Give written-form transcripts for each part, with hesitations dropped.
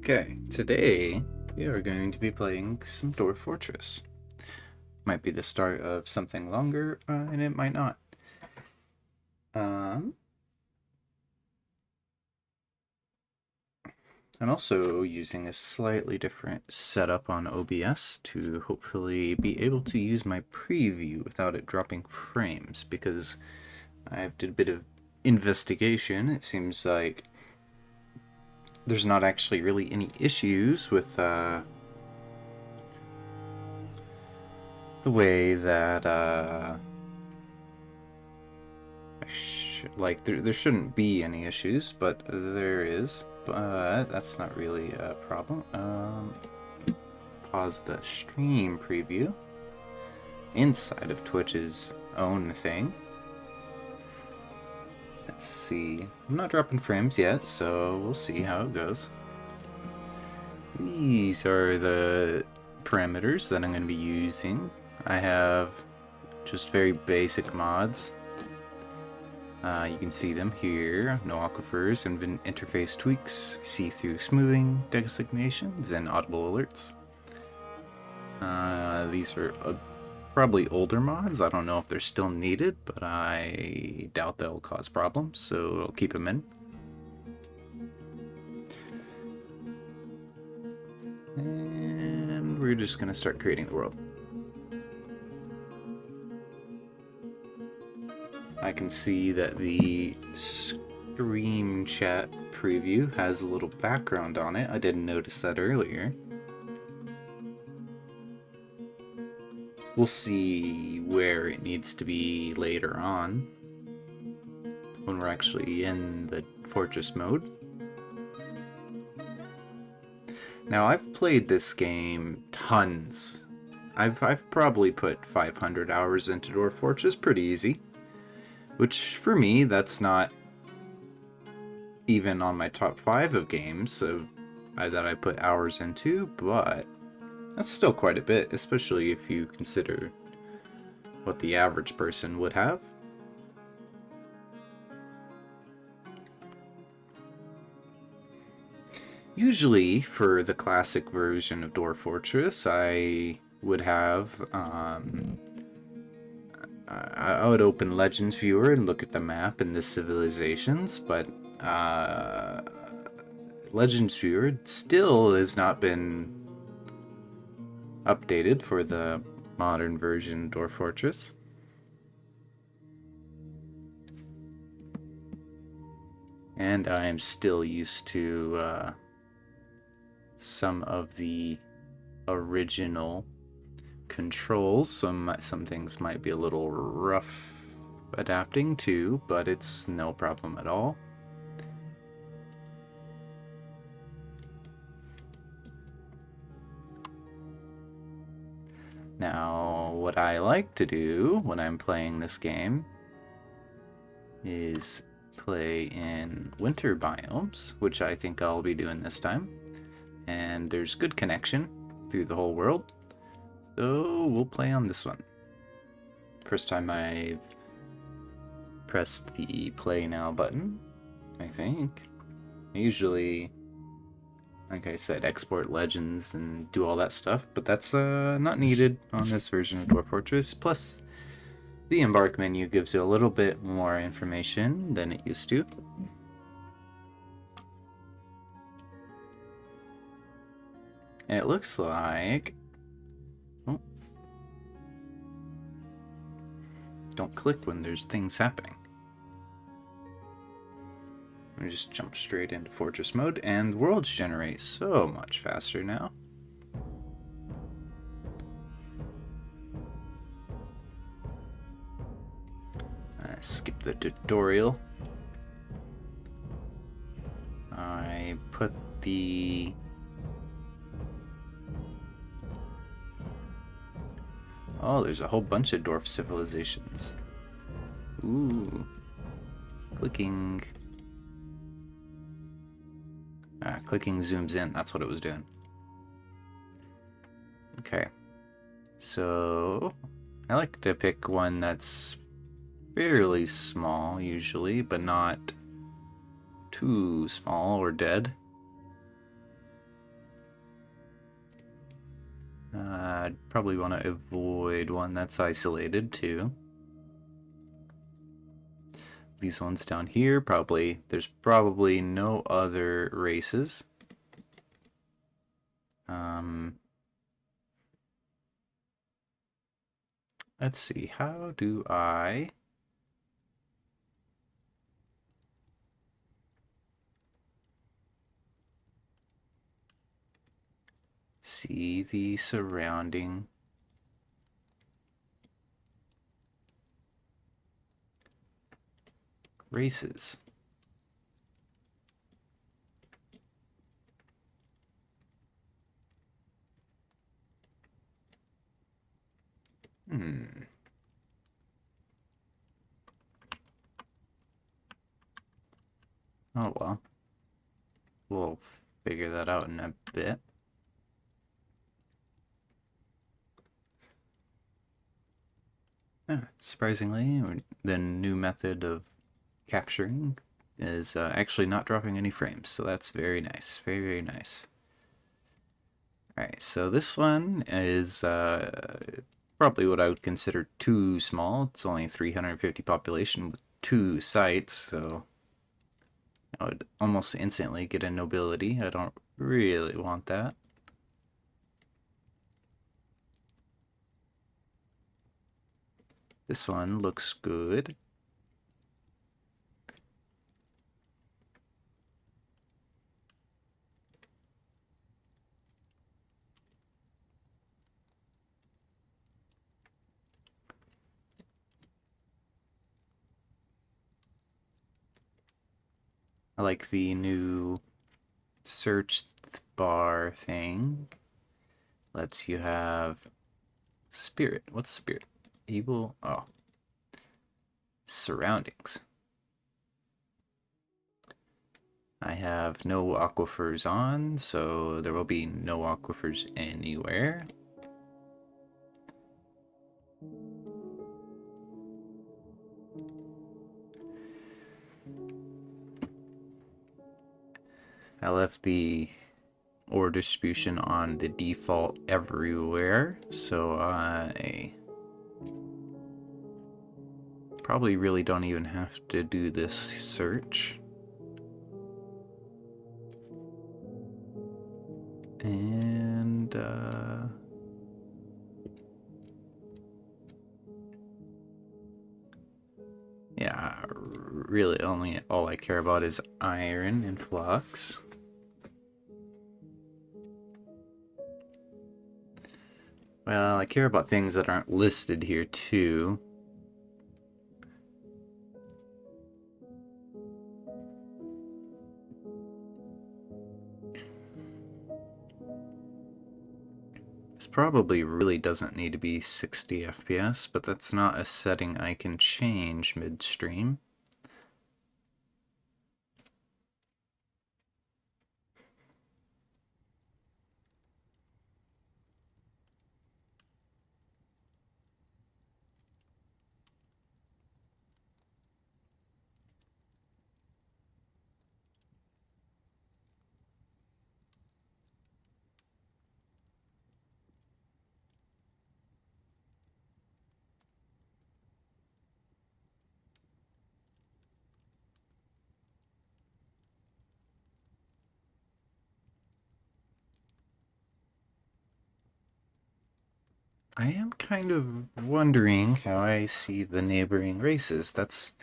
Okay, today we are going to be playing some Dwarf Fortress. Might be the start of something longer, and it might not. Um, I'm also using a slightly different setup on OBS to hopefully be able to use my preview without it dropping frames, because I did a bit of investigation. It seems like there's not actually really any issues with the way that there shouldn't be any issues, but there is. But that's not really a problem. Pause the stream preview inside of Twitch's own thing. Let's see. I'm not dropping frames yet, so we'll see how it goes. These are the parameters that I'm going to be using. I have just very basic mods. You can see them here. No aquifers, interface tweaks, see-through smoothing, designations, and audible alerts. These are probably older mods. I don't know if they're still needed, but I doubt they'll cause problems, so I'll keep them in. And we're just going to start creating the world. I can see that the stream chat preview has a little background on it. I didn't notice that earlier. We'll see where it needs to be later on when we're actually in the fortress mode. Now, I've played this game tons. I've probably put 500 hours into Dwarf Fortress, pretty easy. Which, for me, that's not even on my top 5 of games that I put hours into, but that's still quite a bit, especially if you consider what the average person would have. Usually, for the classic version of Dwarf Fortress, I would have I would open Legends Viewer and look at the map and the civilizations, but Legends Viewer still has not been updated for the modern version Dwarf Fortress. And I am still used to some of the original controls. Some things might be a little rough adapting to, but it's no problem at all. Now, what I like to do when I'm playing this game is play in winter biomes, which I think I'll be doing this time. And there's good connection through the whole world. So we'll play on this one. First time I've pressed the play now button, I think. I usually, like I said, export legends and do all that stuff, but that's not needed on this version of Dwarf Fortress. Plus, the embark menu gives you a little bit more information than it used to. And it looks like... Oh. Don't click when there's things happening. We just jump straight into fortress mode, and worlds generate so much faster now. Skip the tutorial. I put the... Oh, there's a whole bunch of dwarf civilizations. Ooh. Clicking. Clicking zooms in. That's what it was doing. Okay. So, I like to pick one that's fairly small, usually, but not too small or dead. I'd probably want to avoid one that's isolated too. These ones down here, there's probably no other races. Let's see, how do I see the surrounding races? Hmm. Oh well. We'll figure that out in a bit. Surprisingly, the new method of capturing is actually not dropping any frames, so that's very nice. Very, very nice. Alright, so this one is probably what I would consider too small. It's only 350 population with 2 sites, so I would almost instantly get a nobility. I don't really want that. This one looks good. I like the new search bar thing. Lets you have spirit. What's spirit? Evil? Oh. Surroundings. I have no aquifers on, so there will be no aquifers anywhere. I left the ore distribution on the default everywhere, so I probably really don't even have to do this search. And yeah, really only all I care about is iron and flux. Well, I care about things that aren't listed here too. This probably really doesn't need to be 60 FPS, but that's not a setting I can change midstream. I am kind of wondering how I see the neighboring races. That's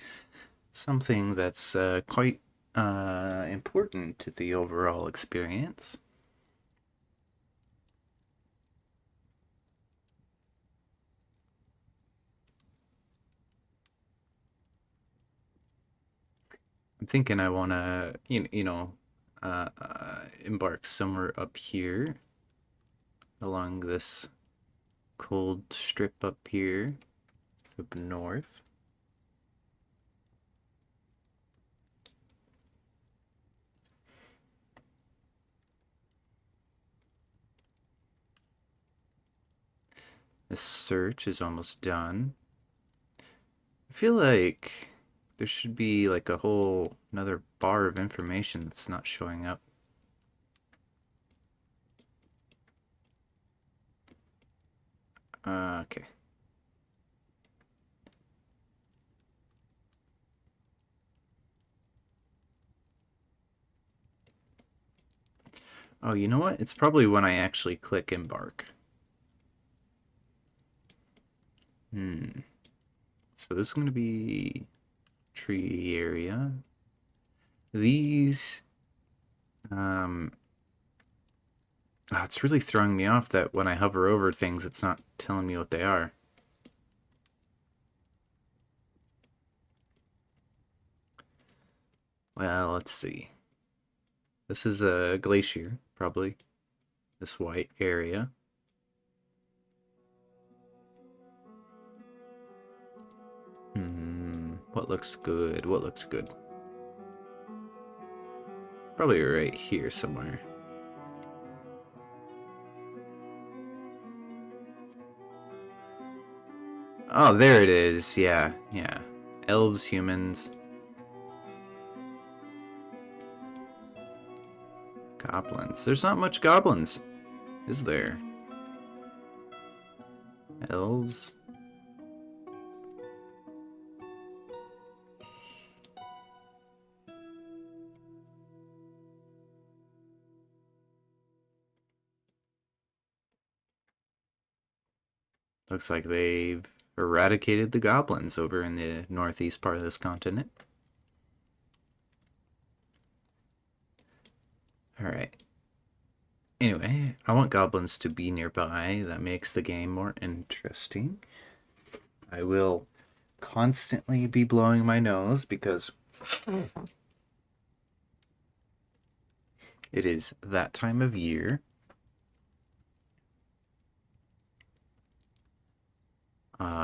something that's quite important to the overall experience. I'm thinking I want to, embark somewhere up here along this cold strip up here up north. This search is almost done. I feel like there should be like a whole another bar of information that's not showing up. Okay. Oh, you know what? It's probably when I actually click embark. So this is going to be tree area. These, um, it's really throwing me off that when I hover over things, it's not telling me what they are. Well, let's see. This is a glacier, probably. This white area. What looks good? What looks good? Probably right here somewhere. Oh, there it is. Yeah, yeah. Elves, humans, goblins. There's not much goblins, is there? Elves. Looks like they've eradicated the goblins over in the northeast part of this continent. Alright. Anyway, I want goblins to be nearby. That makes the game more interesting. I will constantly be blowing my nose because it is that time of year.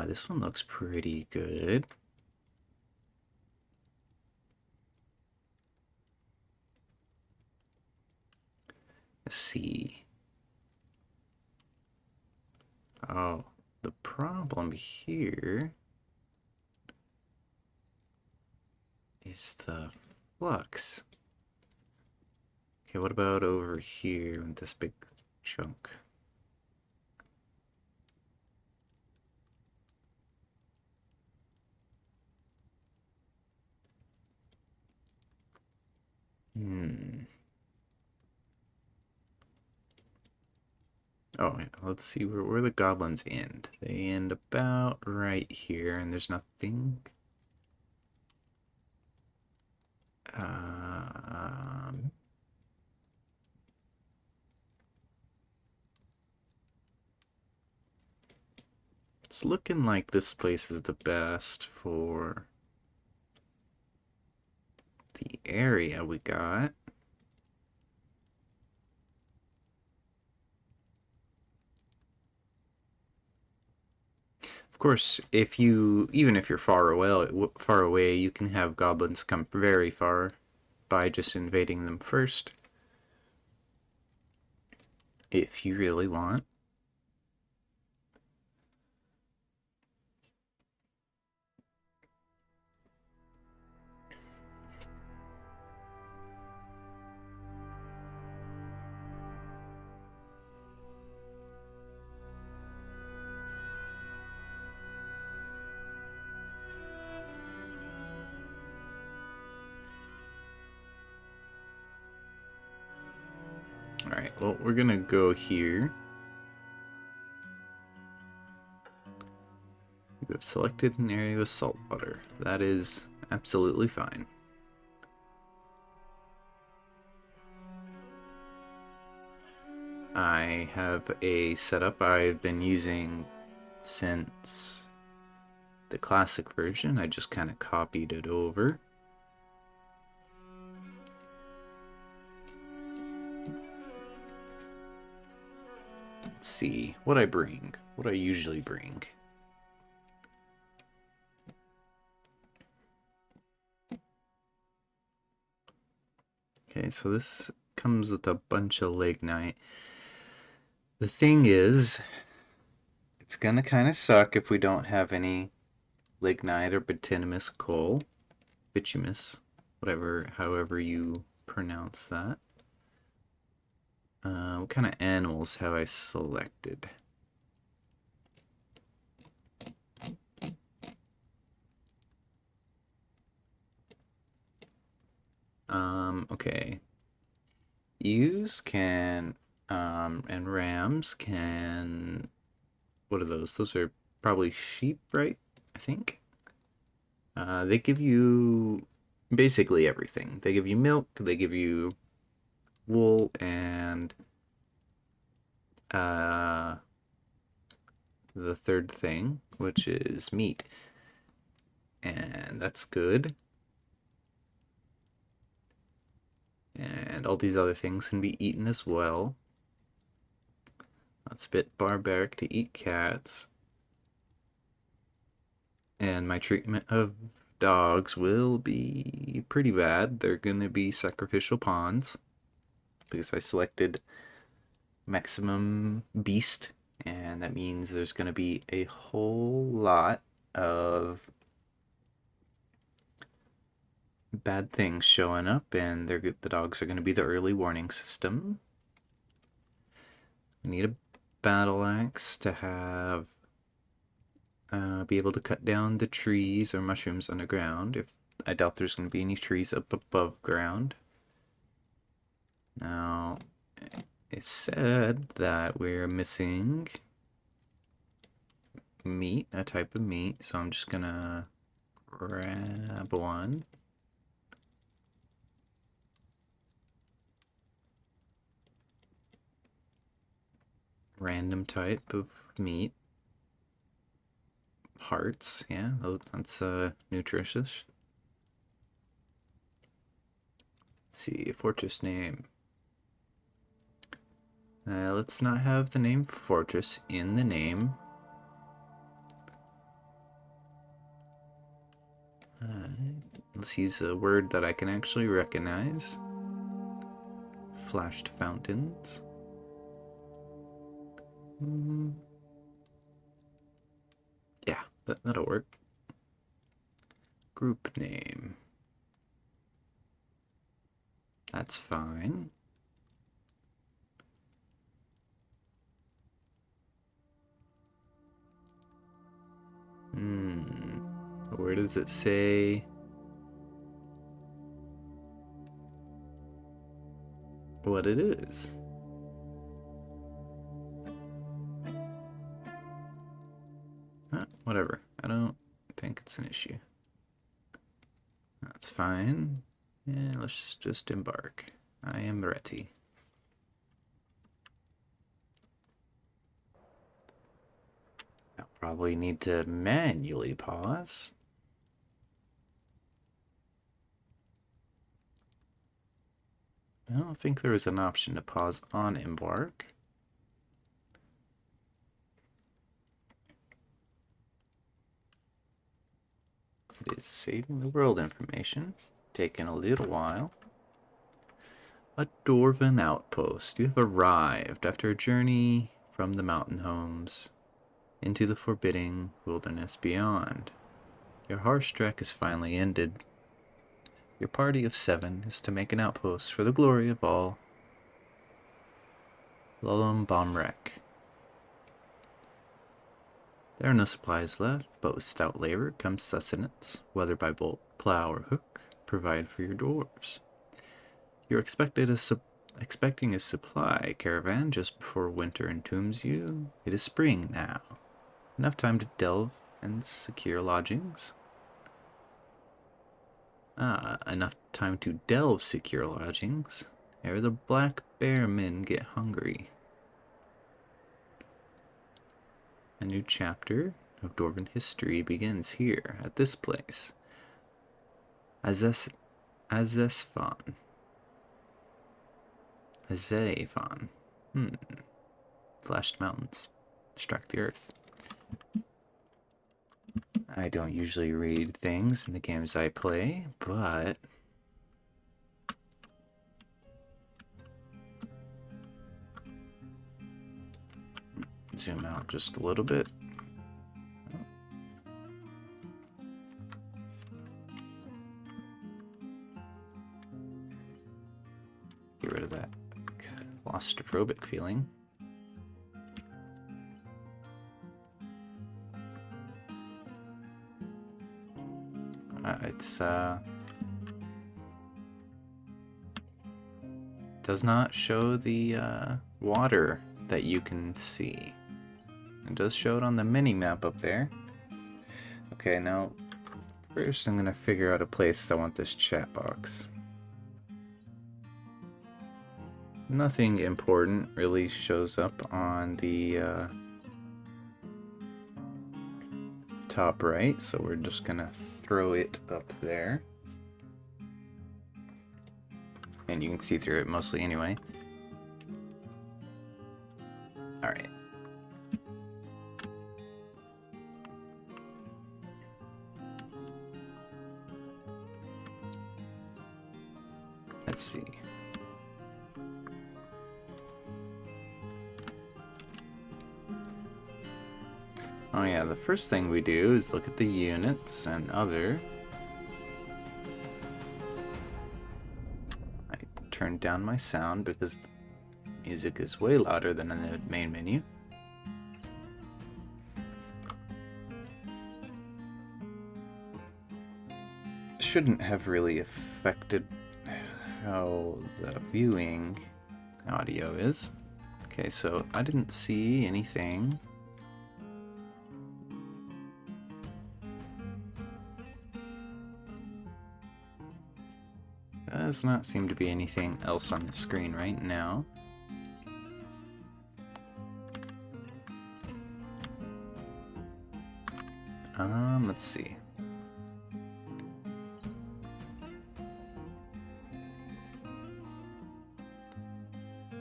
This one looks pretty good. Let's see. Oh, the problem here is the flux. Okay, what about over here with this big chunk? Oh, yeah, let's see where the goblins end. They end about right here, and there's nothing. Um, it's looking like this place is the best for the area we got. Of course, even if you're far away, you can have goblins come very far by just invading them first, if you really want. Alright, well, we're gonna go here. You have selected an area with salt water. That is absolutely fine. I have a setup I've been using since the classic version. I just kind of copied it over. Let's see what I bring, what I usually bring. Okay, so this comes with a bunch of lignite. The thing is, it's gonna kind of suck if we don't have any lignite or bituminous coal. Bituminous, whatever, however you pronounce that. What kind of animals have I selected? Okay. Ewes can, and rams can. What are those? Those are probably sheep, right? I think. They give you basically everything. They give you milk, they give you wool, and uh, the third thing, which is meat. And that's good. And all these other things can be eaten as well. It's a bit barbaric to eat cats. And my treatment of dogs will be pretty bad. They're going to be sacrificial pawns because I selected maximum beast, and that means there's going to be a whole lot of bad things showing up, and the dogs are going to be the early warning system. I need a battle axe to have be able to cut down the trees or mushrooms underground. If I doubt there's going to be any trees up above ground. Now, it said that we're missing meat, a type of meat, so I'm just gonna grab one. Random type of meat. Hearts, yeah, that's nutritious. Let's see, fortress name. Let's not have the name fortress in the name. Let's use a word that I can actually recognize. Flashed fountains. Yeah, that'll work. Group name. That's fine. Where does it say what it is? Whatever. I don't think it's an issue. That's fine. Yeah, let's just embark. I am ready. I'll probably need to manually pause. I don't think there is an option to pause on embark. It is saving the world information. Taking a little while. A Dwarven outpost. You have arrived after a journey from the mountain homes into the forbidding wilderness beyond. Your harsh trek is finally ended. Your party of 7 is to make an outpost for the glory of all Lullum Bomrek. There are no supplies left, but with stout labor comes sustenance, whether by bolt, plow, or hook, provide for your dwarves. You're expecting a supply caravan just before winter entombs you. It is spring now. Enough time to delve and secure lodgings. Enough time to delve secure lodgings ere the black bear men get hungry. A new chapter of Dwarven history begins here, at this place. Azesfon. Azefon. Flashed mountains. Struck the earth. I don't usually read things in the games I play, but zoom out just a little bit. Get rid of that claustrophobic feeling. It's does not show the water that you can see. It does show it on the mini map up there. Okay, now first I'm gonna figure out a place I want this chat box. Nothing important really shows up on the top right, so we're just gonna throw it up there. And you can see through it mostly anyway. Alright. Let's see. Oh yeah, the first thing we do is look at the units and other. I turned down my sound because the music is way louder than in the main menu. Shouldn't have really affected how the viewing audio is. Okay, so I didn't see anything. Does not seem to be anything else on the screen right now. Let's see.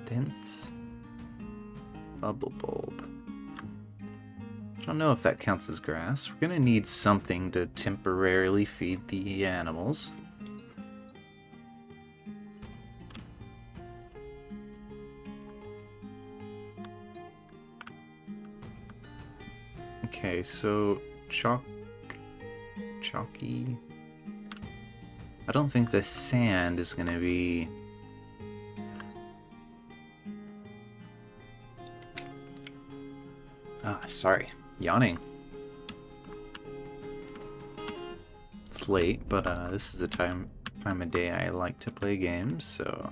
Dense bubble bulb. I don't know if that counts as grass. We're gonna need something to temporarily feed the animals. Okay, so chalky. I don't think the sand is gonna be. Sorry, yawning. It's late, but this is the time of day I like to play games, so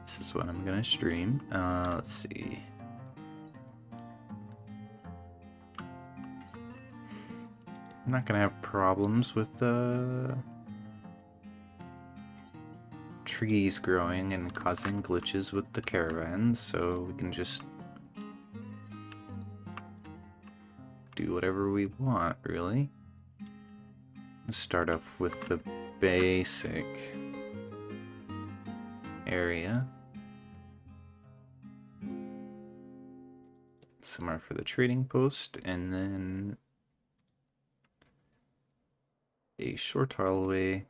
this is what I'm gonna stream. Let's see. I'm not gonna have problems with the trees growing and causing glitches with the caravans, so we can just do whatever we want, really. Let's start off with the basic area. Somewhere for the trading post, and then a short hallway.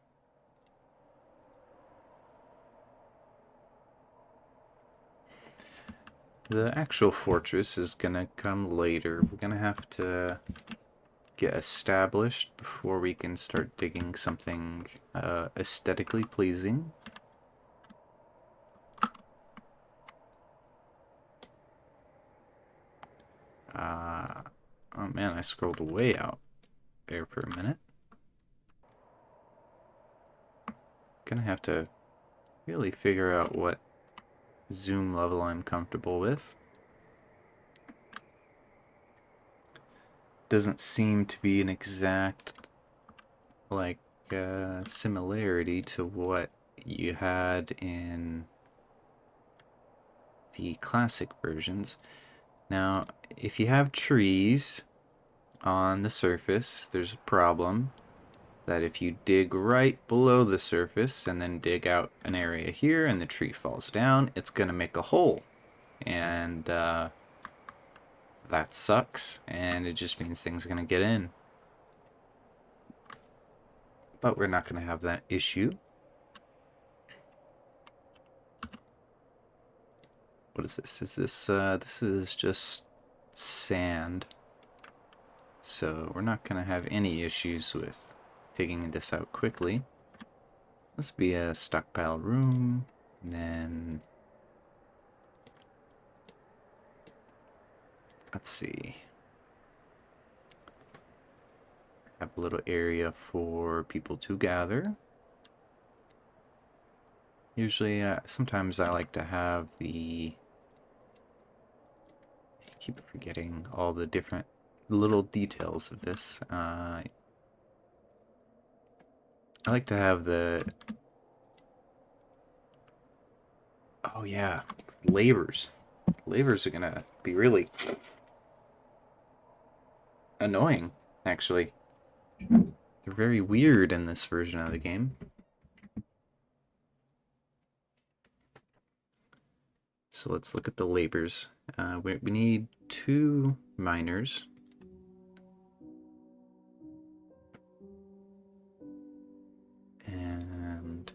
The actual fortress is gonna come later. We're gonna have to get established before we can start digging something aesthetically pleasing. Oh man, I scrolled way out there for a minute. Gonna have to really figure out what zoom level I'm comfortable with. Doesn't seem to be an exact similarity to what you had in the classic versions. Now, if you have trees on the surface, there's a problem that if you dig right below the surface and then dig out an area here and the tree falls down, it's going to make a hole. And that sucks, and it just means things are going to get in. But we're not going to have that issue. What is this? Is this, this is just sand. So we're not going to have any issues with digging this out quickly. This will be a stockpile room, and then let's see. Have a little area for people to gather. Usually, sometimes I like to have the... I keep forgetting all the different little details of this. I like to have the... Oh yeah, labors. Labors are gonna be really annoying, actually. They're very weird in this version of the game. So let's look at the labors. We need 2 miners. And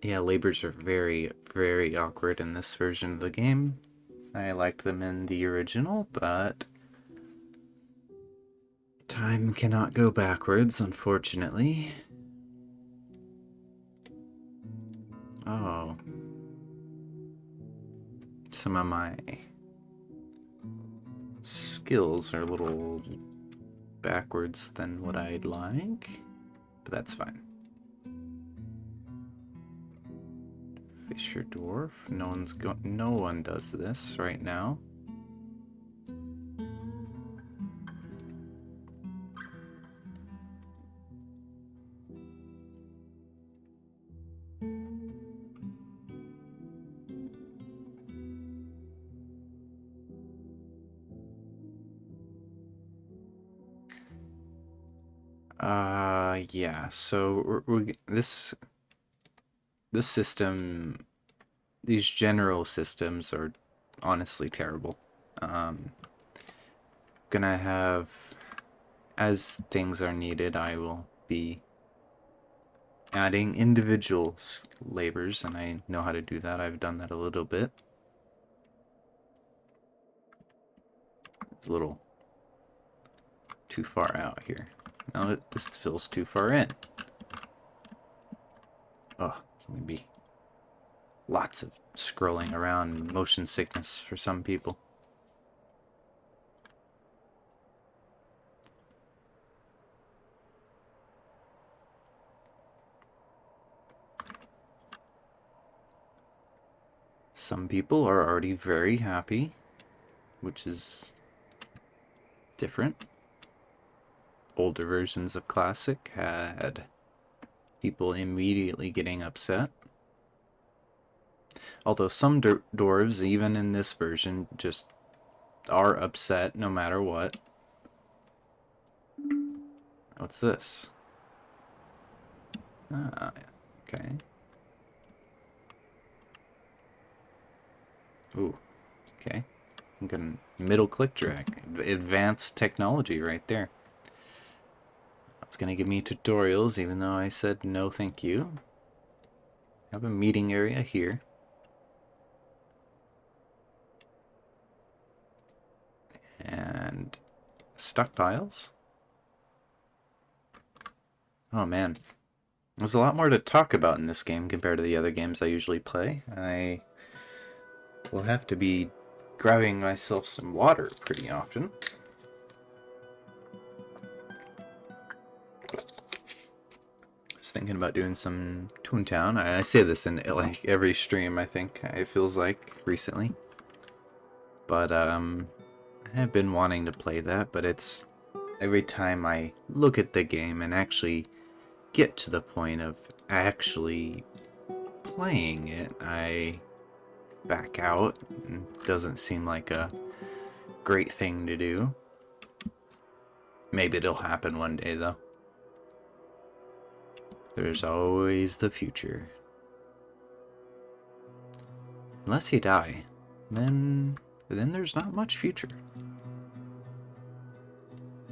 yeah, labors are very, very awkward in this version of the game. I liked them in the original, but time cannot go backwards, unfortunately. Oh. Some of my skills are a little backwards than what I'd like, but that's fine. Fisher dwarf. No one does this right now. Yeah. So this system, these general systems are honestly terrible. Um, gonna have, as things are needed, I will be adding individual labors, and I know how to do that. I've done that a little bit. It's a little too far out here. Now this feels too far in. Oh, it's gonna be lots of scrolling around, motion sickness for some people. Some people are already very happy, which is different. Older versions of Classic had people immediately getting upset. Although some dwarves, even in this version, just are upset no matter what. What's this? Ah, okay. Ooh, okay. I'm gonna middle click drag. Advanced technology right there. It's gonna give me tutorials even though I said no thank you. I have a meeting area here. And stockpiles. Oh man. There's a lot more to talk about in this game compared to the other games I usually play. I will have to be grabbing myself some water pretty often. I was thinking about doing some Toontown. I say this in like every stream, I think, it feels like, recently. But I have been wanting to play that, but it's every time I look at the game and actually get to the point of actually playing it, I back out. It doesn't seem like a great thing to do. Maybe it'll happen one day, though. There's always the future. Unless you die, then there's not much future.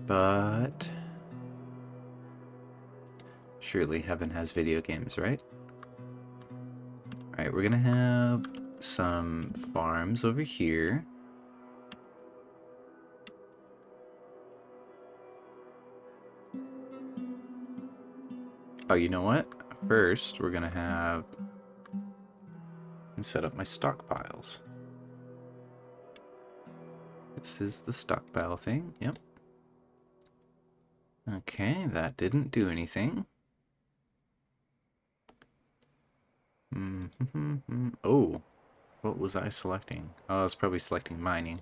But surely heaven has video games, right? Alright, we're gonna have some farms over here. Oh, you know what? First, we're gonna have and set up my stockpiles. This is the stockpile thing. Yep. Okay, that didn't do anything. Oh, what was I selecting? Oh, I was probably selecting mining.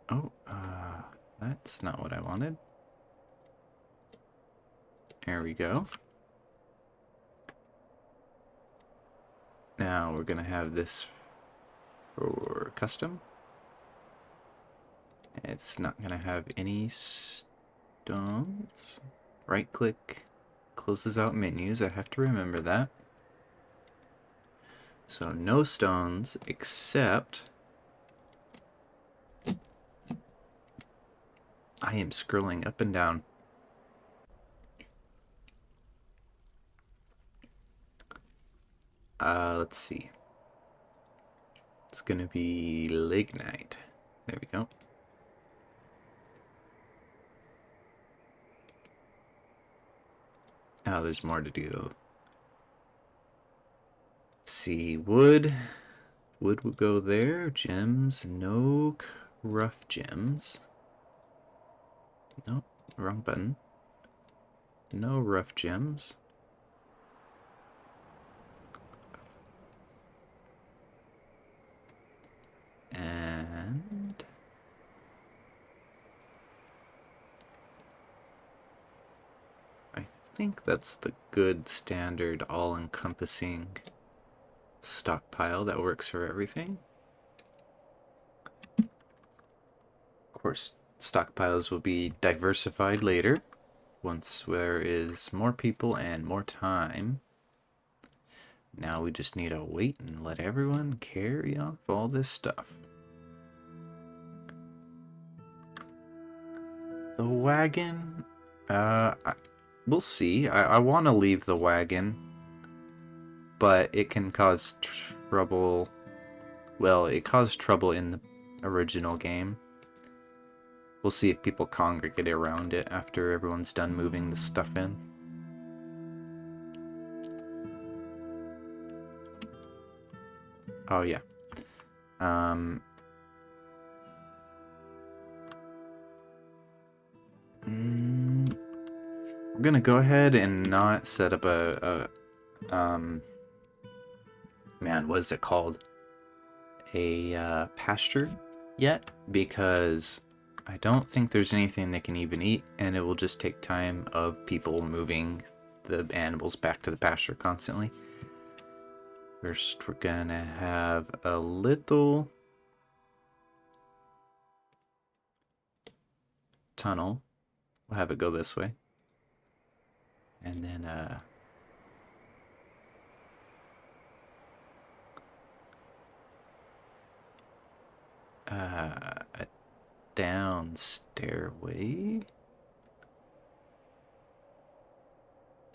Oh, that's not what I wanted. There we go. Now we're gonna have this for custom. It's not gonna have any stones. Right click closes out menus. I have to remember that. So no stones except I am scrolling up and down. Let's see. It's gonna be lignite. There we go. Oh, there's more to do though. Let's see, wood. Wood would go there. Gems, no rough gems. No, wrong button. No rough gems. And I think that's the good standard all-encompassing stockpile that works for everything. Of course, stockpiles will be diversified later once there is more people and more time. Now we just need to wait and let everyone carry off all this stuff. The wagon, we'll see. I want to leave the wagon, but it can cause trouble. Well, it caused trouble in the original game. We'll see if people congregate around it after everyone's done moving the stuff in. Oh, yeah. We're gonna go ahead and not set up man, what is it called? A pasture yet, because I don't think there's anything they can even eat, and it will just take time of people moving the animals back to the pasture constantly. First, we're gonna have a little tunnel. We'll have it go this way. And then, a down stairway.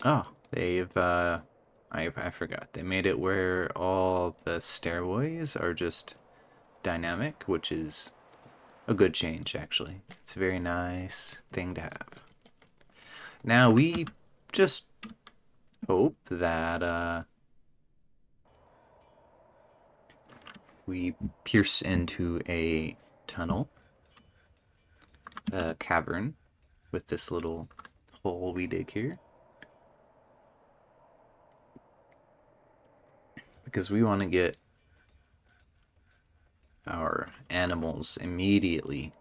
Oh, they've, I forgot. They made it where all the stairways are just dynamic, which is a good change, actually. It's a very nice thing to have. Now, we just hope that, we pierce into a tunnel, a cavern, with this little hole we dig here. Because we want to get our animals immediately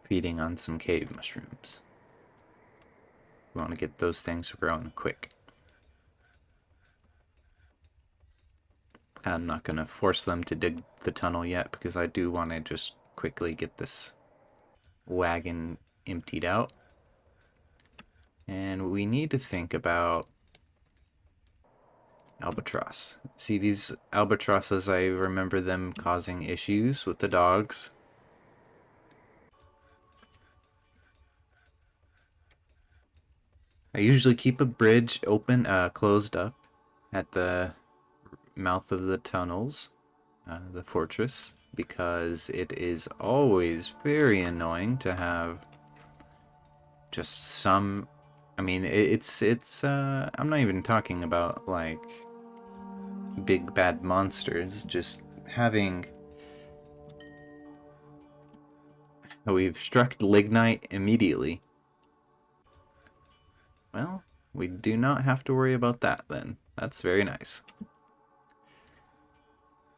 feeding on some cave mushrooms. We want to get those things growing quick. I'm not going to force them to dig the tunnel yet because I do want to just quickly get this wagon emptied out. And we need to think about albatross. See, these albatrosses, I remember them causing issues with the dogs. I usually keep a bridge open, closed up at the mouth of the tunnels, the fortress, because it is always very annoying to have just some. I mean, it's. I'm not even talking about like big bad monsters. Just having. We've struck lignite immediately. Well, we do not have to worry about that then. That's very nice.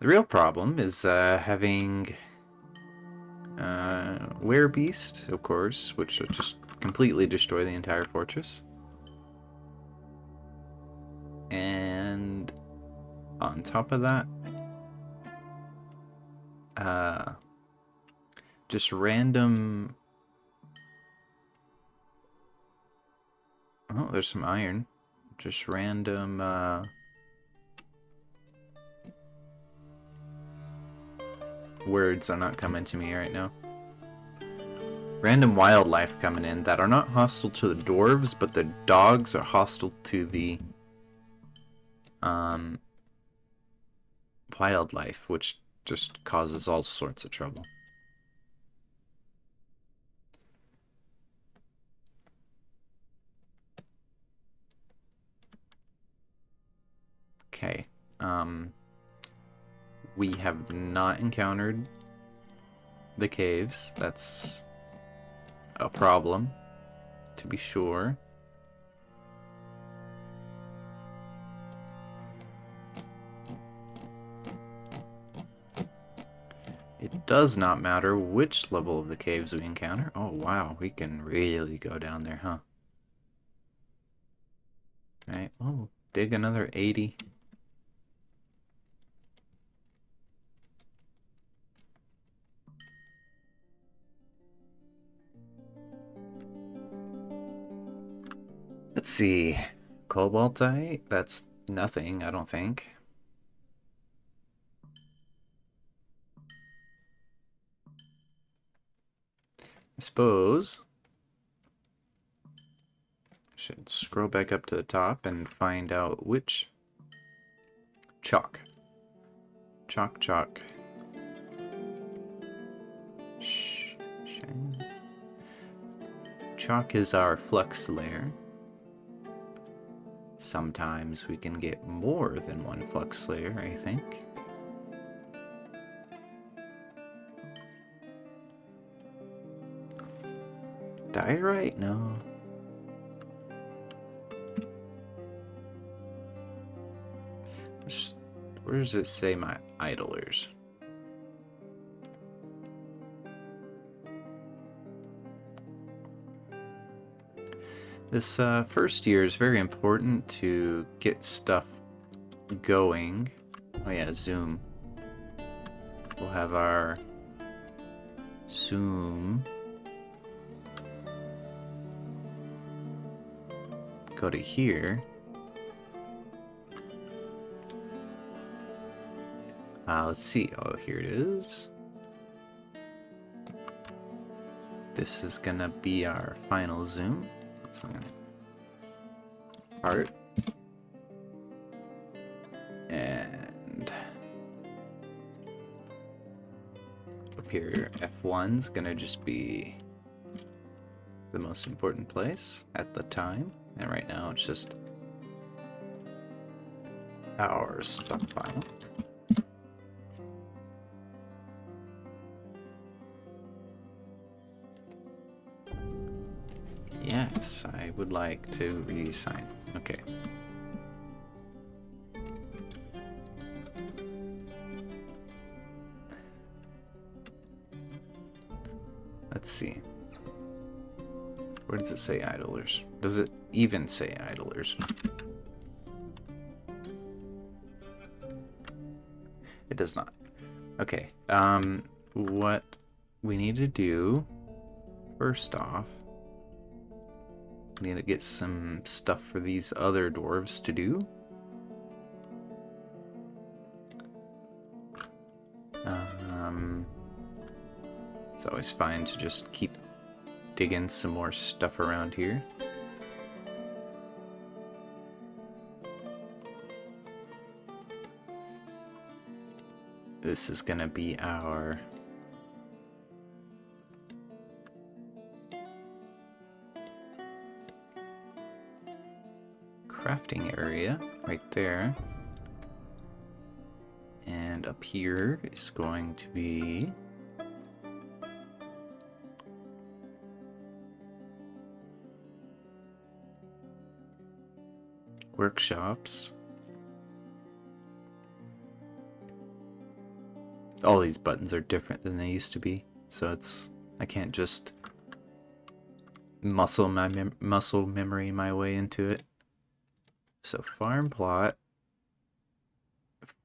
The real problem is having Werebeast, of course, which will just completely destroy the entire fortress. And on top of that, just random... Oh, there's some iron. Just random, words are not coming to me right now. Random wildlife coming in that are not hostile to the dwarves, but the dogs are hostile to the wildlife, which just causes all sorts of trouble. Okay. We have not encountered the caves. That's a problem, to be sure. It does not matter which level of the caves we encounter. Oh, wow. We can really go down there, huh? Right. Oh, dig another 80. Let's see. Cobaltite? That's nothing, I don't think. I suppose I should scroll back up to the top and find out which chalk. Chalk. Chalk is our flux layer. Sometimes we can get more than one flux layer, I think. Diorite? No. Where does it say my idlers? This first year is very important to get stuff going. Oh yeah, zoom. We'll have our zoom. Go to here. Let's see. Oh, here it is. This is gonna be our final zoom. Part. And up here, F1's gonna just be the most important place at the time. And right now it's just our stockpile. Yes, I would like to resign. Okay. Let's see. Where does it say idlers? Does it even say idlers? It does not. Okay. What we need to do first off, we need to get some stuff for these other dwarves to do. It's always fine to just keep digging some more stuff around here. This is gonna be our crafting area right there. And up here is going to be workshops. All these buttons are different than they used to be, so I can't just muscle memory my way into it. So farm plot,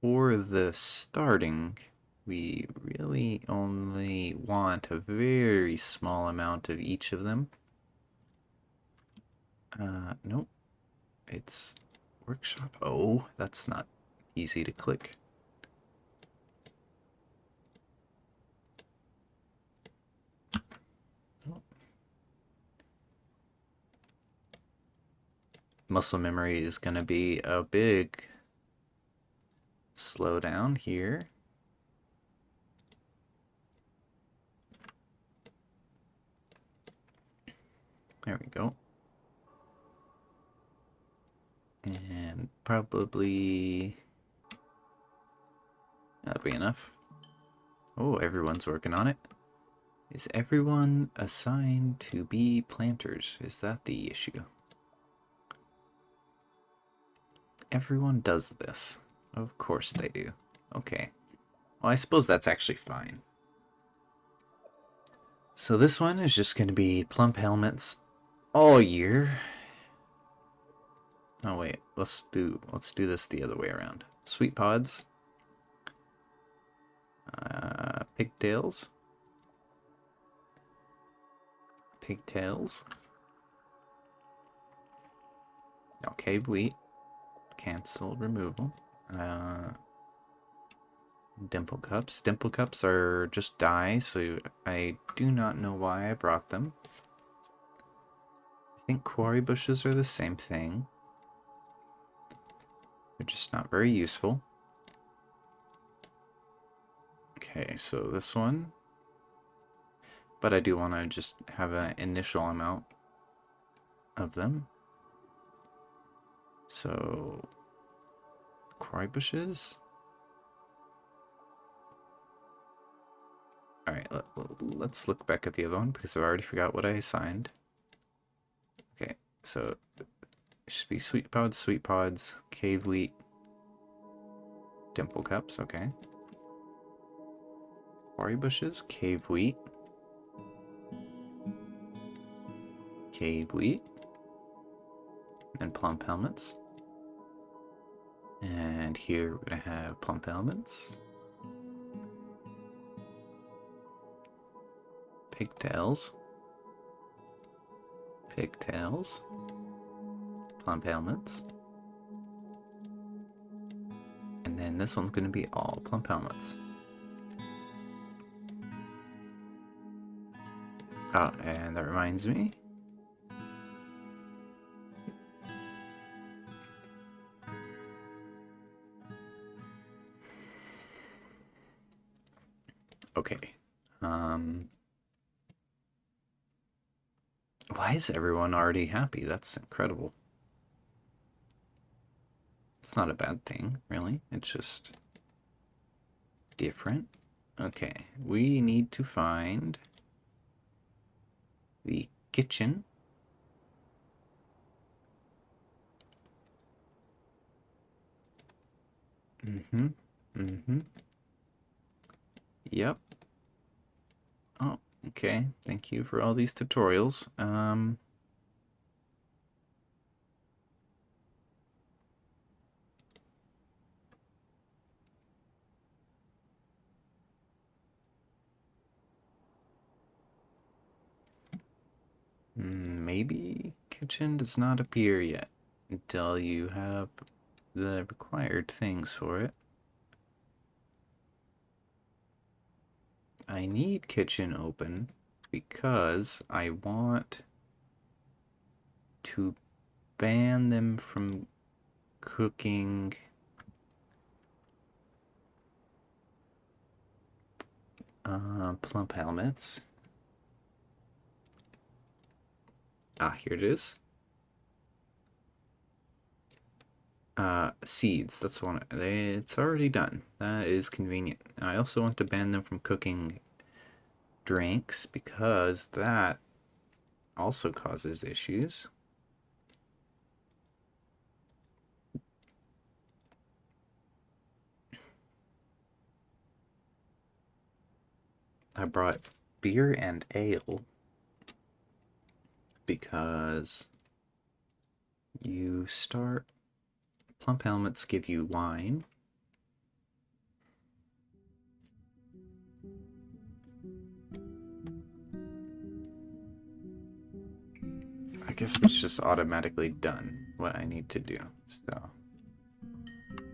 for the starting, we really only want a very small amount of each of them. Nope. It's workshop. Oh, that's not easy to click. Oh. Muscle memory is going to be a big slowdown here. There we go. And probably that'll be enough. Oh, everyone's working on it. Is everyone assigned to be planters? Is that the issue? Everyone does this. Of course they do. Okay. Well, I suppose that's actually fine. So this one is just going to be plump helmets all year. Oh wait, let's do this the other way around. Sweet pods. Pigtails. Pigtails. Okay, wheat. Cancel removal. Dimple cups. Dimple cups are just dye, so I do not know why I brought them. I think quarry bushes are the same thing. They're just not very useful. Okay, so this one. But I do want to just have an initial amount of them. So, quarry bushes. Alright, let's look back at the other one because I've already forgot what I assigned. Okay, so it should be sweet pods, cave wheat, dimple cups, okay. Quarry bushes, cave wheat, and plump helmets. And here we're going to have plump helmets, pigtails, plump helmets, and then this one's going to be all plump helmets. Oh, and that reminds me. Okay. Why is everyone already happy? That's incredible. It's not a bad thing, really. It's just different. Okay, we need to find the kitchen. Yep. Oh, okay. Thank you for all these tutorials. Maybe kitchen does not appear yet until you have the required things for it. I need kitchen open because I want to ban them from cooking plump helmets. Ah, here it is. Seeds, that's the one. It's already done. That is convenient. I also want to ban them from cooking drinks because that also causes issues. I brought beer and ale because you start. Plump helmets give you wine. I guess it's just automatically done what I need to do. So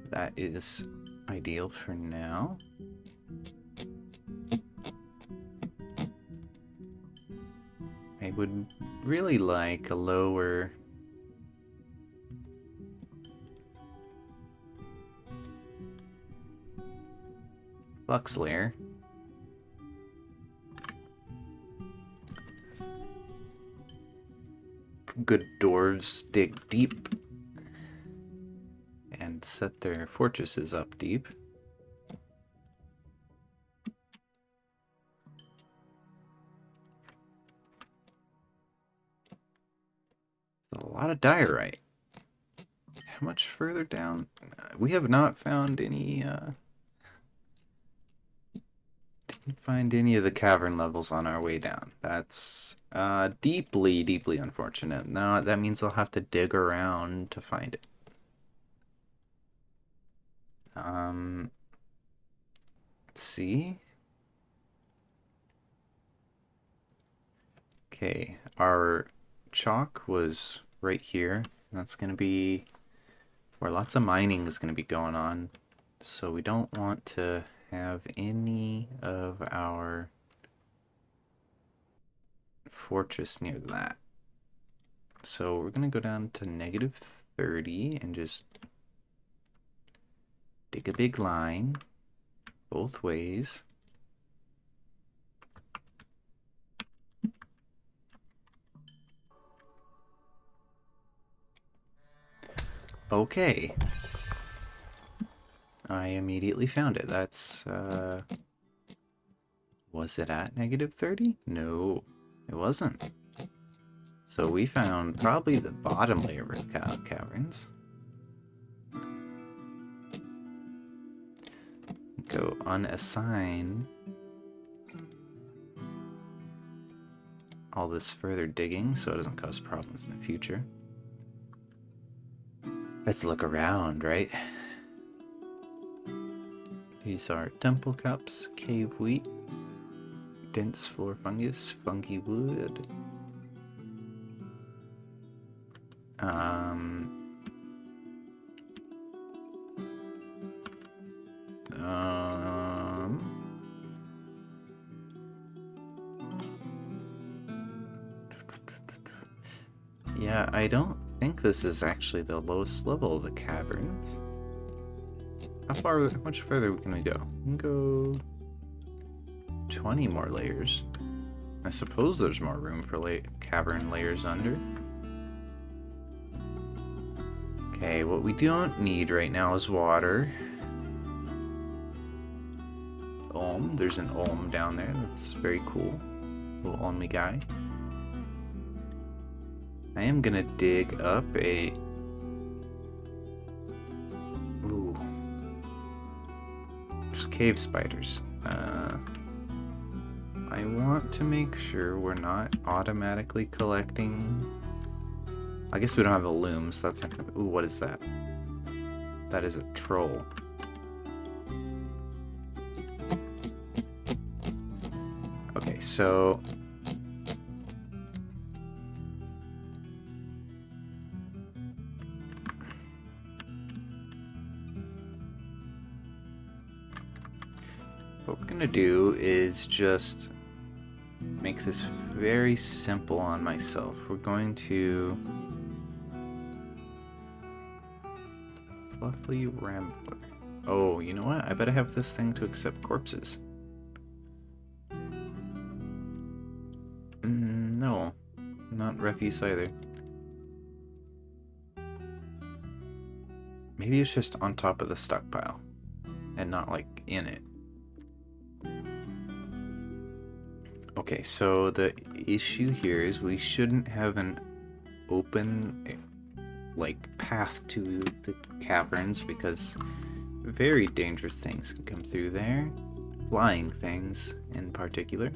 that is ideal for now. I would really like a lower flux layer. Good dwarves dig deep and set their fortresses up deep. A lot of diorite. How much further down? We have not found any, didn't find any of the cavern levels on our way down. That's deeply, deeply unfortunate. No, that means I'll have to dig around to find it. Let's see. Okay, our chalk was right here. That's going to be where lots of mining is going to be going on. So we don't want to have any of our fortress near that. So we're going to go down to -30 and just dig a big line both ways. Okay. I immediately found it. That's, was it at -30? No, it wasn't. So we found probably the bottom layer of caverns. Go unassign all this further digging so it doesn't cause problems in the future. Let's look around, right? These are temple cups, cave wheat, dense floor fungus, funky wood. Yeah, I don't think this is actually the lowest level of the caverns. How much further can we go? We can go 20 more layers. I suppose there's more room for cavern layers under. Okay, what we don't need right now is water. There's an down there. That's very cool. Little Olmy guy. I am gonna dig up a... Ooh. There's cave spiders. I want to make sure we're not automatically collecting... I guess we don't have a loom, so that's not gonna... Ooh, what is that? That is a troll. Okay, so... what we're gonna do is just make this very simple on myself. We're going to... Fluffy Rambler. Oh, you know what? I better have this thing to accept corpses. No, not refuse either. Maybe it's just on top of the stockpile and not like in it. Okay, so the issue here is we shouldn't have an open like path to the caverns because very dangerous things can come through there. flying things in particular.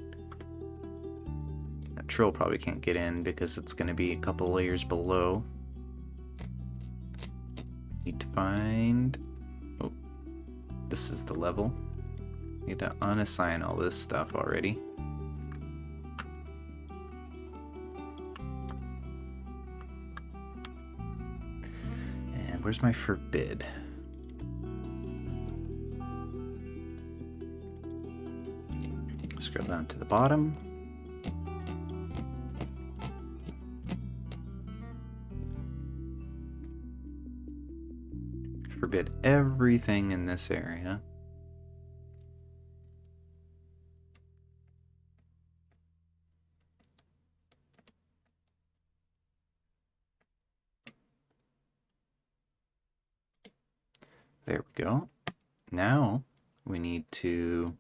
That troll probably can't get in because it's going to be a couple layers below. Need to find... Oh, this is the level. Need to unassign all this stuff already. And where's my forbid? Scroll down to the bottom. Forbid everything in this area. There we go. Now we need to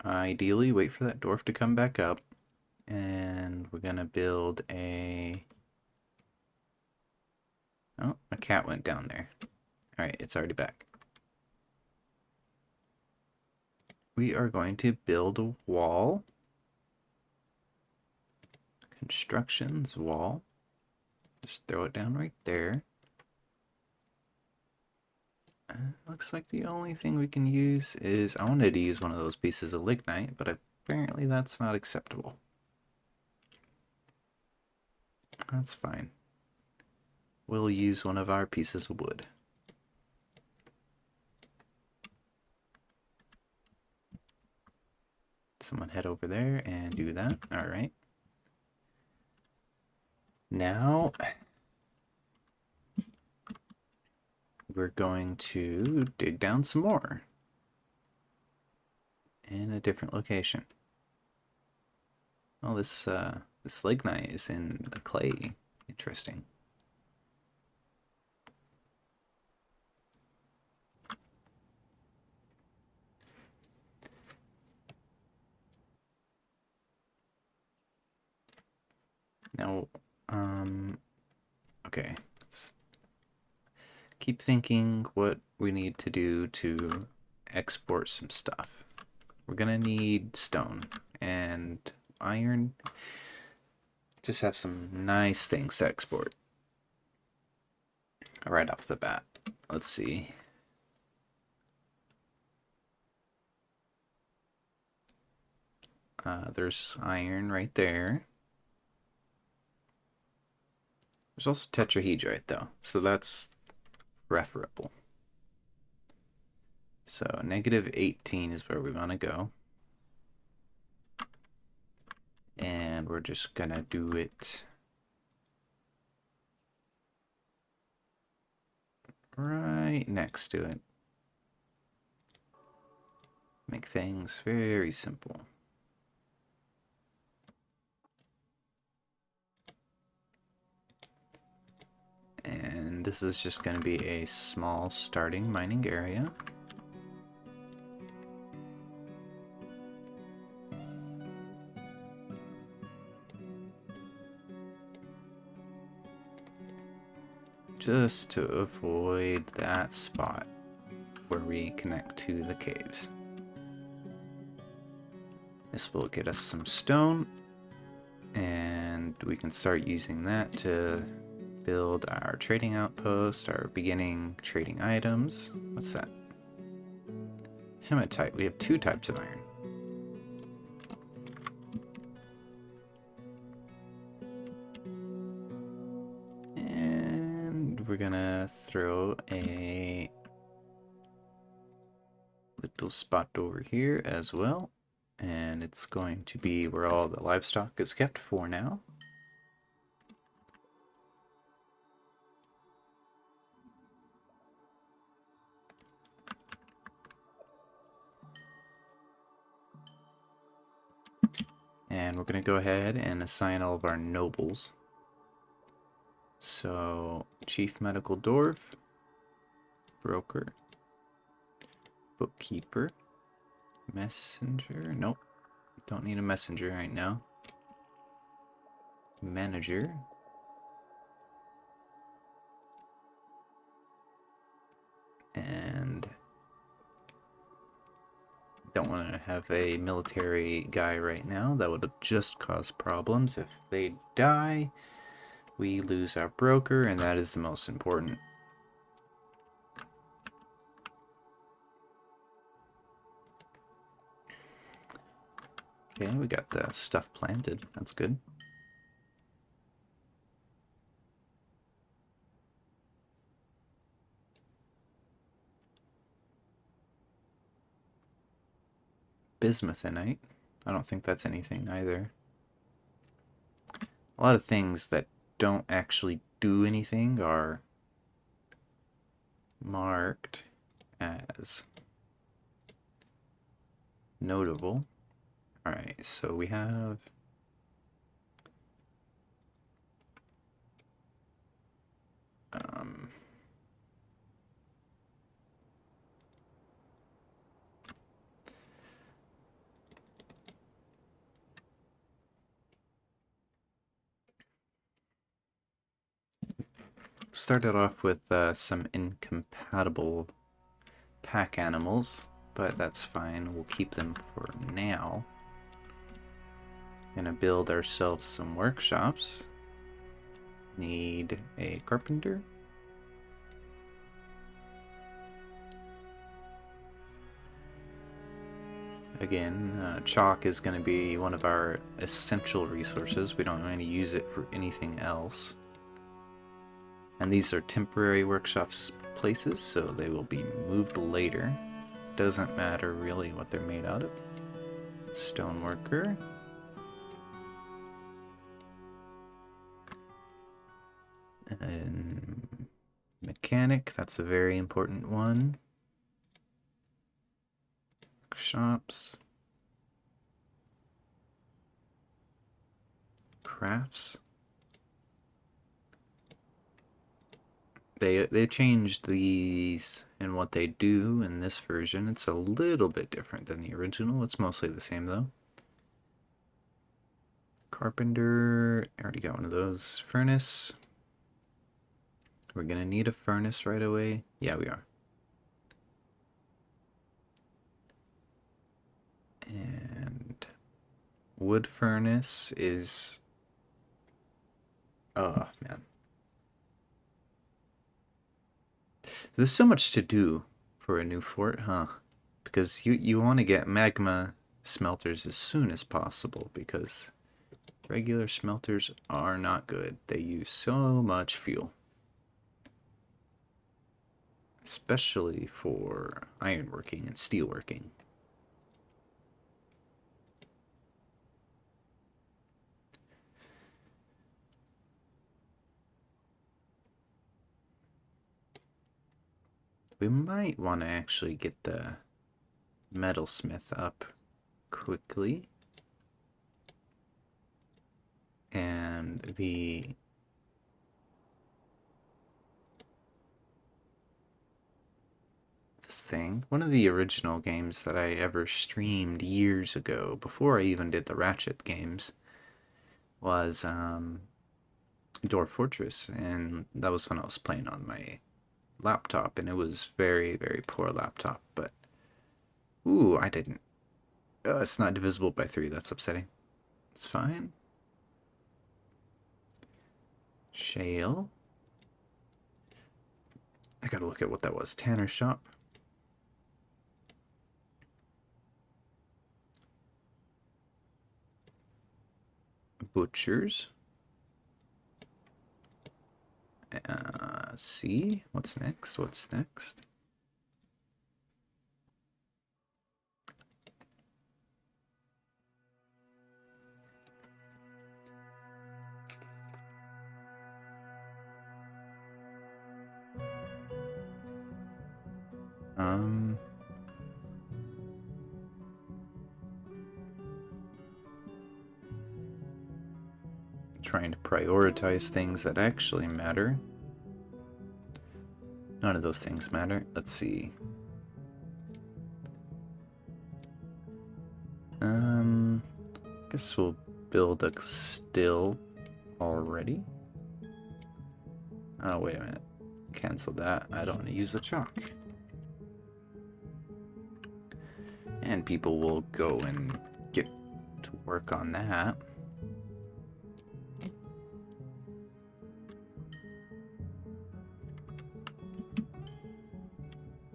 ideally wait for that dwarf to come back up, and we're gonna build a... Oh, a cat went down there. Alright, it's already back. We are going to build a wall. Constructions wall. Just throw it down right there. Looks like the only thing we can use is... I wanted to use one of those pieces of lignite, but apparently that's not acceptable. That's fine. We'll use one of our pieces of wood. Someone head over there and do that. All right. Now we're going to dig down some more in a different location. Oh, this lignite is in the clay. Interesting. Now, okay, let's keep thinking what we need to do to export some stuff. We're gonna need stone and iron. Just have some nice things to export. Right off the bat. Let's see. There's iron right there. There's also tetrahedrite though, so that's preferable. So -18 is where we want to go. And we're just gonna do it right next to it. Make things very simple. And this is just going to be a small starting mining area. Just to avoid that spot where we connect to the caves. This will get us some stone, and we can start using that to build our trading outpost, our beginning trading items. What's that? Hematite. We have 2 types of iron. And we're gonna throw a little spot over here as well. And it's going to be where all the livestock is kept for now. And we're going to go ahead and assign all of our nobles. So, Chief Medical Dwarf, Broker, Bookkeeper, Messenger, nope, don't need a messenger right now. Manager. And Don't want to have a military guy right now. That would just cause problems. If they die, we lose our broker, and that is the most important. Okay, we got the stuff planted. That's good. Bismuthinite. I don't think that's anything either. A lot of things that don't actually do anything are marked as notable. Alright, so we have started off with some incompatible pack animals, but that's fine. We'll keep them for now. Gonna build ourselves some workshops. Need a carpenter. Again, chalk is going to be one of our essential resources. We don't want to use it for anything else. And these are temporary workshops places, so they will be moved later. Doesn't matter really what they're made out of. Stoneworker. And mechanic, that's a very important one. Shops. Crafts. They changed these and what they do in this version. It's a little bit different than the original. It's mostly the same though. Carpenter, I already got one of those. Furnace. We're gonna need a furnace right away. Yeah, we are. And wood furnace is... Oh, man. There's so much to do for a new fort, huh? Because you want to get magma smelters as soon as possible, because regular smelters are not good. They use so much fuel. Especially for ironworking and steelworking. We might want to actually get the metalsmith up quickly. And this thing, one of the original games that I ever streamed years ago, before I even did the Ratchet games, was Dwarf Fortress, and that was when I was playing on my laptop, and it was very, very poor laptop, but ooh, I didn't. It's not divisible by 3, that's upsetting. It's fine. Shale. I gotta look at what that was. Tanner shop. Butchers. See? What's next? What's next? Trying to prioritize things that actually matter. None of those things matter. Let's see. Guess we'll build a still already. Oh, wait a minute. Cancel that. I don't want to use the chalk. And people will go and get to work on that.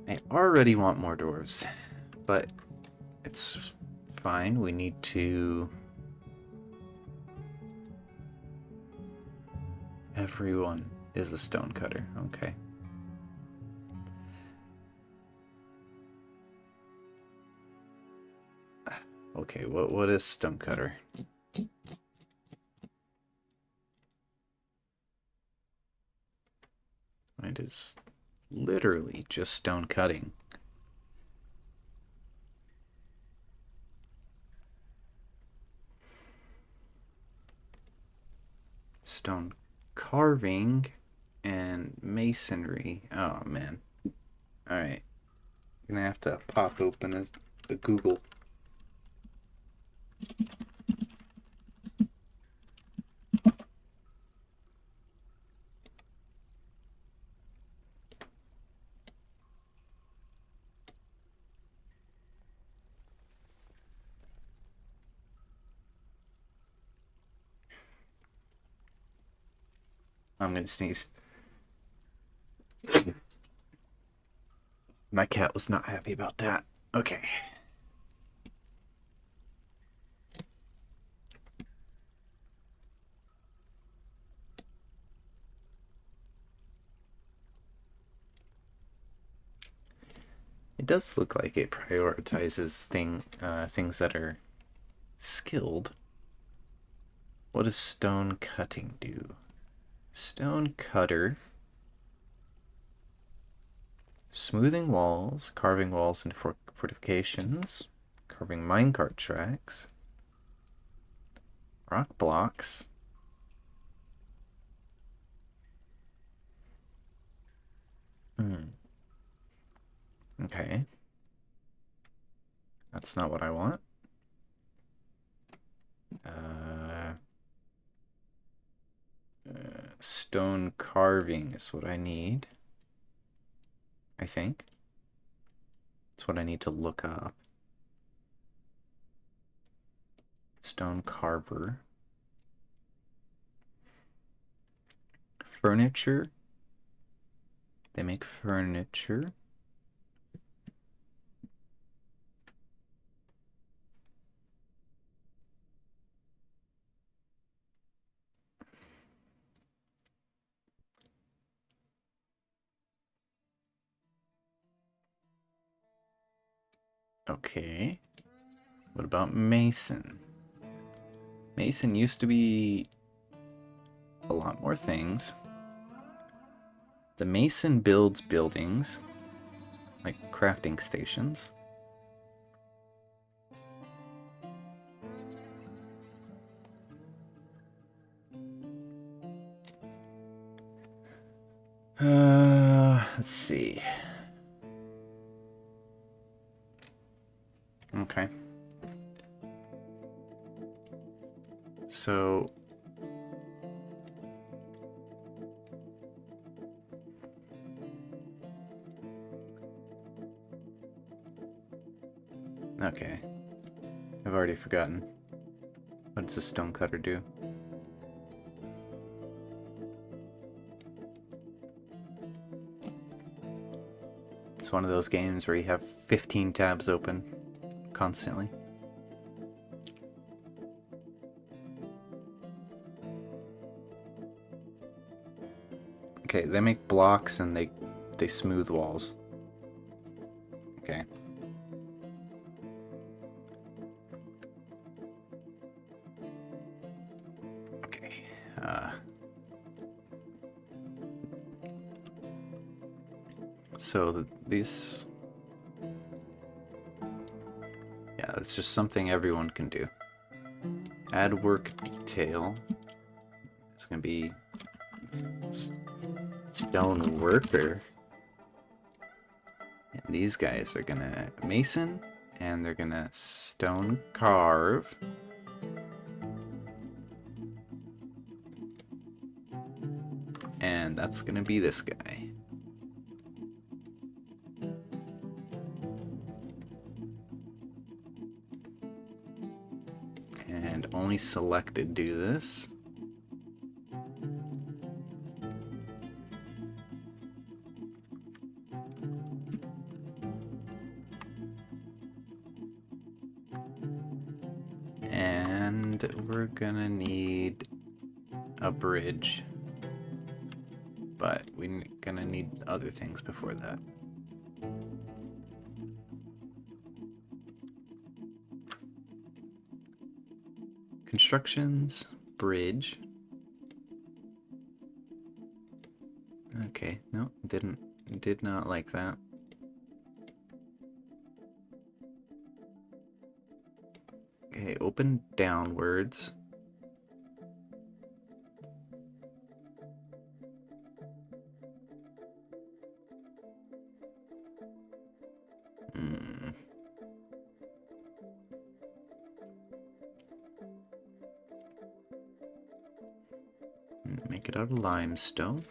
I already want more doors, but it's fine. We need to... Everyone is a stonecutter. Okay. Okay, what is stonecutter? It is literally just stone cutting. Stone carving and masonry. Oh man. Alright. Gonna have to pop open a Google. I'm gonna sneeze. My cat was not happy about that. Okay. It does look like it prioritizes things that are skilled. What does stone cutting do? Stone cutter. Smoothing walls, carving walls and fortifications, carving minecart tracks, rock blocks. Okay. That's not what I want. Stone carving is what I need. I think. That's what I need to look up. Stone carver. Furniture. They make furniture. Okay. What about mason? Mason used to be a lot more things. The mason builds buildings, like crafting stations. Let's see. Okay. So okay. I've already forgotten. What does a stonecutter do? It's one of those games where you have 15 tabs open constantly. Okay, they make blocks and they smooth walls. Okay. Okay. So these... Yeah, it's just something everyone can do. Add work detail. It's gonna be stone worker. And these guys are gonna mason and they're gonna stone carve. And that's gonna be this guy. only selected do this. And we're gonna need a bridge, but we're gonna need other things before that. Constructions, bridge. Okay, no, did not like that. Okay, open downwards. Hmm. Make it out of limestone.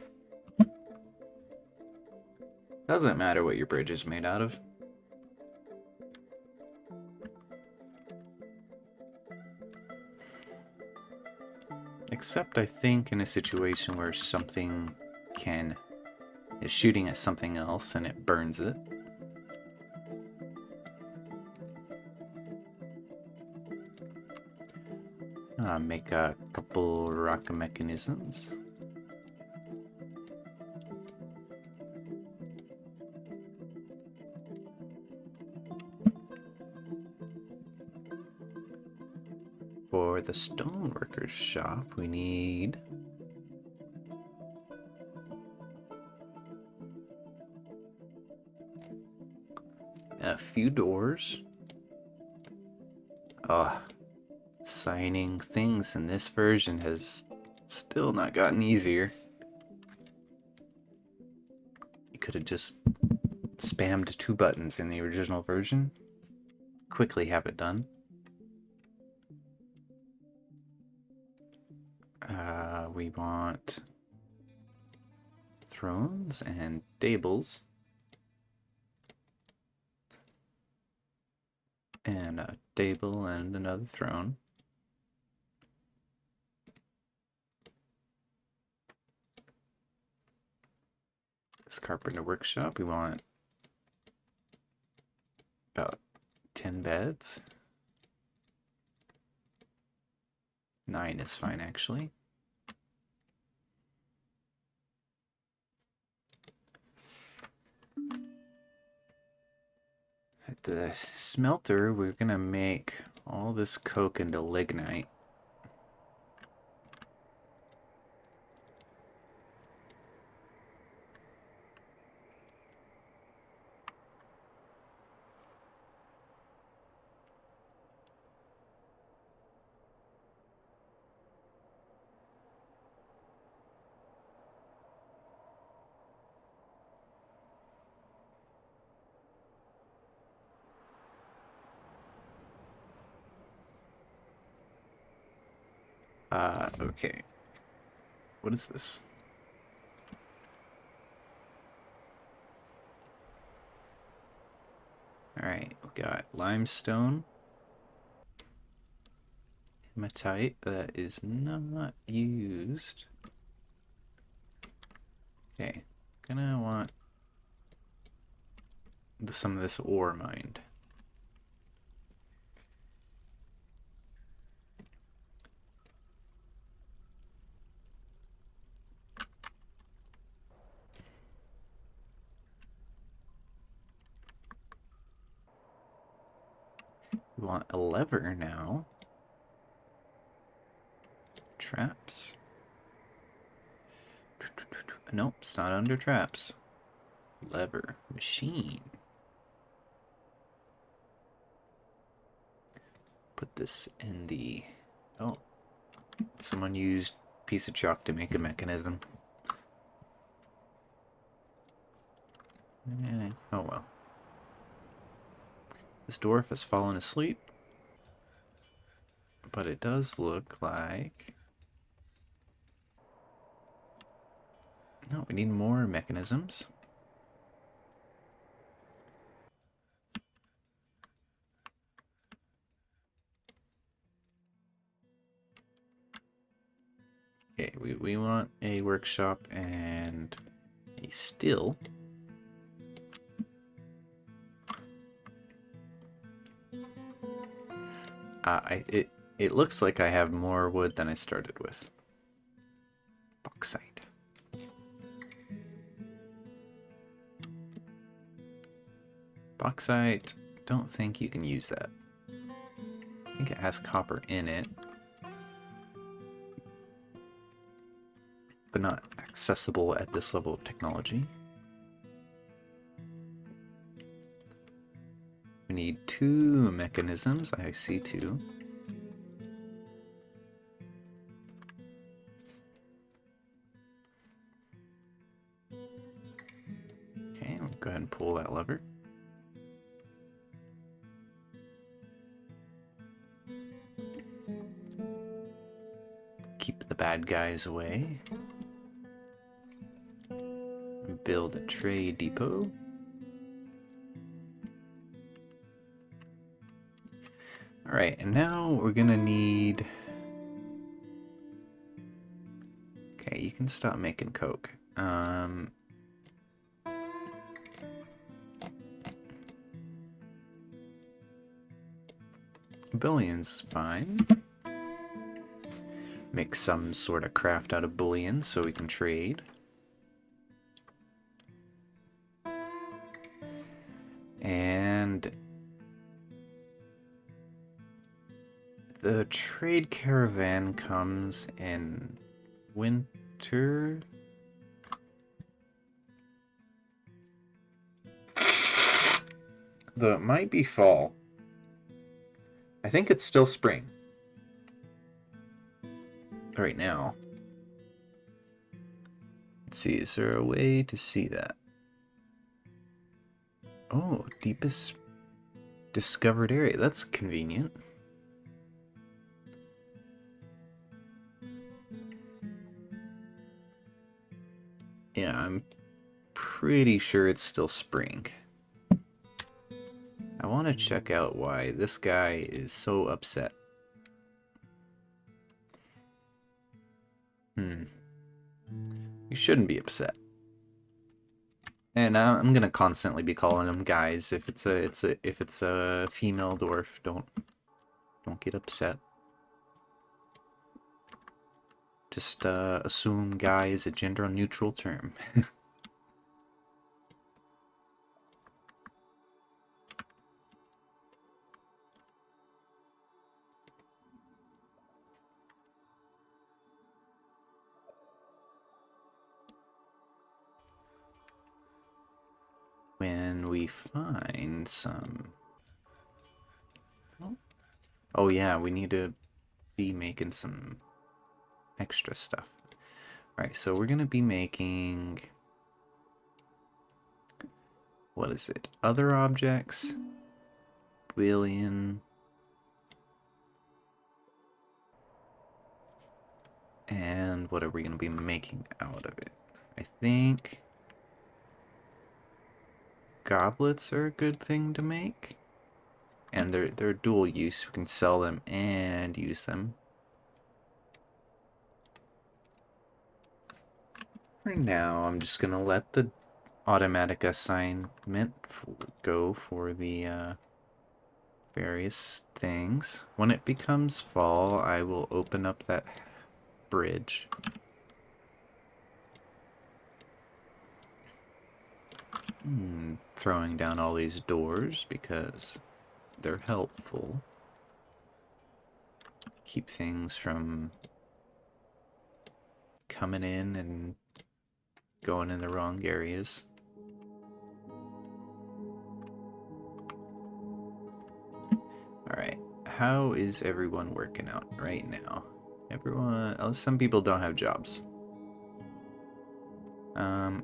Doesn't matter what your bridge is made out of. Except I think in a situation where something is shooting at something else and it burns it. Make a couple rocket mechanisms. For the stoneworker's shop, we need a few doors. Oh, signing things in this version has still not gotten easier. You could have just spammed 2 buttons in the original version. Quickly have it done. We want thrones and tables. And a table and another throne. This carpenter workshop, we want about 10 beds. 9 is fine, actually. At the smelter, we're gonna make all this coke into lignite. Okay. What is this? Alright, we got limestone. Hematite that is not used. Okay, gonna want some of this ore mined. We want a lever now. Traps. Nope, it's not under traps. Lever. Machine. Put this in the... Oh. Someone used piece of chalk to make a mechanism. Oh well. This dwarf has fallen asleep. But it does look like... No, we need more mechanisms. Okay, we want a workshop and a still. It looks like I have more wood than I started with. Bauxite. Bauxite, don't think you can use that. I think it has copper in it, but not accessible at this level of technology. We need 2 mechanisms. I see 2. Okay, we'll go ahead and pull that lever. Keep the bad guys away. Build a trade depot. Alright, and now we're gonna need... Okay, you can stop making coke. Bullion's fine. Make some sort of craft out of bullion so we can trade. And the trade caravan comes in winter. Though it might be fall. I think it's still spring. Right now. Let's see, is there a way to see that? Oh, deepest discovered area. That's convenient. Yeah, I'm pretty sure it's still spring. I want to check out why this guy is so upset. You shouldn't be upset. And I'm gonna constantly be calling them guys. If it's a female dwarf, don't get upset. Just assume guy is a gender neutral term. When we find some... Oh yeah, we need to be making some extra stuff. Alright, so we're gonna be making... What is it? Other objects? Billion. And what are we gonna be making out of it? I think... Goblets are a good thing to make. And they're dual use. We can sell them and use them. For now, I'm just gonna let the automatic assignment go for the various things. When it becomes fall, I will open up that bridge. Throwing down all these doors because they're helpful. Keep things from coming in and going in the wrong areas. Alright, how is everyone working out right now? Everyone, some people don't have jobs.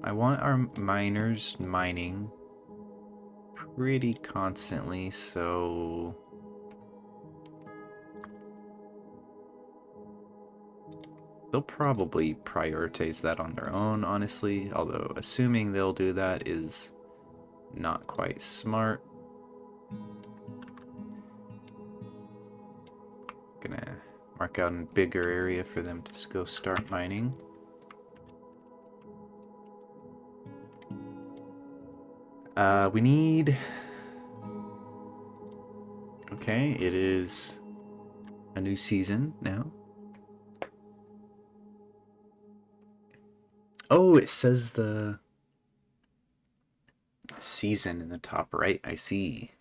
I want our miners mining pretty constantly, so... They'll probably prioritize that on their own, honestly, although assuming they'll do that is not quite smart. Gonna Mark out a bigger area for them to go start mining. We need... Okay, it is a new season now. Oh, it says the season in the top right. I see.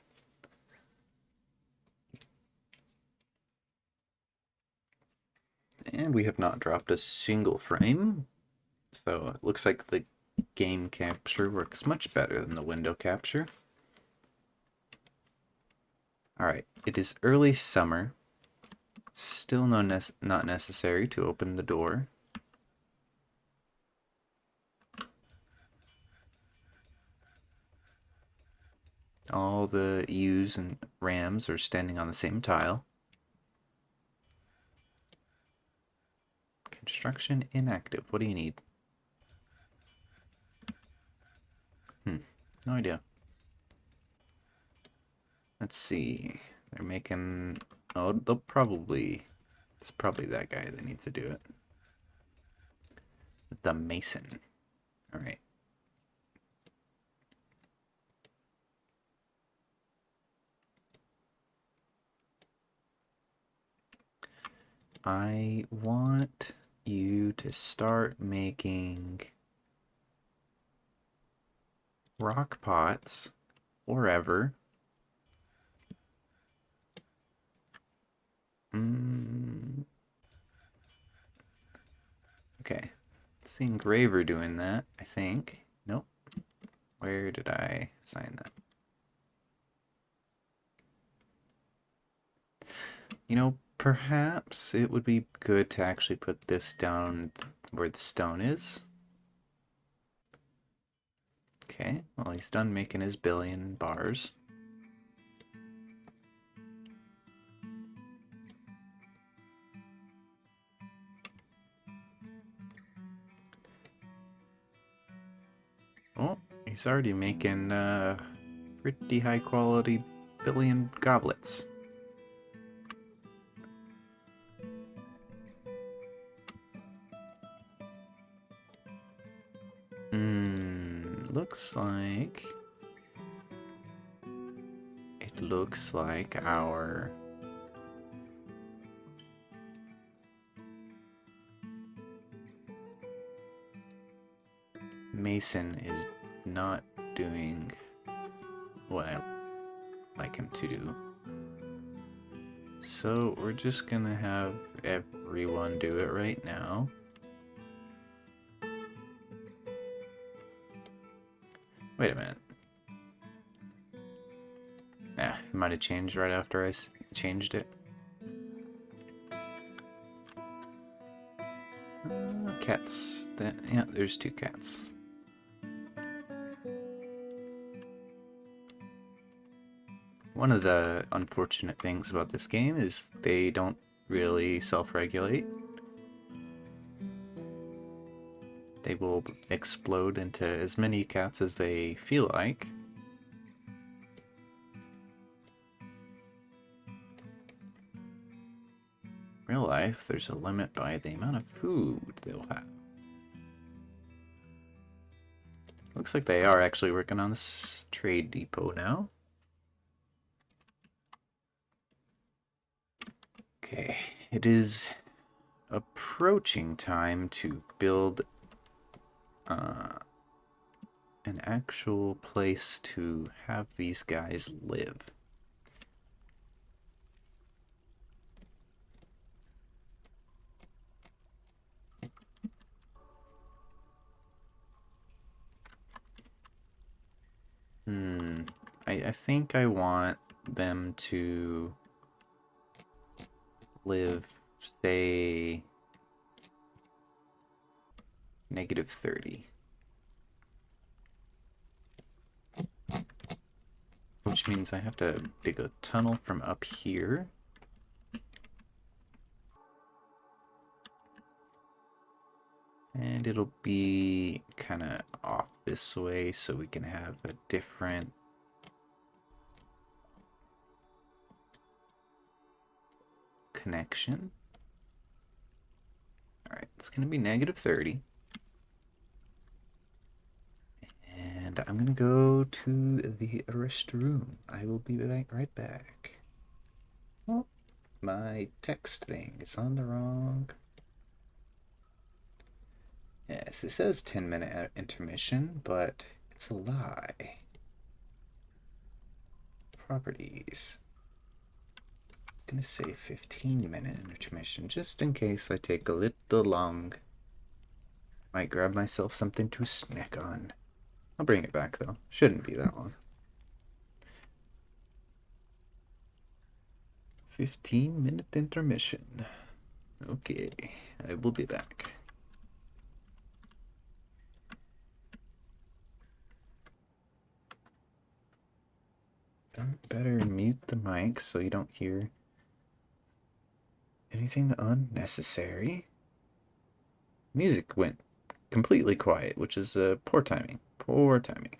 And we have not dropped a single frame. So it looks like the game capture works much better than the window capture. Alright, it is early summer. Still not necessary to open the door. All the ewes and rams are standing on the same tile. Construction inactive. What do you need? No idea. Let's see. They're making... Oh, they'll probably... It's probably that guy that needs to do it. The mason. Alright. I want you to start making rock pots forever. Okay. It's the engraver doing that, I think. Nope. Where did I assign that? You know, perhaps it would be good to actually put this down where the stone is. Okay, well, he's done making his billion bars. Oh, he's already making pretty high quality billion goblets. Looks like our mason is not doing what I like him to do. So we're just gonna have everyone do it right now. Wait a minute. It might have changed right after I changed it. Cats. Yeah, there's 2 cats. One of the unfortunate things about this game is they don't really self-regulate. They will explode into as many cats as they feel like. In real life, there's a limit by the amount of food they'll have. Looks like they are actually working on this trade depot now. Okay, it is approaching time to build an actual place to have these guys live. I think I want them to live, say, -30. Which means I have to dig a tunnel from up here. And it'll be kind of off this way so we can have a different connection. Alright, it's going to be negative 30. And I'm going to go to the restroom. I will be right back. Oh, my text thing is on the wrong. Yes, it says 10-minute intermission, but it's a lie. Properties. It's gonna say 15-minute intermission, just in case I take a little long. Might grab myself something to snack on. I'll bring it back though. Shouldn't be that long. 15-minute intermission. Okay, I will be back. Better mute the mic so you don't hear anything unnecessary. Music went completely quiet, which is poor timing. Poor timing.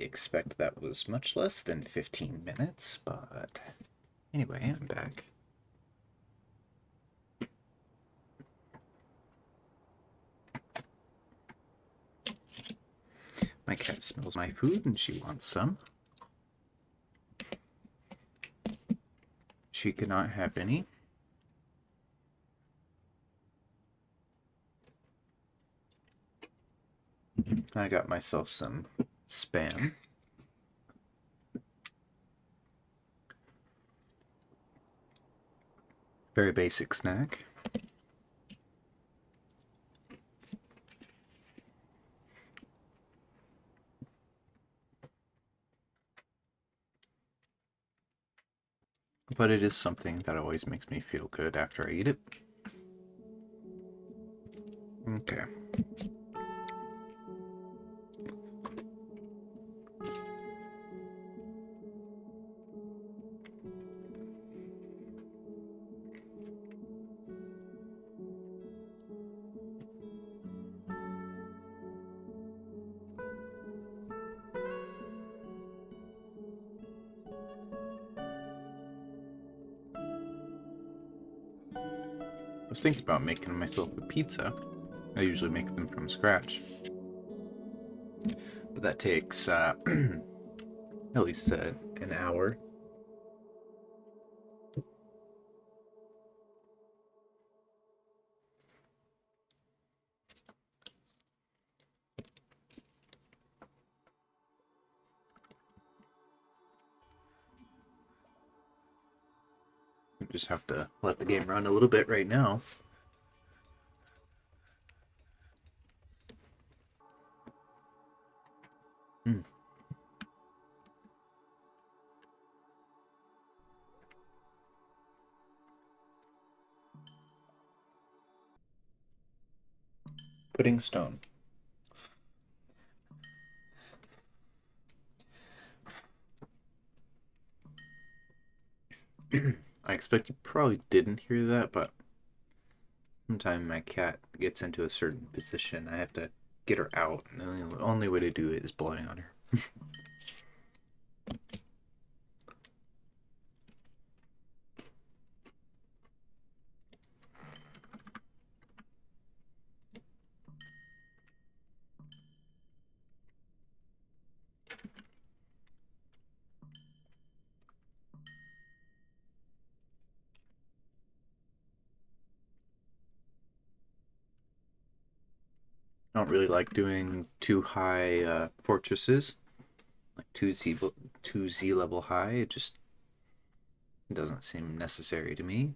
expect that was much less than 15 minutes, but anyway, I'm back. My cat smells my food and she wants some. She cannot have any. I got myself some Spam. Very basic snack. But it is something that always makes me feel good after I eat it. Okay. I was thinking about making myself a pizza. I usually make them from scratch. But that takes at least an hour. I just have to let the game run a little bit right now. Pudding stone. I expect you probably didn't hear that, but sometimes my cat gets into a certain position. I have to get her out, and the only way to do it is blowing on her. I don't really like doing too high fortresses, like two Z level high. It just doesn't seem necessary to me.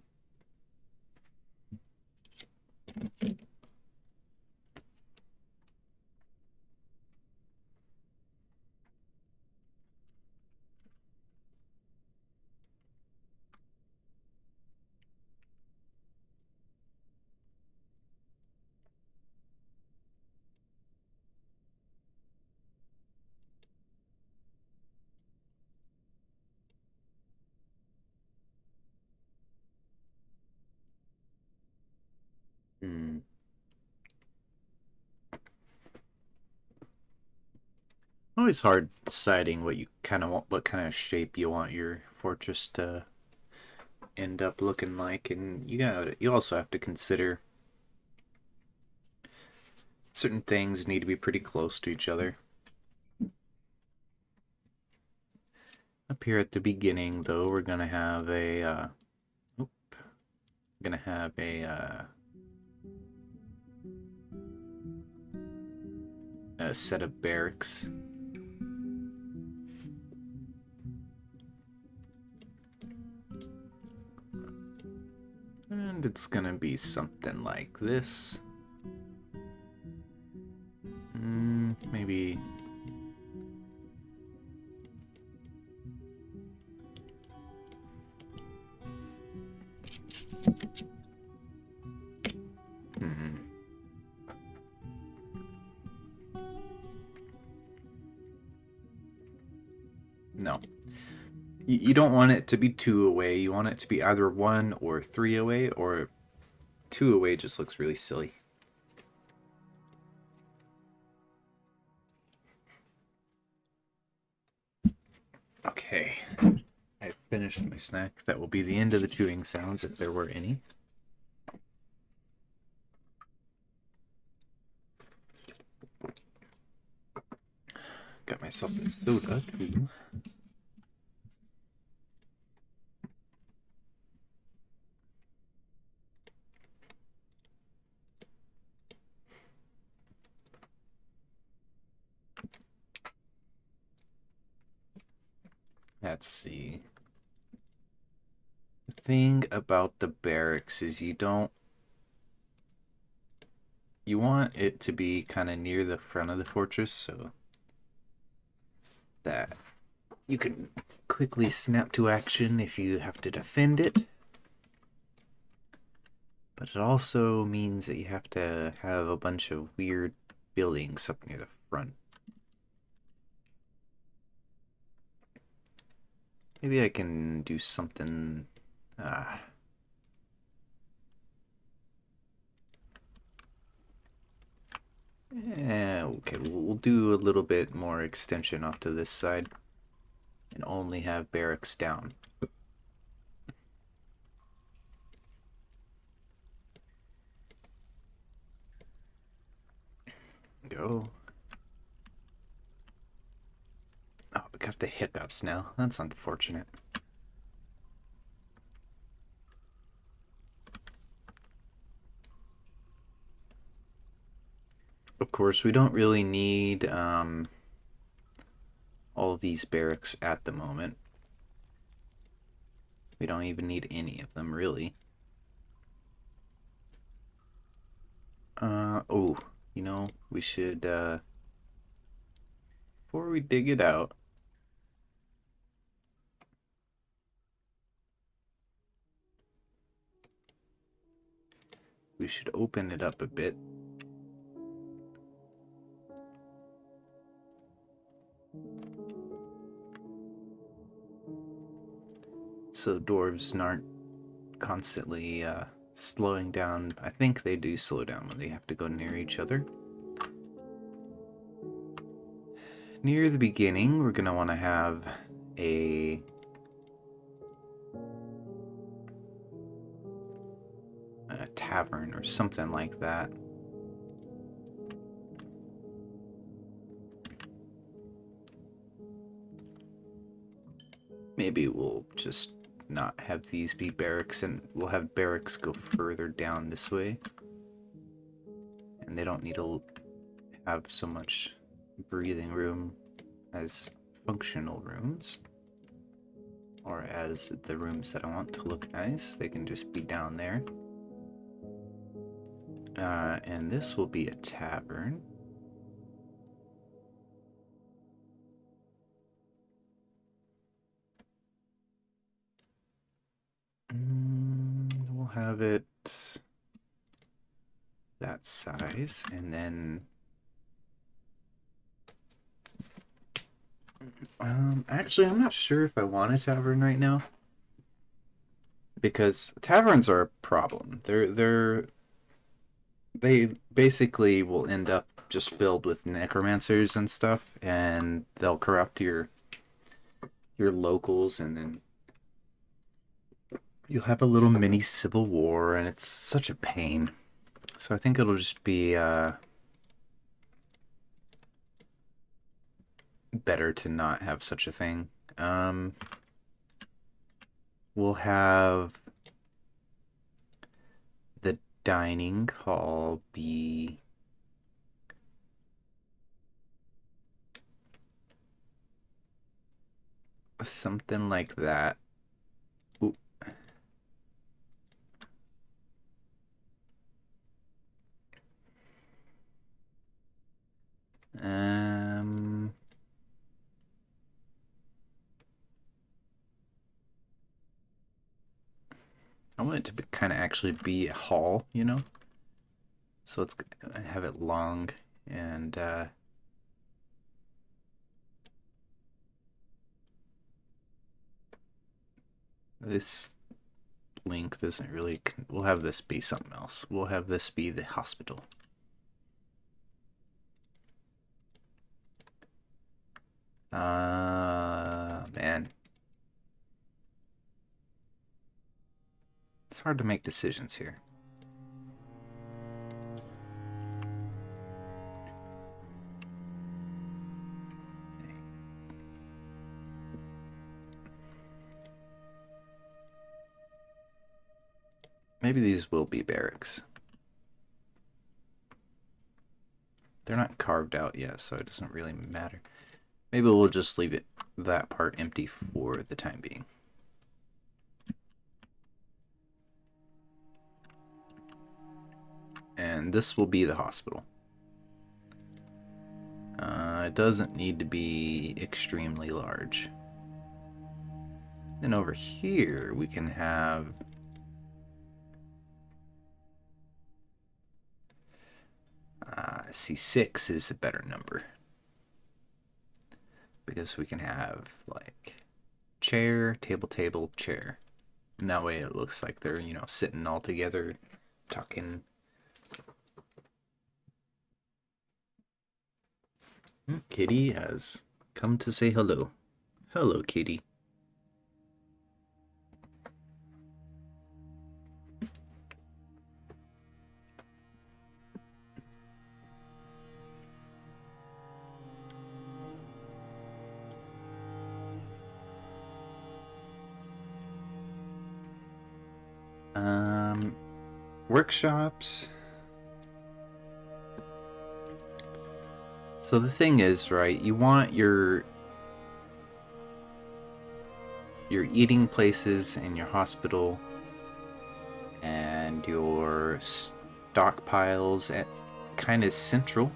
Hmm. Always hard deciding what you kind of want, what kind of shape you want your fortress to end up looking like, and you also have to consider certain things need to be pretty close to each other. Up here at the beginning, though, we're gonna have a set of barracks. And it's gonna be something like this. Maybe. No. You don't want it to be two away. You want it to be either one or three away, or two away just looks really silly. Okay. I finished my snack. That will be the end of the chewing sounds if there were any. Got myself a soda too. Let's see. The thing about the barracks is you want it to be kind of near the front of the fortress so that you can quickly snap to action if you have to defend it. But it also means that you have to have a bunch of weird buildings up near the front. Maybe I can do something. Okay, we'll do a little bit more extension off to this side and only have barracks down. Go. Oh, we got the hiccups now. That's unfortunate. Of course, we don't really need all of these barracks at the moment. We don't even need any of them, really. Oh, we should, before we dig it out, we should open it up a bit. So dwarves aren't constantly slowing down. I think they do slow down when they have to go near each other. Near the beginning, we're going to want to have a tavern or something like that. Maybe we'll just not have these be barracks and we'll have barracks go further down this way. And they don't need to have so much breathing room as functional rooms. Or as the rooms that I want to look nice. They can just be down there. And this will be a tavern. We'll have it that size, and then actually I'm not sure if I want a tavern right now because taverns are a problem. They basically will end up just filled with necromancers and stuff, and they'll corrupt your locals, and then you'll have a little mini civil war, and it's such a pain. So I think it'll just be better to not have such a thing. We'll have the dining hall be something like that. Ooh. I want it to kind of actually be a hall, So let's have it long and this length isn't really. We'll have this be something else. We'll have this be the hospital. Man. It's hard to make decisions here. Maybe these will be barracks. They're not carved out yet, so it doesn't really matter. Maybe we'll just leave it that part empty for the time being. And this will be the hospital. It doesn't need to be extremely large. Then over here we can have see 6 is a better number because we can have like chair, table, chair, and that way it looks like they're, you know, sitting all together talking. Kitty has come to say hello. Hello, Kitty. Workshops. So the thing is, right, you want your eating places and your hospital and your stockpiles at kind of central,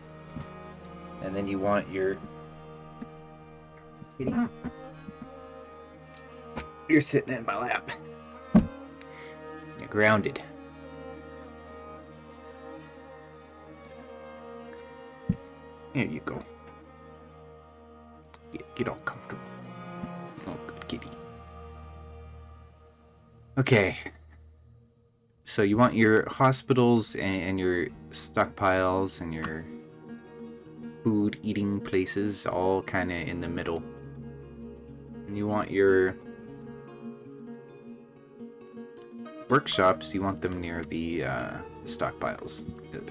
and then you want your you're sitting in my lap. You're grounded. There you go. Get all comfortable. Oh, good kitty. Okay. So you want your hospitals and your stockpiles and your food eating places all kind of in the middle. And you want your workshops, you want them near the stockpiles.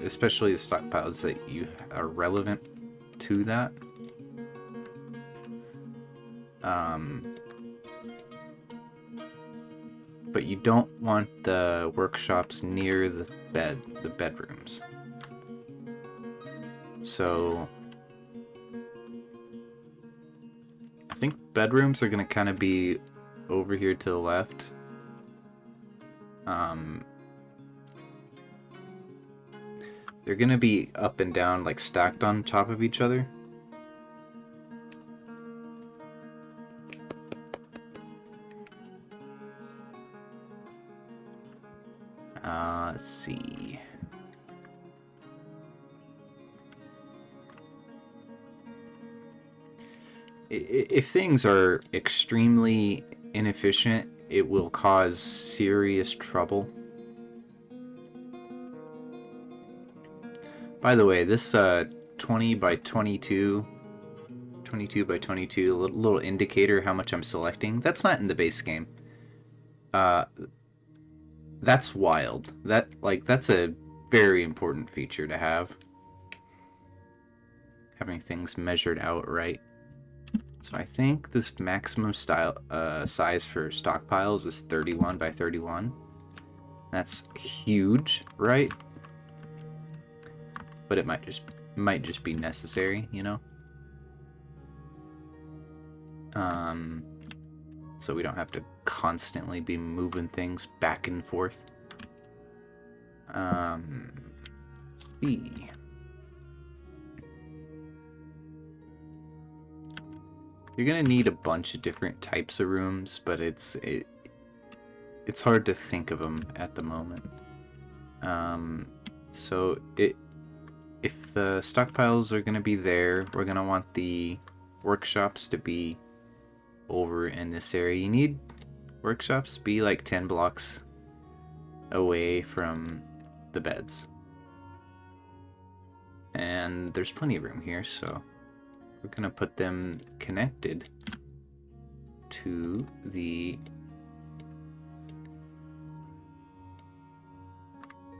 Especially the stockpiles that you are relevant to that. But you don't want the workshops near the bedrooms. So I think bedrooms are going to kind of be over here to the left. They're going to be up and down, like stacked on top of each other. Let's see. If things are extremely inefficient, it will cause serious trouble. By the way, this 20 by 22 by 22 little indicator how much I'm selecting, that's not in the base game. That's wild. That's a very important feature to have. Having things measured out right. So I think this maximum size for stockpiles is 31 by 31. That's huge, right? But it might just be necessary, you know? So we don't have to constantly be moving things back and forth. Let's see. You're gonna need a bunch of different types of rooms, but it's hard to think of them at the moment. So if the stockpiles are gonna be there, we're gonna want the workshops to be over in this area. You need workshops to be like 10 blocks away from the beds. And there's plenty of room here, so we're gonna put them connected to the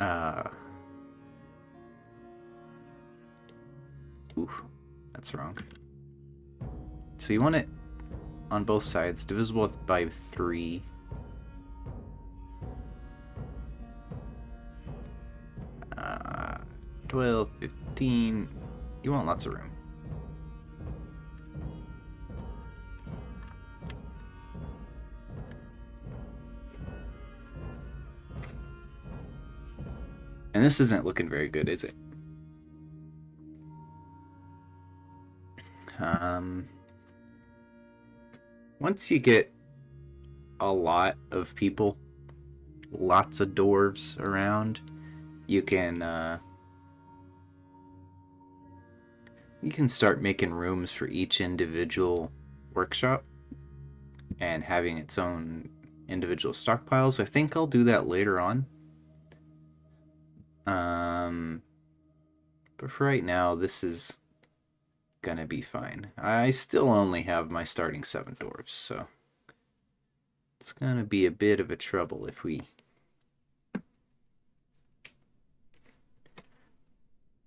Uh, ooh, that's wrong. So you want it on both sides, divisible by 3. 12, 15. You want lots of room. And this isn't looking very good, is it? Once you get a lot of people, lots of dwarves around, you can start making rooms for each individual workshop and having its own individual stockpiles. I think I'll do that later on. But for right now, this is gonna be fine. I still only have my starting 7 dwarves, so it's gonna be a bit of a trouble if we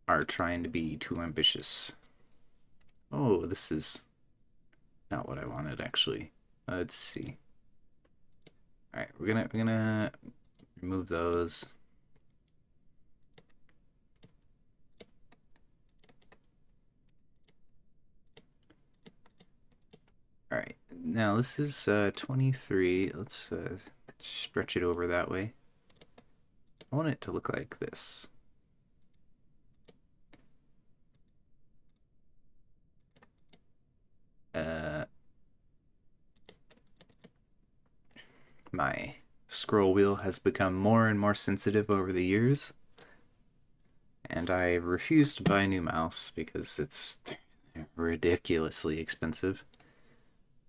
are trying to be too ambitious. Oh, this is not what I wanted, actually. Let's see. All right, we're gonna remove those. All right, now this is 23. Let's stretch it over that way. I want it to look like this. My scroll wheel has become more and more sensitive over the years, and I refuse to buy a new mouse because it's ridiculously expensive.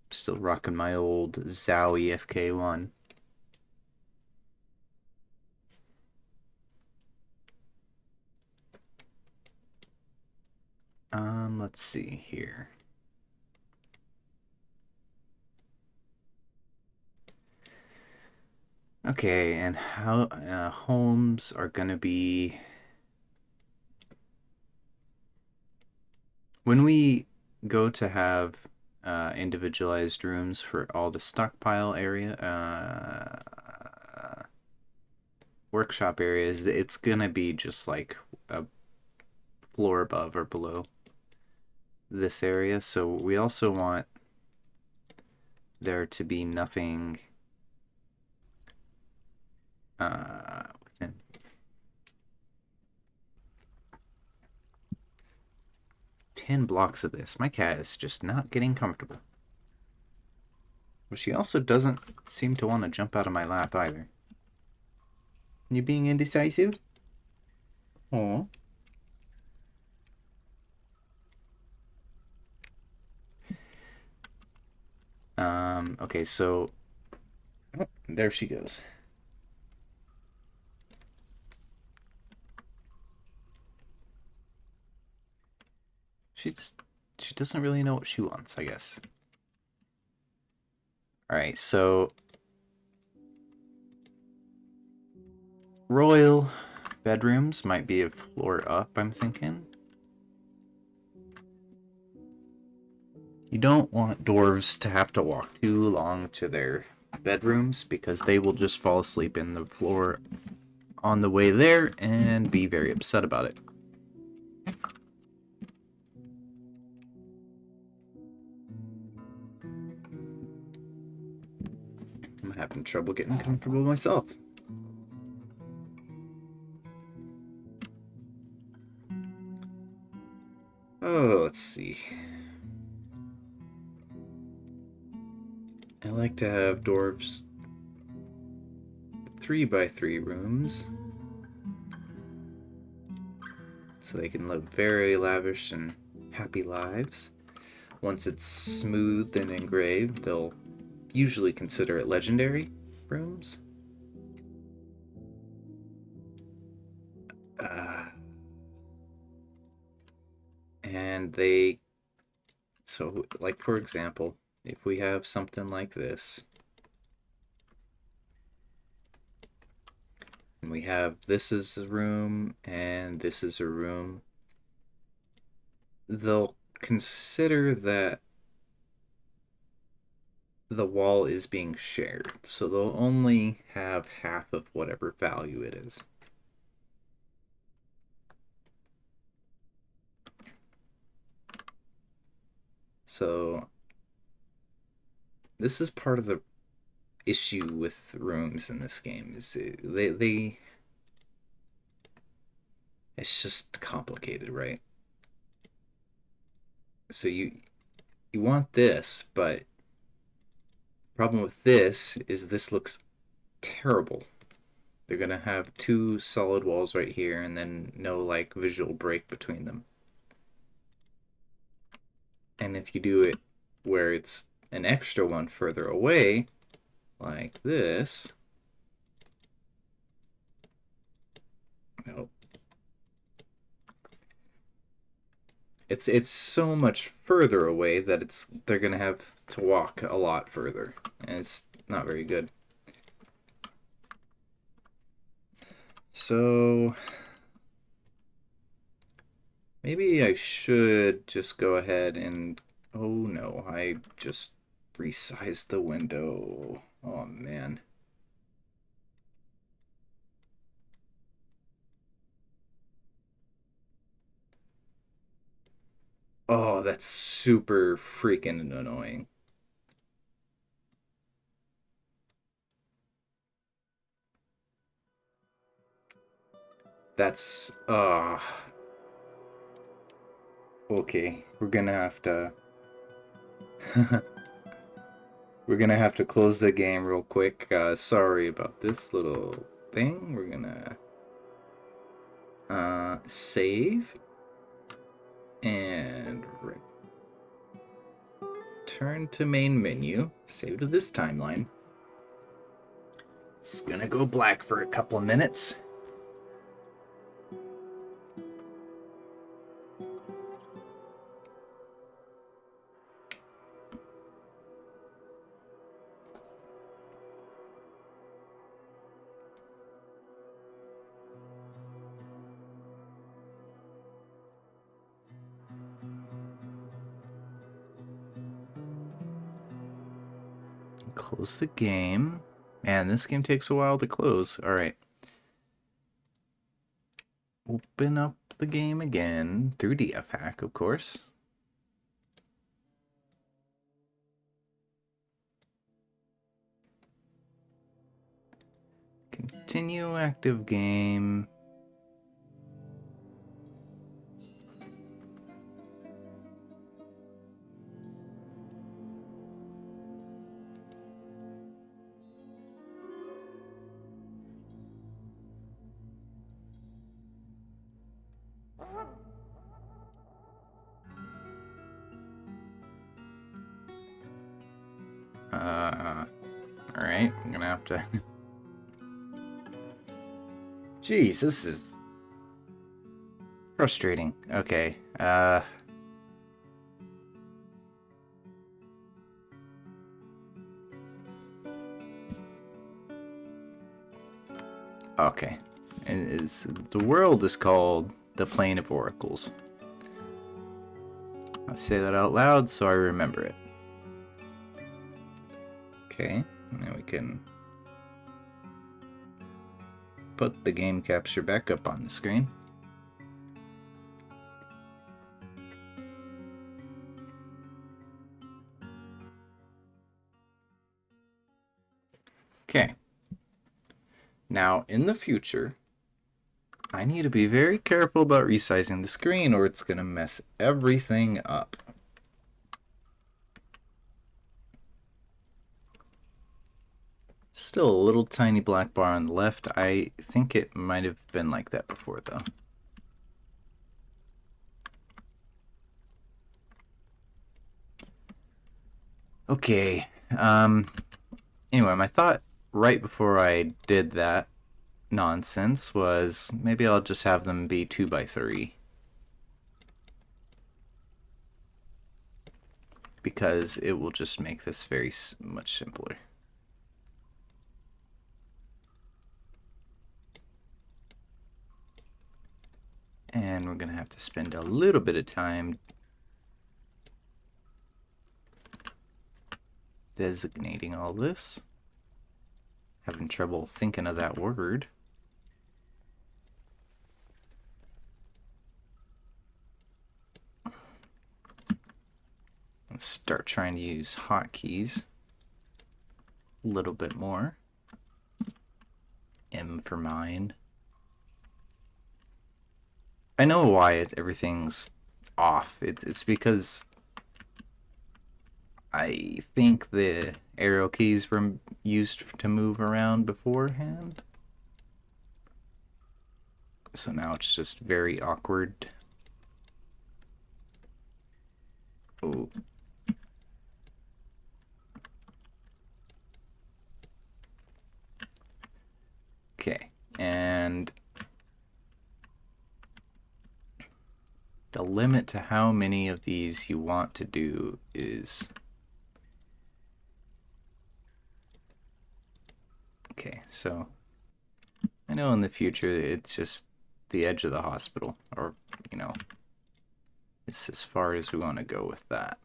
I'm still rocking my old Zowie FK1. Let's see here. Okay, and how homes are gonna be when we go to have individualized rooms for all the stockpile area, workshop areas. It's gonna be just like a floor above or below this area. So we also want there to be nothing within 10 blocks of this. My cat is just not getting comfortable. But she also doesn't seem to want to jump out of my lap either. You being indecisive? Oh. Okay, so oh, there she goes. She doesn't really know what she wants, I guess. All right, so royal bedrooms might be a floor up, I'm thinking. You don't want dwarves to have to walk too long to their bedrooms because they will just fall asleep in the floor on the way there and be very upset about it. I'm having trouble getting comfortable myself. Oh, let's see. I like to have dwarves 3x3 rooms so they can live very lavish and happy lives. Once it's smoothed and engraved, they'll usually consider it legendary rooms. And they, so like for example, if we have something like this, And we have this is a room and this is a room. They'll consider that the wall is being shared, so they'll only have half of whatever value it is. So this is part of the issue with rooms in this game is they it's just complicated, right? So you want this, but problem with this looks terrible. They're gonna have two solid walls right here and then no like visual break between them. And if you do it where it's an extra one further away, like this, nope. It's so much further away that they're gonna have to walk a lot further, and it's not very good. So maybe I should just go ahead and oh no, I just resized the window. Oh man. Oh, that's super freaking annoying. That's okay. We're gonna have to we're gonna have to close the game real quick. Sorry about this little thing. We're gonna save and return to main menu. Save to this timeline. It's gonna go black for a couple of minutes. Close the game. Man, this game takes a while to close. Alright. Open up the game again through DFHack, of course. Continue active game. Alright, I'm gonna have to... Jeez, this is... frustrating. Okay, okay. The world is called the Plane of Oracles. I'll say that out loud so I remember it. Okay, now we can put the game capture back up on the screen. Okay. Now, in the future, I need to be very careful about resizing the screen or it's going to mess everything up. Still a little tiny black bar on the left. I think it might have been like that before, though. Okay. Anyway, my thought right before I did that nonsense was maybe I'll just have them be 2x3. Because it will just make this very much simpler. And we're going to have to spend a little bit of time designating all this. Having trouble thinking of that word. Let's start trying to use hotkeys a little bit more. M for mine. I know why everything's off. It's because I think the arrow keys were used to move around beforehand. So now it's just very awkward. Oh. Okay, and the limit to how many of these you want to do is... Okay, so I know in the future it's just the edge of the hospital, or, you know, it's as far as we want to go with that.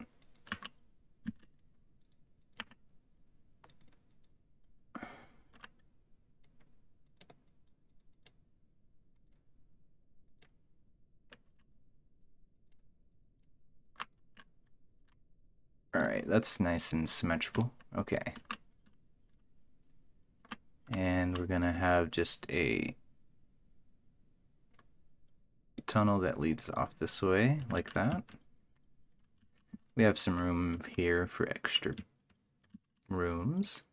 Alright, that's nice and symmetrical. Okay. And we're gonna have just a tunnel that leads off this way, like that. We have some room here for extra rooms.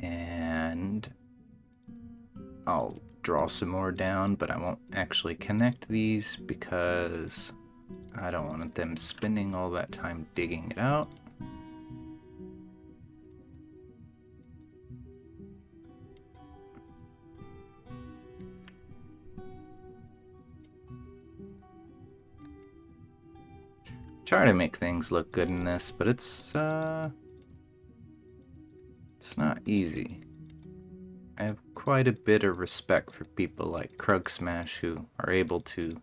And I'll draw some more down, but I won't actually connect these because I don't want them spending all that time digging it out. Try to make things look good in this, but it's not easy. I have quite a bit of respect for people like Krug Smash who are able to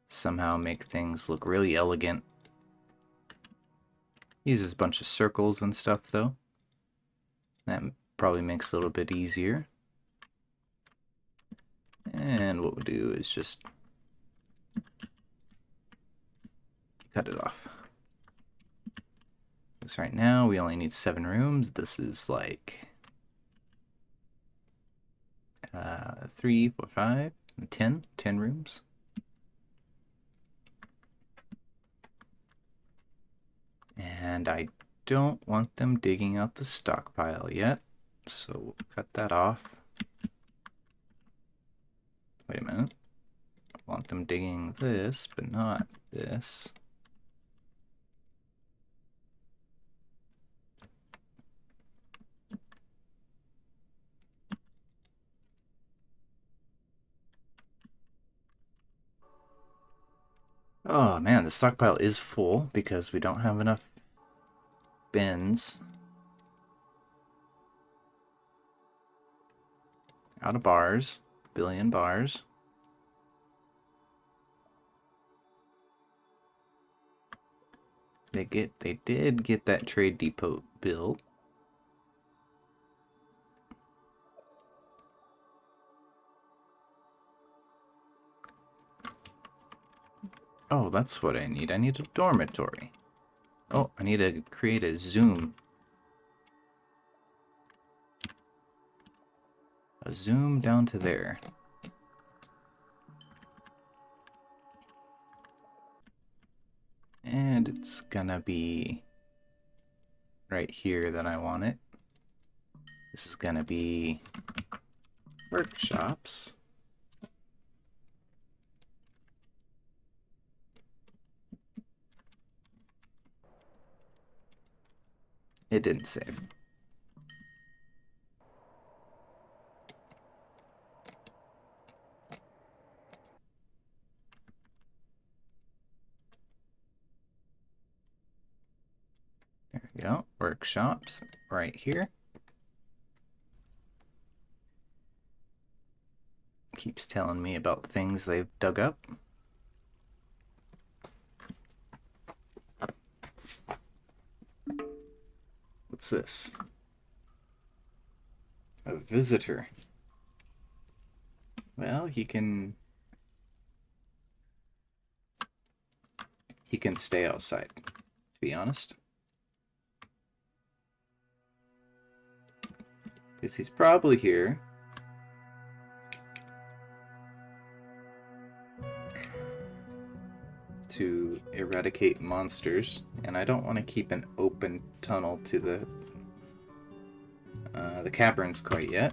somehow make things look really elegant. Uses a bunch of circles and stuff though. That probably makes it a little bit easier. And what we'll do is just cut it off. Because right now we only need 7 rooms. This is like 3, 4, 5, 10 rooms. And I don't want them digging out the stockpile yet, so we'll cut that off. Wait a minute. I want them digging this, but not this. Oh man, the stockpile is full because we don't have enough bins. Out of bars. Billion bars. They did get that trade depot built. Oh, that's what I need. I need a dormitory. Oh, I need to create a zoom. A zoom down to there. And it's gonna be right here that I want it. This is gonna be workshops. It didn't save. we go. Workshops right here. Keeps telling me about things they've dug up. What's this? A visitor. Well, he can stay outside, to be honest. Because he's probably here. To eradicate monsters, and I don't want to keep an open tunnel to the caverns quite yet.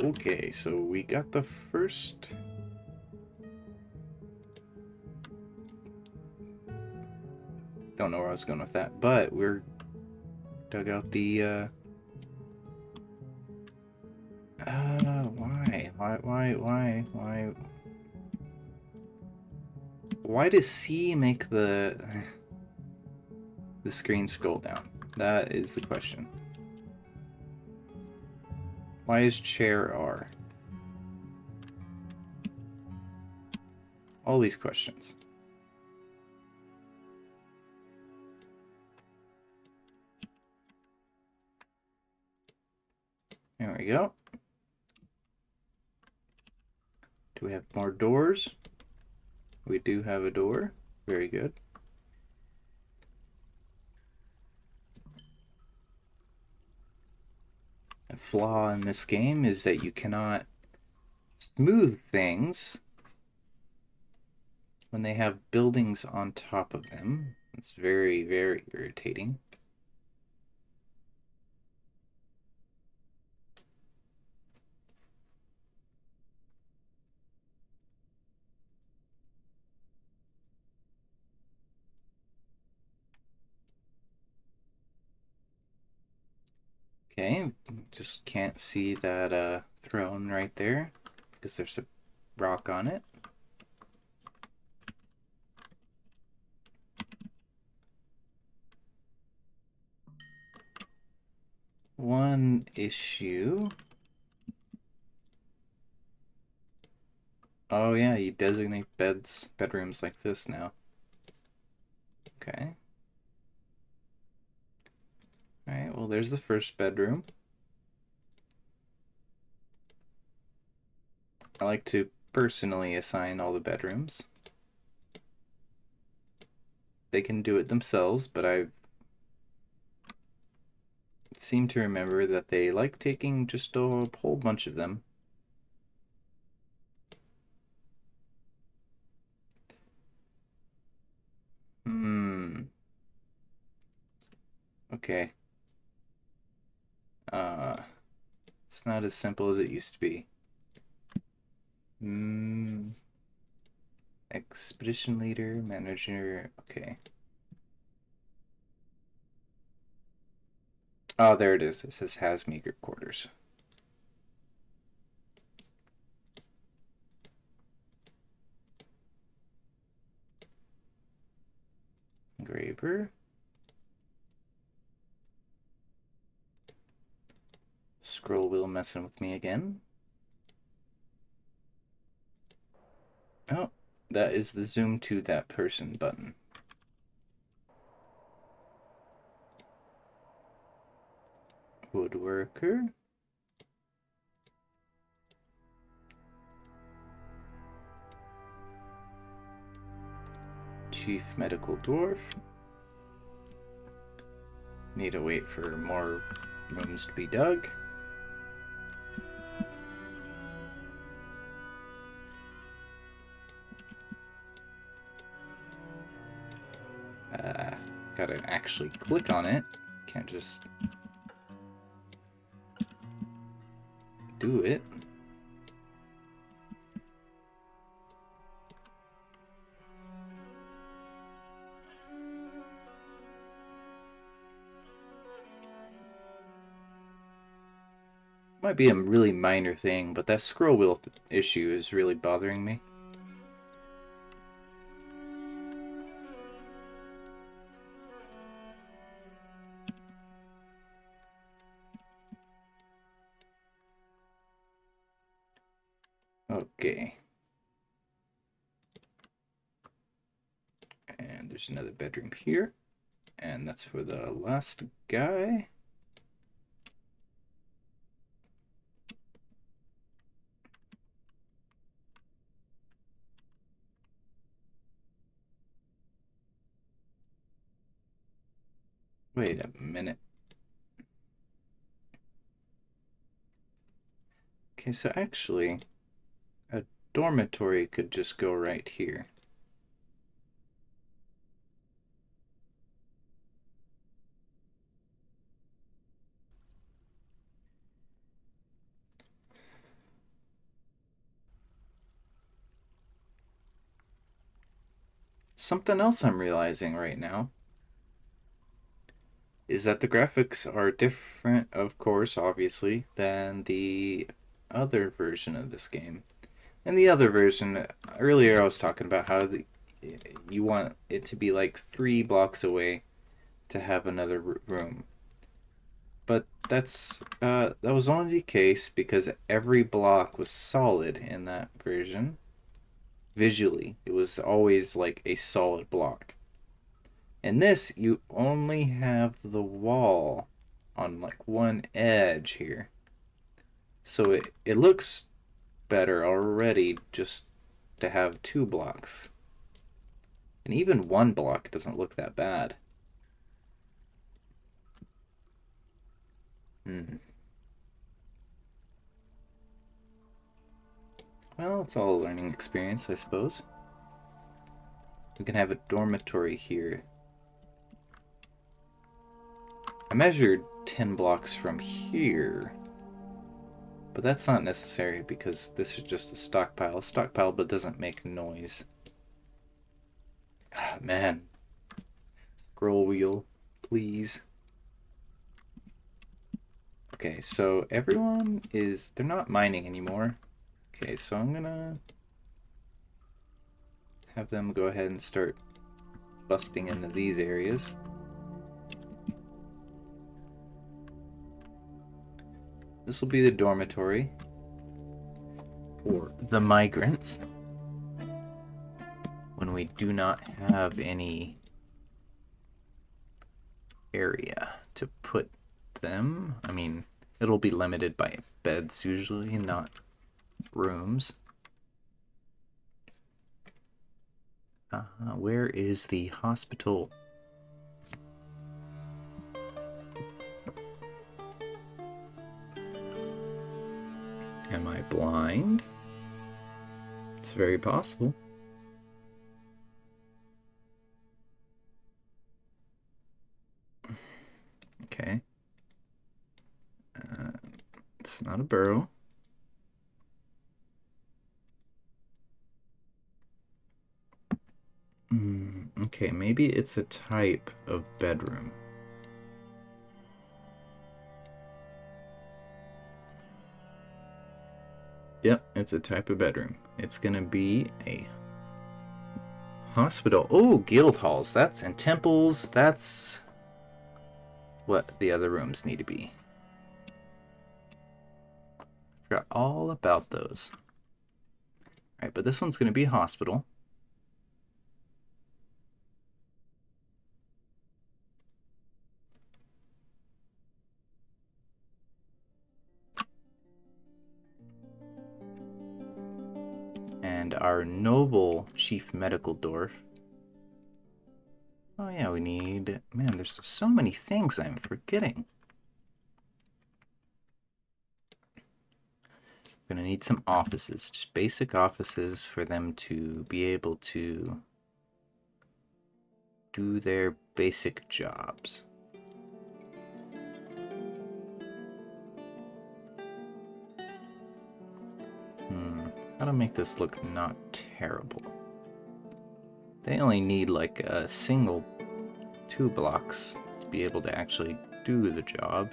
Okay, so we got the first... Don't know where I was going with that, but we're dug out the why does C make the screen scroll down? That is the question. Why is chair R? All these questions. There we go. Do we have more doors? We do have a door. Very good. A flaw in this game is that you cannot smooth things when they have buildings on top of them. It's very, very irritating. Okay, just can't see that throne right there because there's a rock on it. One issue. Oh yeah, you designate bedrooms like this now. Okay. Alright, well there's the first bedroom. I like to personally assign all the bedrooms. They can do it themselves, but I seem to remember that they like taking just a whole bunch of them. Okay. It's not as simple as it used to be. Expedition leader, manager, okay. Oh, there it is. It says has meager quarters. Engraver. Scroll wheel messing with me again. Oh, that is the zoom to that person button. Woodworker. Chief medical dwarf. Need to wait for more rooms to be dug. Gotta actually click on it. Can't just do it. Might be a really minor thing, but that scroll wheel issue is really bothering me. Okay. And there's another bedroom here. And that's for the last guy. Wait a minute. Okay, so actually, a dormitory could just go right here. Something else I'm realizing right now is that the graphics are different, of course, obviously, than the other version of this game. In the other version, earlier I was talking about how you want it to be like 3 blocks away to have another room. But that was only the case because every block was solid in that version. Visually, it was always like a solid block. In this, you only have the wall on like one edge here. So it looks better already just to have 2 blocks. And even 1 block doesn't look that bad. Hmm. Well, it's all a learning experience, I suppose. We can have a dormitory here. I measured 10 blocks from here. But that's not necessary because this is just a stockpile. A stockpile but doesn't make noise. Ah, man. Scroll wheel, please. Okay, so everyone is... They're not mining anymore. Okay, so I'm gonna have them go ahead and start busting into these areas. This will be the dormitory for the migrants when we do not have any area to put them. I mean, it'll be limited by beds usually, not rooms. Where is the hospital? Am I blind? It's very possible. Okay. It's not a burrow. Okay, maybe it's a type of bedroom. Yep, it's a type of bedroom. It's gonna be a hospital. Oh, guild halls. That's and temples. That's what the other rooms need to be. Forgot all about those. All right, but this one's gonna be a hospital. And our noble chief medical dwarf. Oh yeah, we need... Man, there's so many things I'm forgetting. We're gonna need some offices, just basic offices for them to be able to do their basic jobs. How to make this look not terrible. They only need like a single 2 blocks to be able to actually do the job.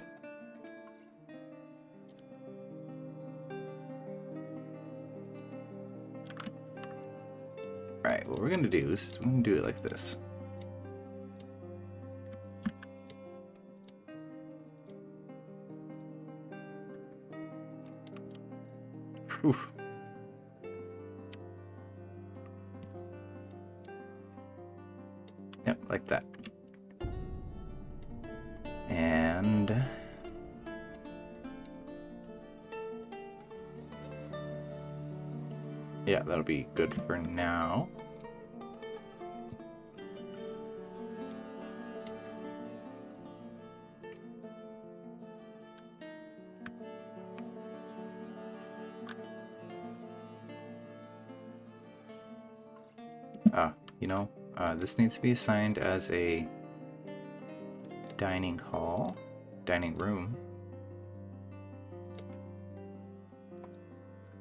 Alright, what we're gonna do is we're gonna do it like this. Whew. Yep, like that. And yeah, that'll be good for now. You know, this needs to be assigned as a dining room.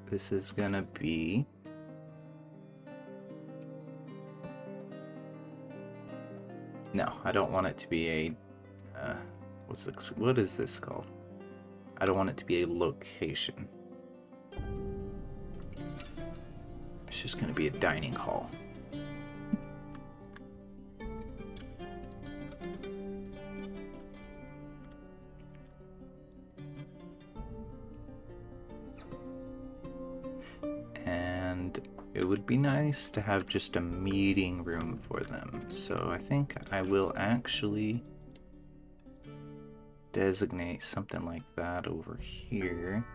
This is gonna be no, I don't want it to be a what is this called? I don't want it to be a location. It's just gonna be a dining hall. And it would be nice to have just a meeting room for them. So I think I will actually designate something like that over here.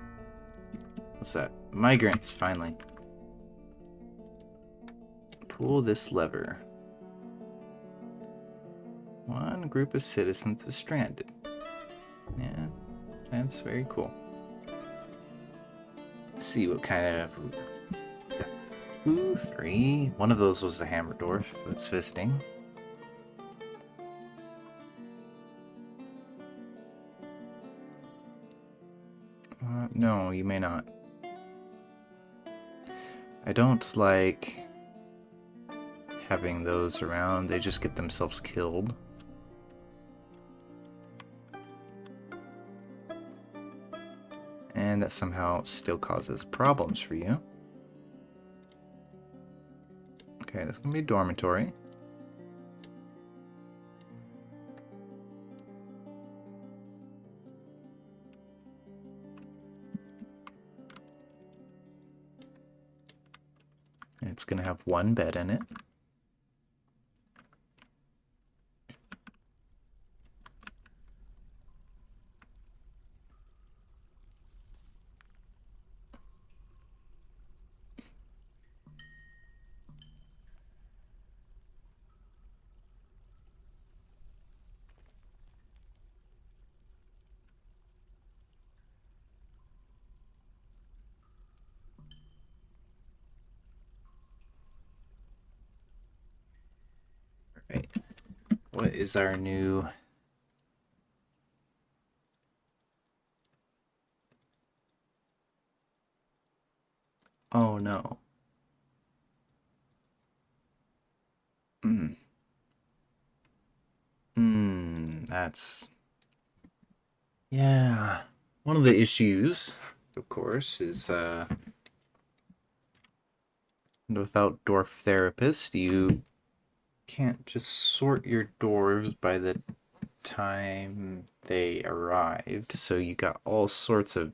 What's that? Migrants, finally. Pull this lever. One group of citizens is stranded. Yeah, that's very cool. Let's see what kind of... 2, 3. One of those was the Hammer Dwarf that's visiting. No, you may not. I don't like having those around. They just get themselves killed. And that somehow still causes problems for you. Okay, this is going to be a dormitory. It's going to have one bed in it. Right. What is our new... Oh no. That's... Yeah. One of the issues, of course, is without Dwarf Therapist, you can't just sort your dwarves by the time they arrived, so you got all sorts of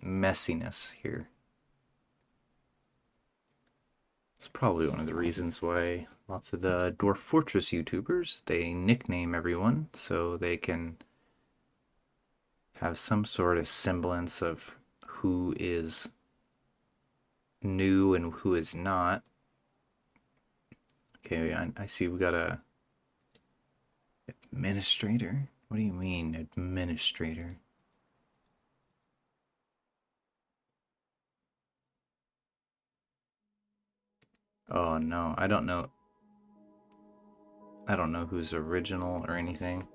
messiness here. It's probably one of the reasons why lots of the Dwarf Fortress YouTubers, they nickname everyone so they can have some sort of semblance of who is new and who is not. Okay, I see we got a administrator. What do you mean, administrator? Oh no, I don't know. I don't know who's original or anything.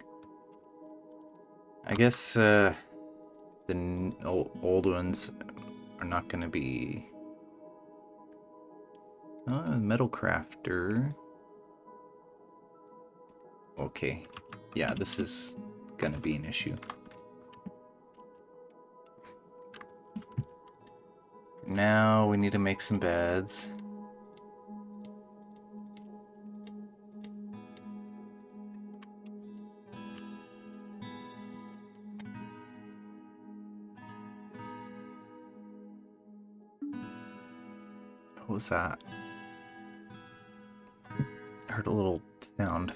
I guess the old ones are not going to be... metal crafter. Okay. Yeah, this is going to be an issue. Now we need to make some beds. What was that? I heard a little sound.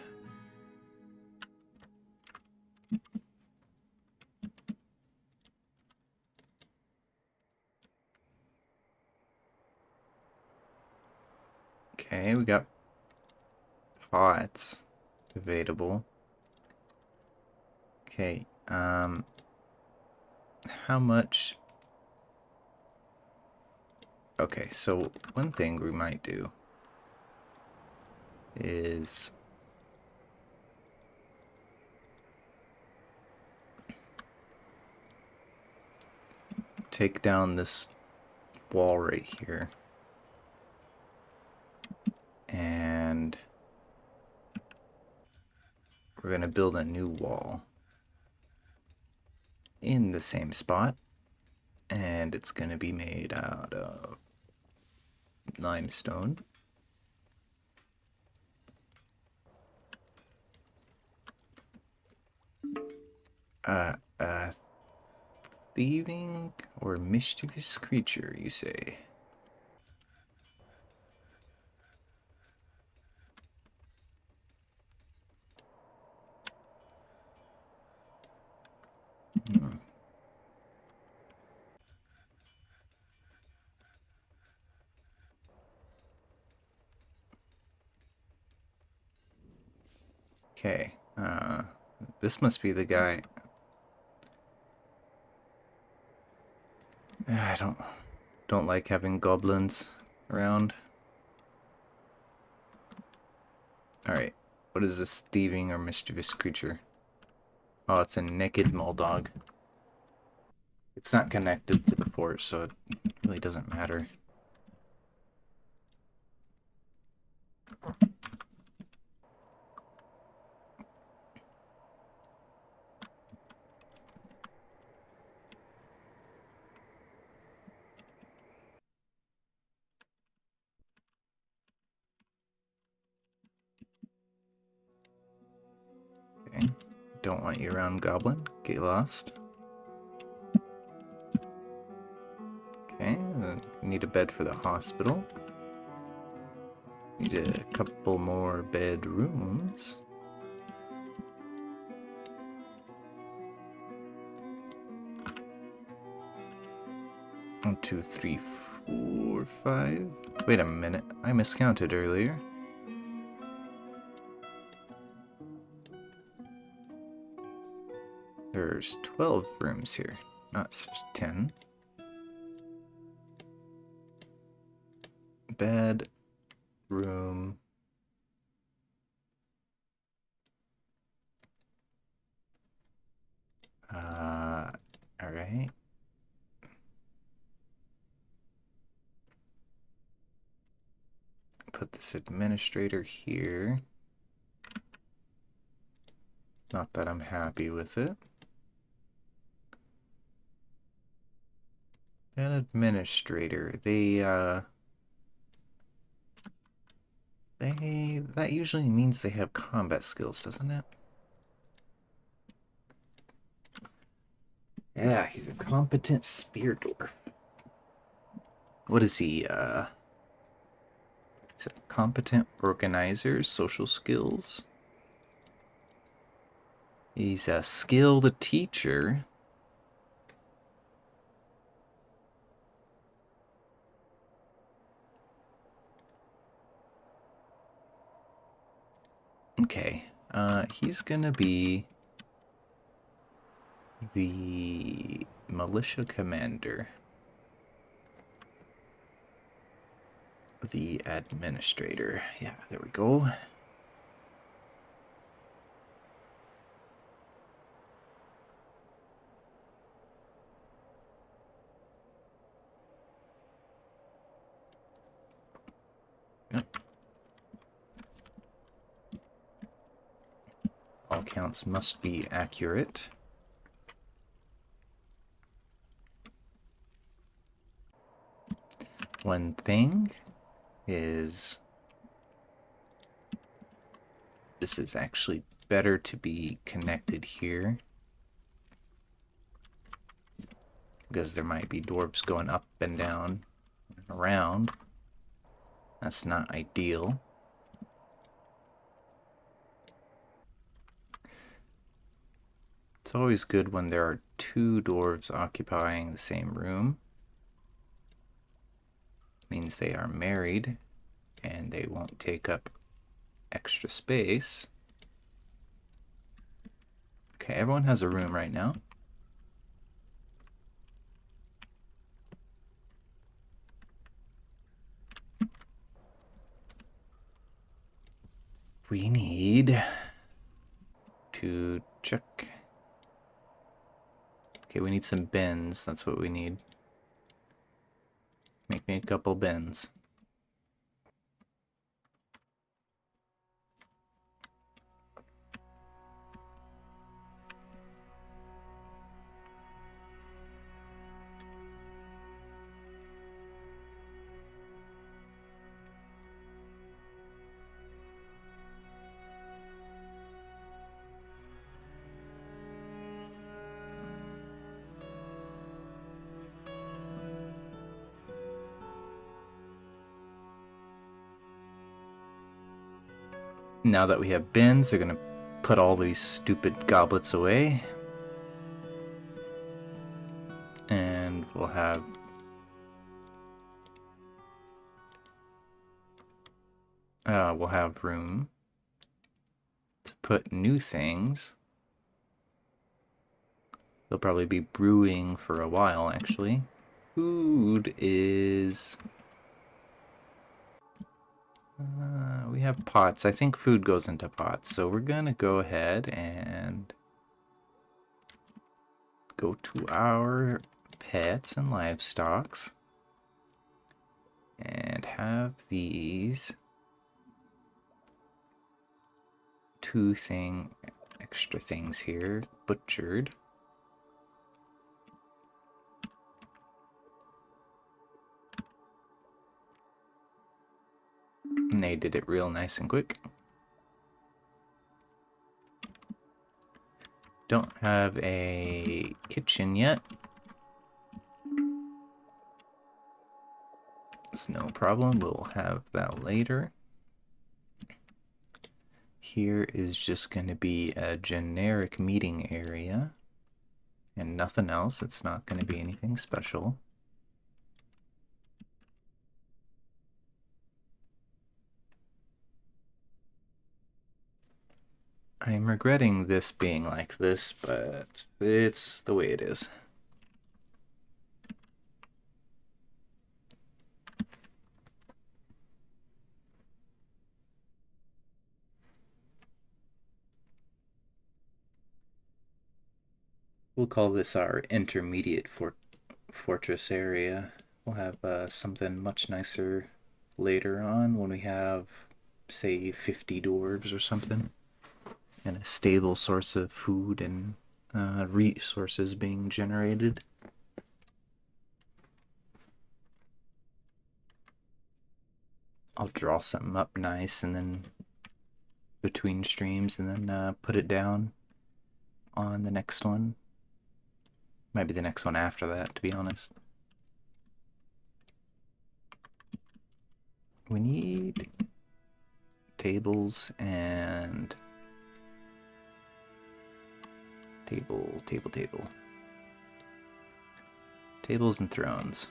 Okay, we got pots available. Okay, how much? Okay, so one thing we might do is take down this wall right here. And we're going to build a new wall in the same spot. And it's going to be made out of limestone. A thieving or mischievous creature, you say? Hmm. Okay, this must be the guy. I don't like having goblins around. Alright, what is this thieving or mischievous creature? Oh, it's a naked Moldog. It's not connected to the fort, so it really doesn't matter. Okay, don't want you around, goblin. Get lost. Okay, need a bed for the hospital. Need a couple more bedrooms. 1, 2, 3, 4, 5. Wait a minute, I miscounted earlier. There's 12 rooms here, not 10. Bed, room. Alright. Put this administrator here. Not that I'm happy with it. An administrator. That usually means they have combat skills, doesn't it? Yeah, he's a competent spear dwarf. What is he, He's a competent organizer, social skills. He's a skilled teacher. Okay, he's gonna be the militia commander. The administrator. Yeah, there we go. Yep. All counts must be accurate. One thing is this is actually better to be connected here because there might be dwarves going up and down and around. That's not ideal. It's always good when there are two dwarves occupying the same room. It means they are married and they won't take up extra space. Okay, everyone has a room right now. We need to check. Okay, we need some bins. That's what we need. Make me a couple bins. Now that we have bins, they're gonna put all these stupid goblets away. And we'll have room to put new things. They'll probably be brewing for a while, actually. Food is... we have pots. I think food goes into pots. So we're gonna go ahead and go to our pets and livestocks and have these extra things here butchered. And they did it real nice and quick. Don't have a kitchen yet. It's no problem. We'll have that later. Here is just going to be a generic meeting area and nothing else. It's not going to be anything special. I'm regretting this being like this, but it's the way it is. We'll call this our intermediate fortress area. We'll have something much nicer later on when we have, say, 50 dwarves or something, and a stable source of food and resources being generated. I'll draw something up nice and then between streams and then put it down on the next one. Might be the next one after that, to be honest. We need tables and table. Tables and thrones.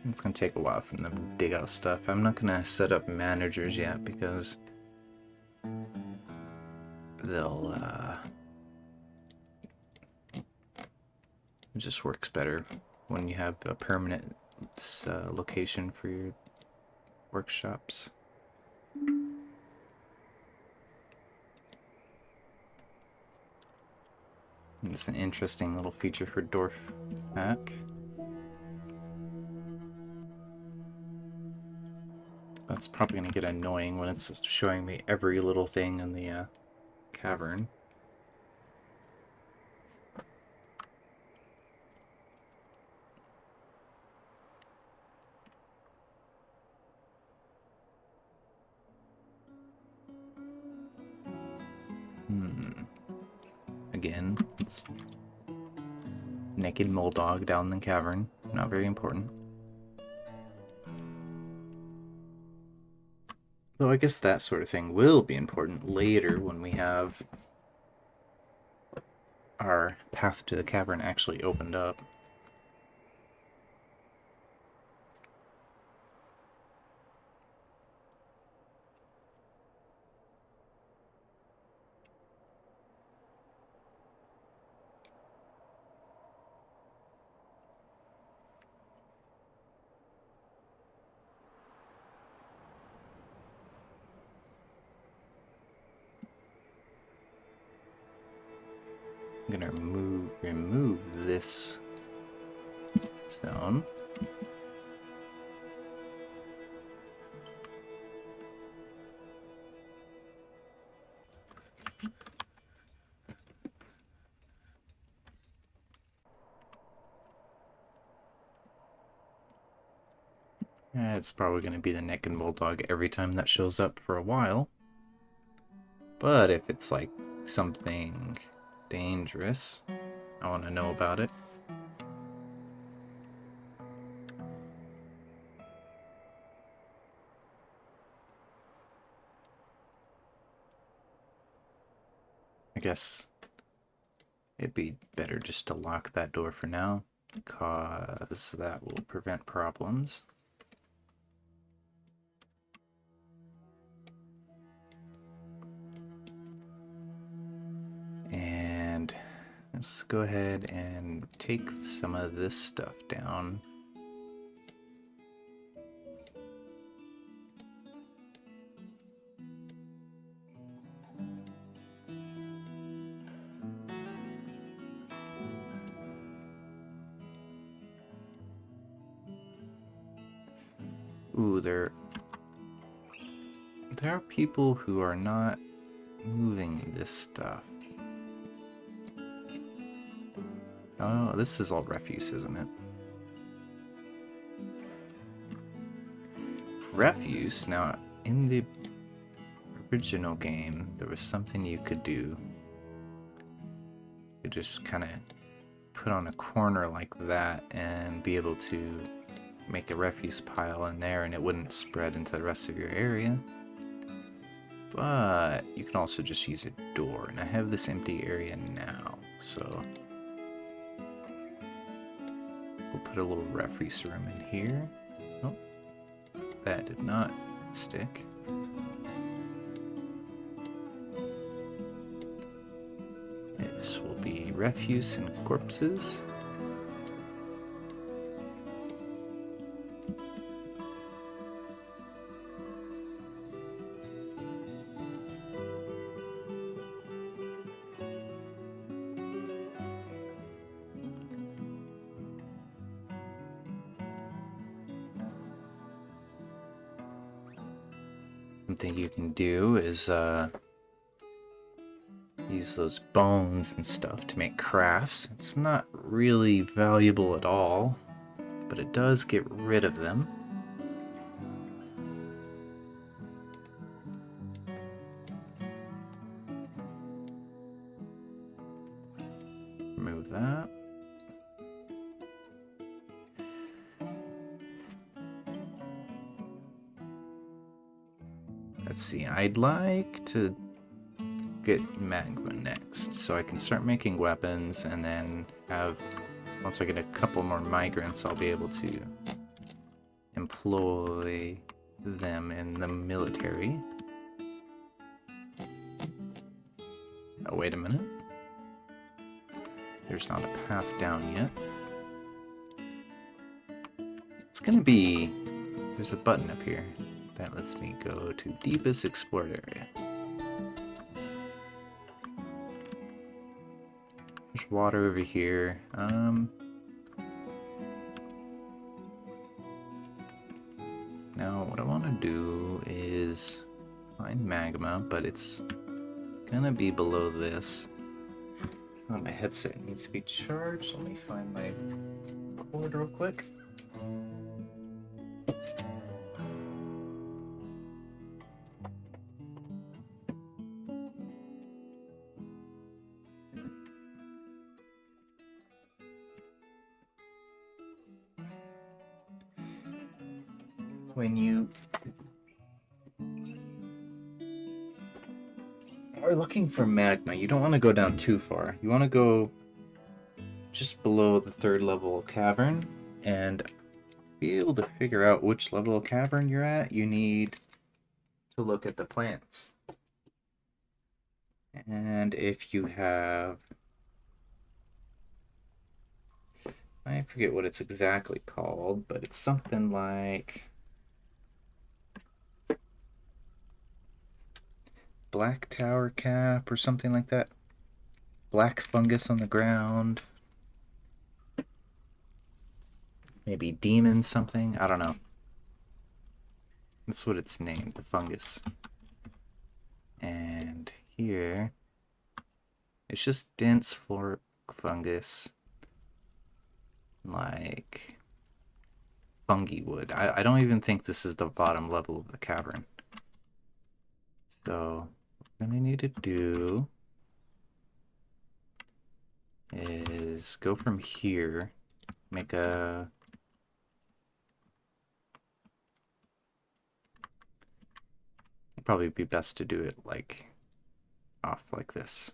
It's gonna take a while for them to dig out stuff. I'm not gonna set up managers yet because they'll it just works better when you have a permanent location for your workshops. It's an interesting little feature for Dwarf Hack. That's probably going to get annoying when it's showing me every little thing in the cavern. again. It's naked mole dog down in the cavern. Not very important. Though I guess that sort of thing will be important later when we have our path to the cavern actually opened up. I'm gonna remove this zone. It's probably going to be the naked bulldog every time that shows up for a while. But if it's like something dangerous, I want to know about it. I guess it'd be better just to lock that door for now, because that will prevent problems. And let's go ahead and take some of this stuff down. Ooh, there are people who are not moving this stuff. Oh, this is all refuse, isn't it? Refuse? Now, in the original game, there was something you could do. You could just kind of put on a corner like that and be able to make a refuse pile in there, and it wouldn't spread into the rest of your area. But you can also just use a door, and I have this empty area now, so we'll put a little refuse room in here. Oh, that did not stick. This will be refuse and corpses. Something you can do is use those bones and stuff to make crafts. It's not really valuable at all, but it does get rid of them. Remove that. Let's see, I'd like to get magma next, so I can start making weapons, and then once I get a couple more migrants, I'll be able to employ them in the military. Oh, wait a minute. There's not a path down yet. It's gonna be... There's a button up here that lets me go to deepest explored area. There's water over here. Now what I want to do is find magma, but it's gonna be below this. Oh, my headset needs to be charged. Let me find my cord real quick. when you are looking for magma, you don't want to go down too far. You want to go just below the 3rd level cavern, and to be able to figure out which level of cavern you're at, you need to look at the plants. And if you have, I forget what it's exactly called, but it's something like black tower cap or something like that. Black fungus on the ground. Maybe demon something? I don't know. That's what it's named, the fungus. And here, it's just dense floor fungus, like fungi wood. I don't even think this is the bottom level of the cavern. So what we're gonna need to do is go from here, make a it'd probably be best to do it like off like this.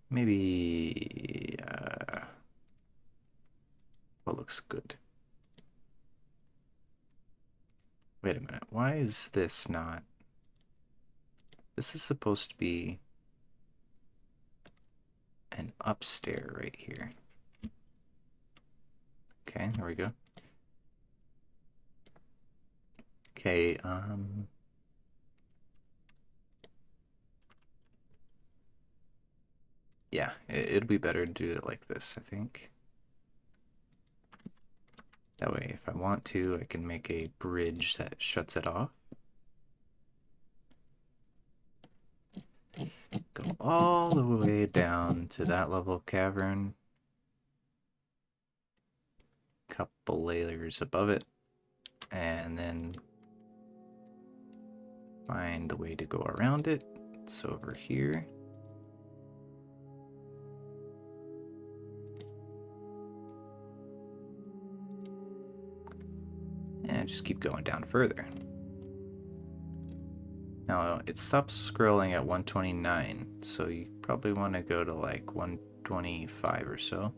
Maybe what looks good? Wait a minute, why is this not? This is supposed to be an upstairs right here. Okay, there we go. Okay, yeah, it'll be better to do it like this, I think. That way, if I want to, I can make a bridge that shuts it off. Go all the way down to that level of cavern. Couple layers above it. And then find the way to go around it. It's over here. And just keep going down further. Now, it stops scrolling at 129, so you probably want to go to like 125 or so.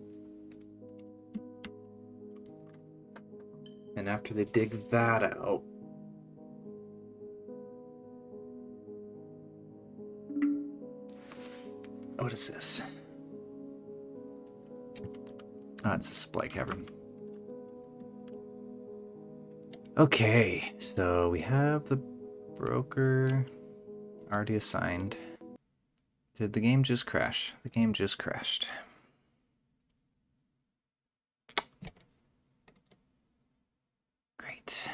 And after they dig that out, what is this? Ah, it's a supply cavern. Okay, so we have the broker already assigned. Did the game just crash? The game just crashed. Great.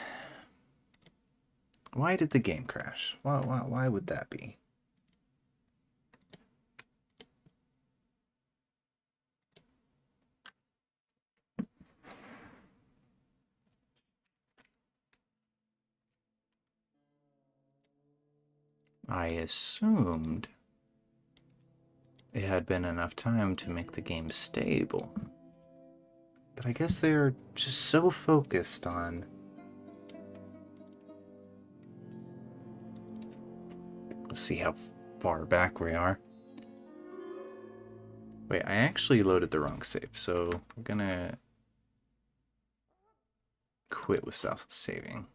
Why did the game crash? Why would that be? I assumed it had been enough time to make the game stable. But I guess they're just so focused on... Let's see how far back we are. Wait, I actually loaded the wrong save, so we're gonna quit with self-saving.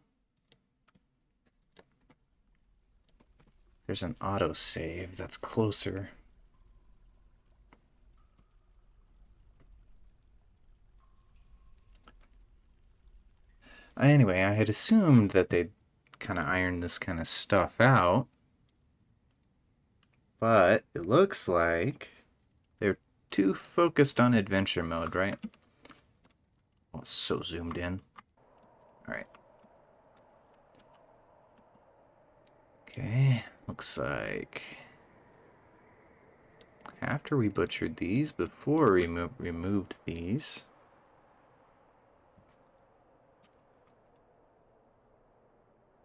There's an auto-save that's closer. Anyway, I had assumed that they'd kind of iron this kind of stuff out. But it looks like they're too focused on adventure mode, right? Oh, it's so zoomed in. Alright. Okay, looks like after we butchered these, before we removed these,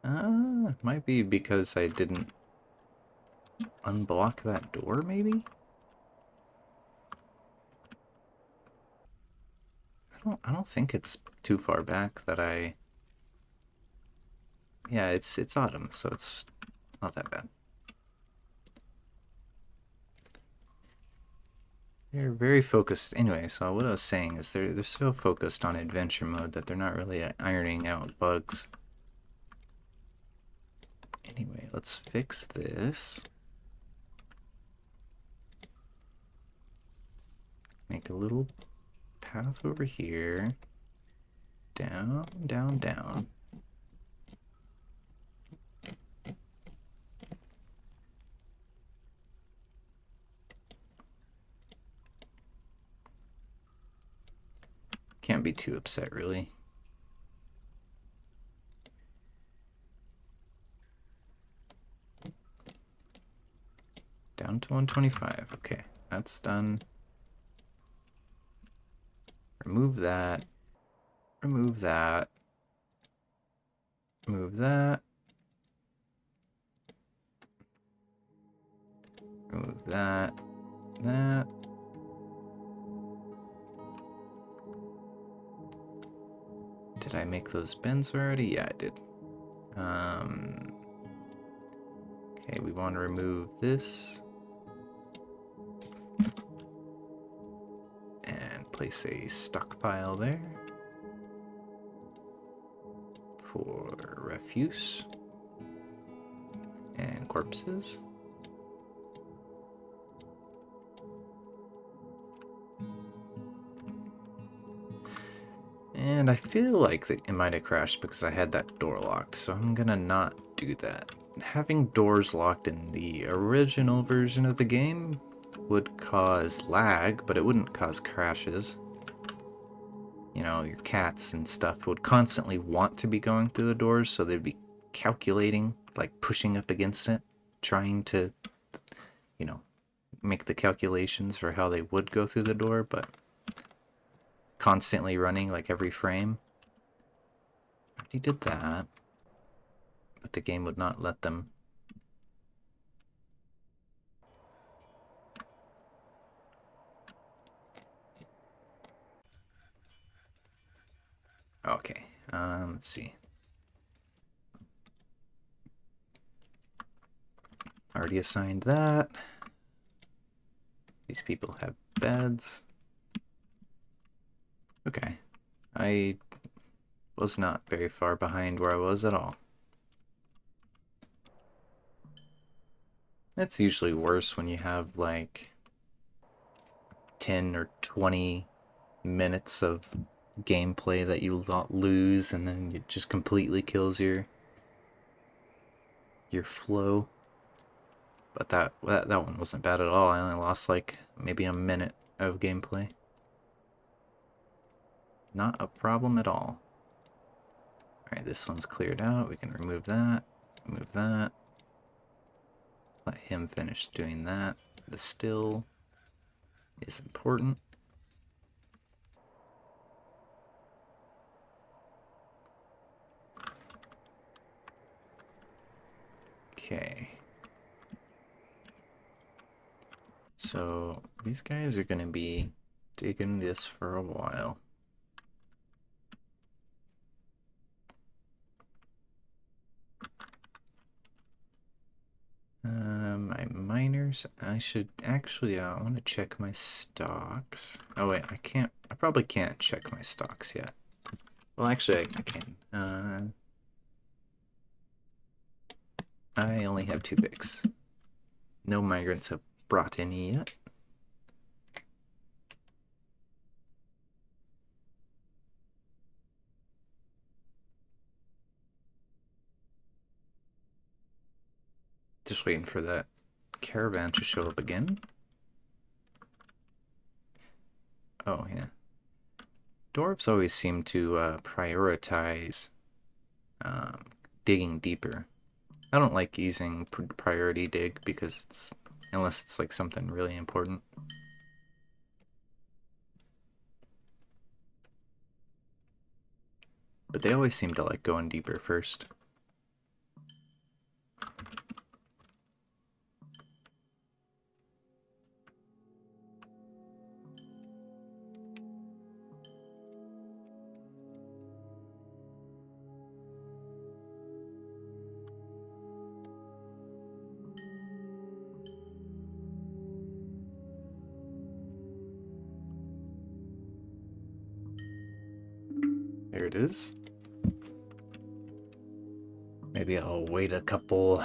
it might be because I didn't unblock that door, maybe? I don't think it's too far back that I. Yeah, it's autumn, so it's not that bad. They're very focused. Anyway, so what I was saying is they're so focused on adventure mode that they're not really ironing out bugs. Anyway, let's fix this. Make a little path over here. Down, down, down. Can't be too upset, really. Down to 125. Okay, that's done. Remove that. Remove that. Remove that. Remove that. That. Did I make those bends already? Yeah, I did. Okay, we want to remove this. And place a stockpile there. For refuse. And corpses. And I feel like it might have crashed because I had that door locked, so I'm gonna not do that. Having doors locked in the original version of the game would cause lag, but it wouldn't cause crashes. You know, your cats and stuff would constantly want to be going through the doors, so they'd be calculating, like pushing up against it, trying to, you know, make the calculations for how they would go through the door, but constantly running like every frame. He did that, but the game would not let them. Okay, let's see. Already assigned that. These people have beds. Okay, I was not very far behind where I was at all. It's usually worse when you have like 10 or 20 minutes of gameplay that you lose, and then it just completely kills your flow. But that one wasn't bad at all. I only lost like maybe a minute of gameplay. Not a problem at all. Alright, this one's cleared out. We can remove that. Remove that. Let him finish doing that. The still is important. Okay. So these guys are going to be digging this for a while. My miners, I should actually, I want to check my stocks. Oh wait, I probably can't check my stocks yet. Well, actually, I can. I only have 2 picks. No migrants have brought any yet. Just waiting for that caravan to show up again. Oh, yeah. Dwarves always seem to prioritize digging deeper. I don't like using priority dig because unless it's like something really important. But they always seem to like going deeper first. it is. Maybe I'll wait a couple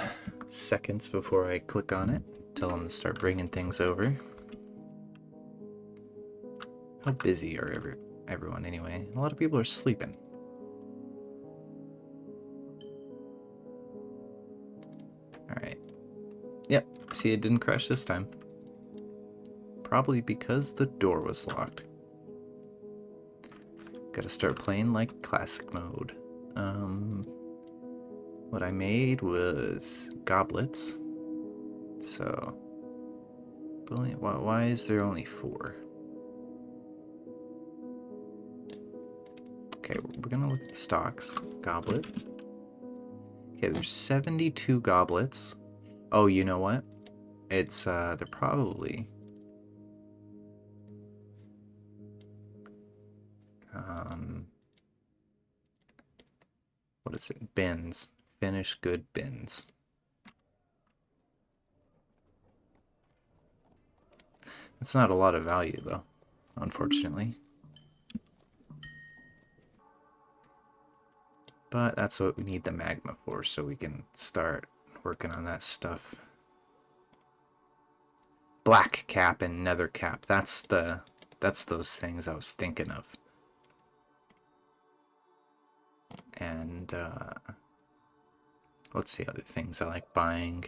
seconds before I click on it. Tell them to start bringing things over. How busy are everyone anyway? A lot of people are sleeping. Alright. Yep, see, it didn't crash this time. Probably because the door was locked. Gotta start playing like classic mode. What I made was goblets. So, why is there only 4? Okay, we're gonna look at the stocks. Goblet. Okay, there's 72 goblets. Oh, you know what? It's, they're probably... what is it? Bins. Finished good bins. It's not a lot of value, though, unfortunately. But that's what we need the magma for, so we can start working on that stuff. Black cap and nether cap. That's those things I was thinking of. And what's the other things I like buying?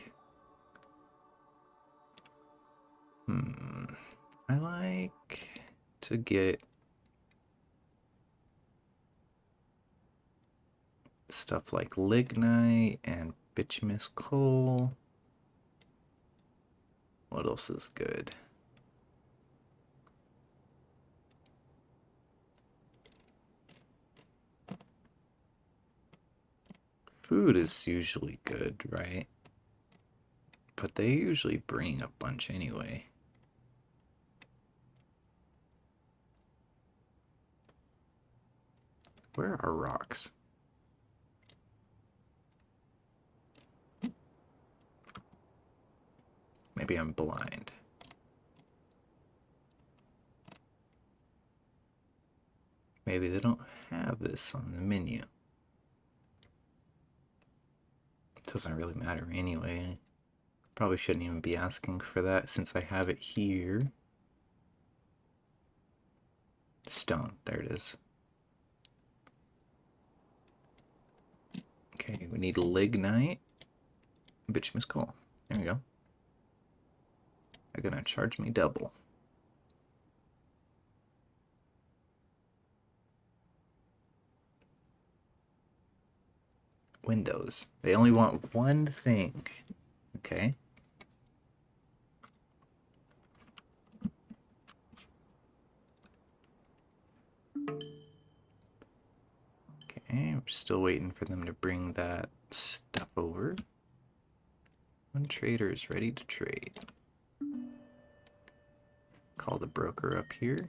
I like to get stuff like lignite and bituminous coal. What else is good? Food is usually good, right? But they usually bring a bunch anyway. Where are rocks? Maybe I'm blind. Maybe they don't have this on the menu. It doesn't really matter anyway. Probably shouldn't even be asking for that since I have it here. Stone, there it is. Okay, we need lignite. Bituminous coal. There we go. They're gonna charge me double. Windows. They only want one thing. Okay. Okay, we're still waiting for them to bring that stuff over. One trader is ready to trade. Call the broker up here.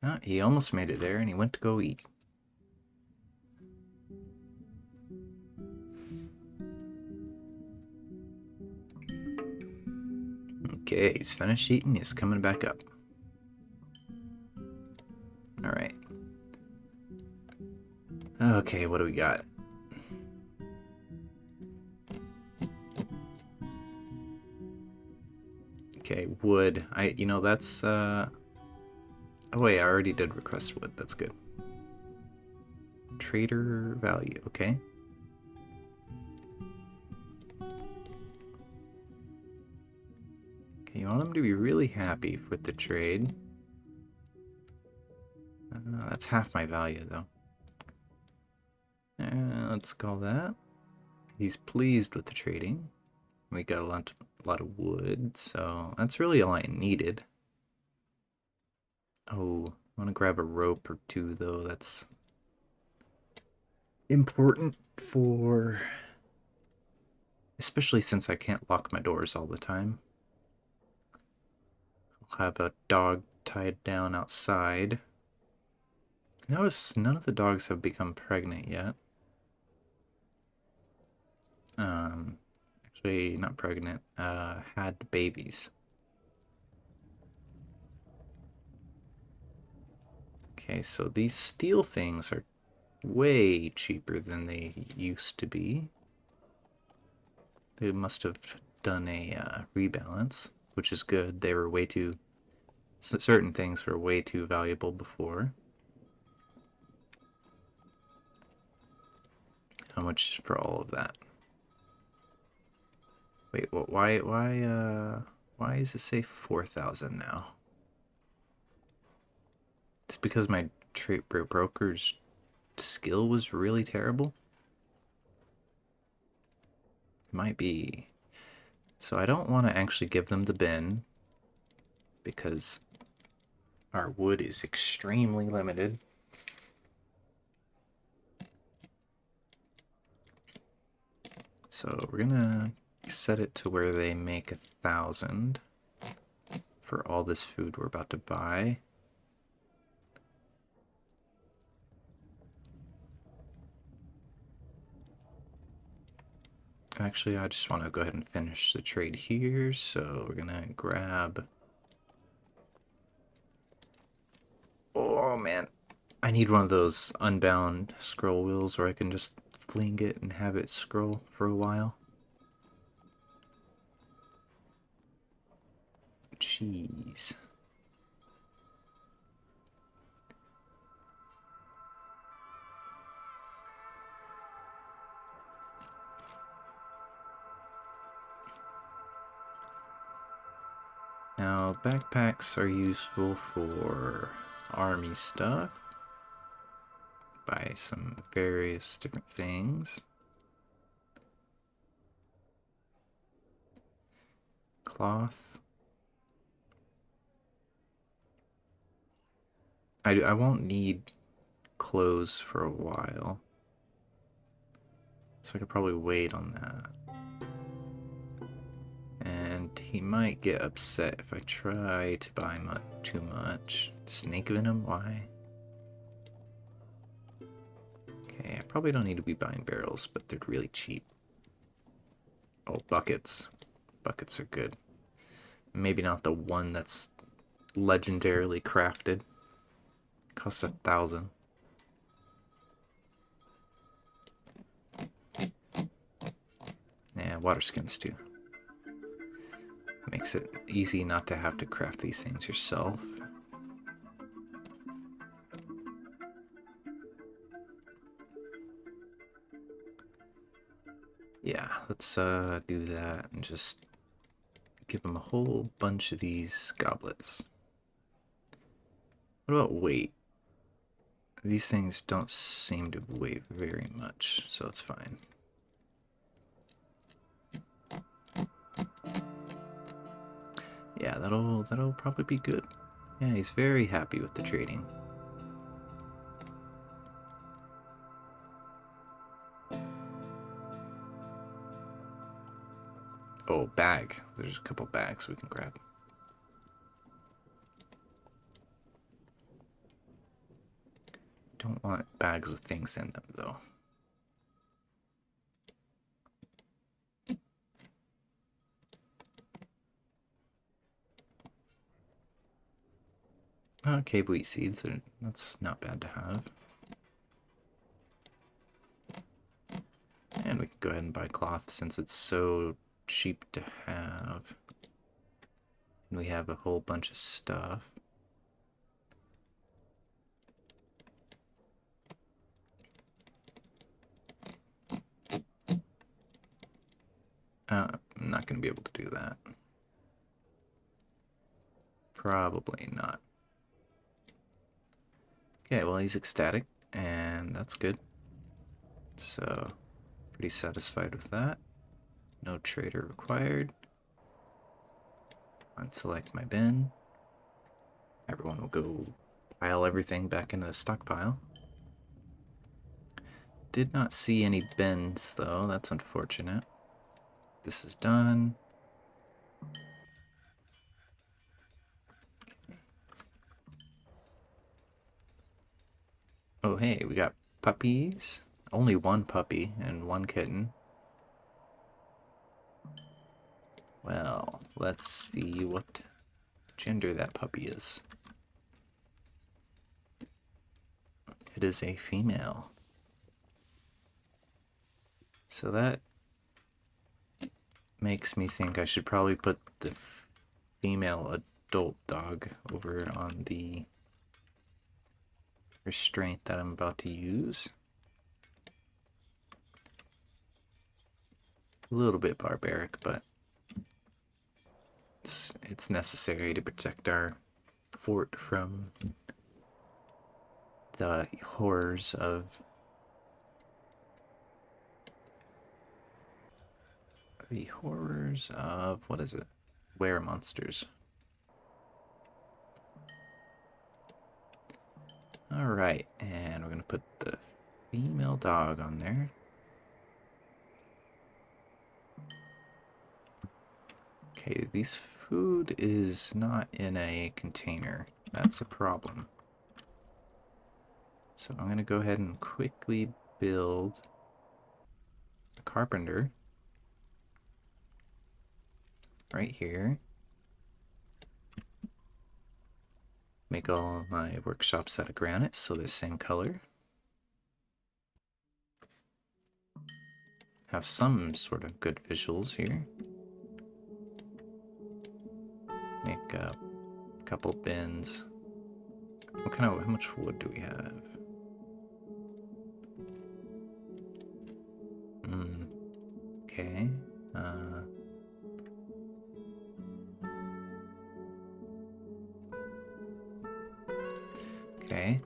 Ah, he almost made it there and he went to go eat. Okay, he's finished eating. He's coming back up. Alright. Okay, what do we got? Okay, wood. That's, oh wait, I already did request wood. That's good. Trader value, okay. Okay, you want them to be really happy with the trade. That's half my value, though. Let's call that. He's pleased with the trading. We got a lot of wood, so that's really all I needed. Oh, I want to grab a rope or two, though. That's important for... especially since I can't lock my doors all the time. I'll have a dog tied down outside. Notice none of the dogs have become pregnant yet. Actually, not pregnant. Had babies. Okay, so these steel things are way cheaper than they used to be. They must have done a rebalance, which is good. They were way too... certain things were way too valuable before. How much for all of that? Wait, why does it say 4,000 now? It's because my trade broker's skill was really terrible? Might be. So I don't want to actually give them the bin because our wood is extremely limited. So we're gonna set it to where they make 1,000 for all this food we're about to buy. Actually, I just want to go ahead and finish the trade here, so we're gonna grab... Oh man, I need one of those unbound scroll wheels where I can just fling it and have it scroll for a while. Jeez. Now, backpacks are useful for army stuff. Buy some various different things. Cloth. I won't need clothes for a while, so I could probably wait on that. And he might get upset if I try to buy too much. Snake venom? Why? Okay, I probably don't need to be buying barrels, but they're really cheap. Oh, buckets. Buckets are good. Maybe not the one that's legendarily crafted. Costs 1,000. Yeah, water skins too. Makes it easy not to have to craft these things yourself. Yeah, let's do that and just give them a whole bunch of these goblets. What about weight? These things don't seem to weigh very much, so it's fine. Yeah, that'll probably be good. Yeah, he's very happy with the trading. Oh, bag. There's a couple bags we can grab. Don't want bags with things in them, though. Cave wheat seeds, that's not bad to have. And we can go ahead and buy cloth since it's so cheap to have. And we have a whole bunch of stuff. I'm not going to be able to do that. Probably not. Okay, well, he's ecstatic, and that's good. So, pretty satisfied with that. No trader required. Unselect my bin. Everyone will go pile everything back into the stockpile. Did not see any bins, though. That's unfortunate. This is done. Oh, hey, we got puppies. Only one puppy and one kitten. Well, let's see what gender that puppy is. It is a female. So that makes me think I should probably put the female adult dog over on the restraint that I'm about to use. A little bit barbaric, but it's necessary to protect our fort from the horrors of what is it? Were monsters. Alright, and we're gonna put the female dog on there. Okay, this food is not in a container. That's a problem. So I'm gonna go ahead and quickly build a carpenter right here. Make all my workshops out of granite, so they're the same color. Have some sort of good visuals here. Make a couple bins. How much wood do we have? Okay. Okay.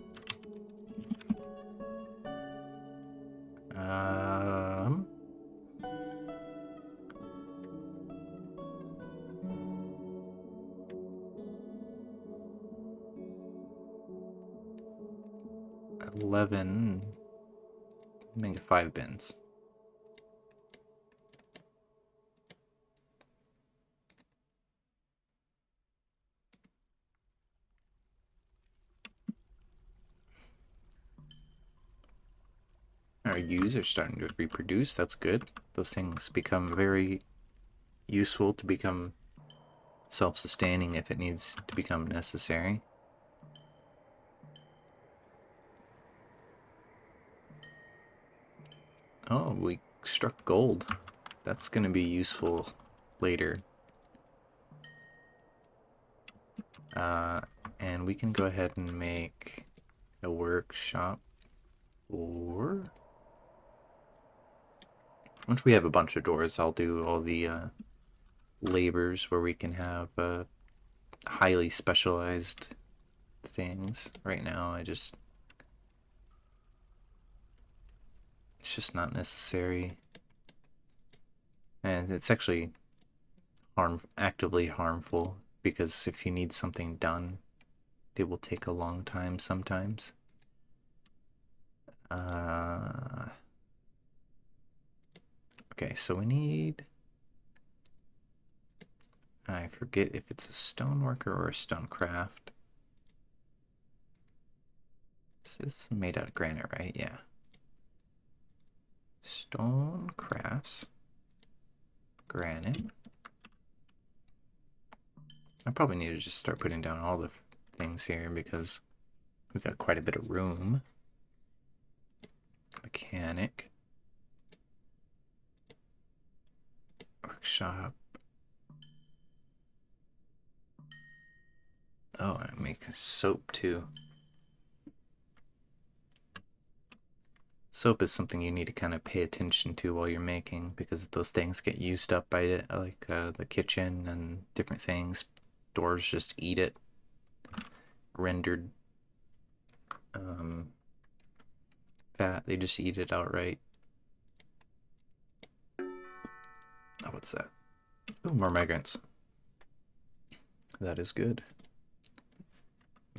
11. Make 5 bins. Our ewes are starting to reproduce. That's good. Those things become very useful to become self-sustaining if it needs to become necessary. Oh, we struck gold. That's going to be useful later. And we can go ahead and make a workshop, or once we have a bunch of doors, I'll do all the labors where we can have highly specialized things. Right now, it's just not necessary, and it's actually actively harmful, because if you need something done, it will take a long time sometimes. Okay, so we need, I forget if it's a stoneworker or a stonecraft. This is made out of granite, right? Yeah. Stone crafts granite. I probably need to just start putting down all the things here because we've got quite a bit of room. Mechanic. Workshop. Oh, I make soap too. Soap is something you need to kind of pay attention to while you're making, because those things get used up by it, like the kitchen and different things. Doors just eat it. Rendered fat, they just eat it outright. Oh, what's that? Oh, more migrants. That is good.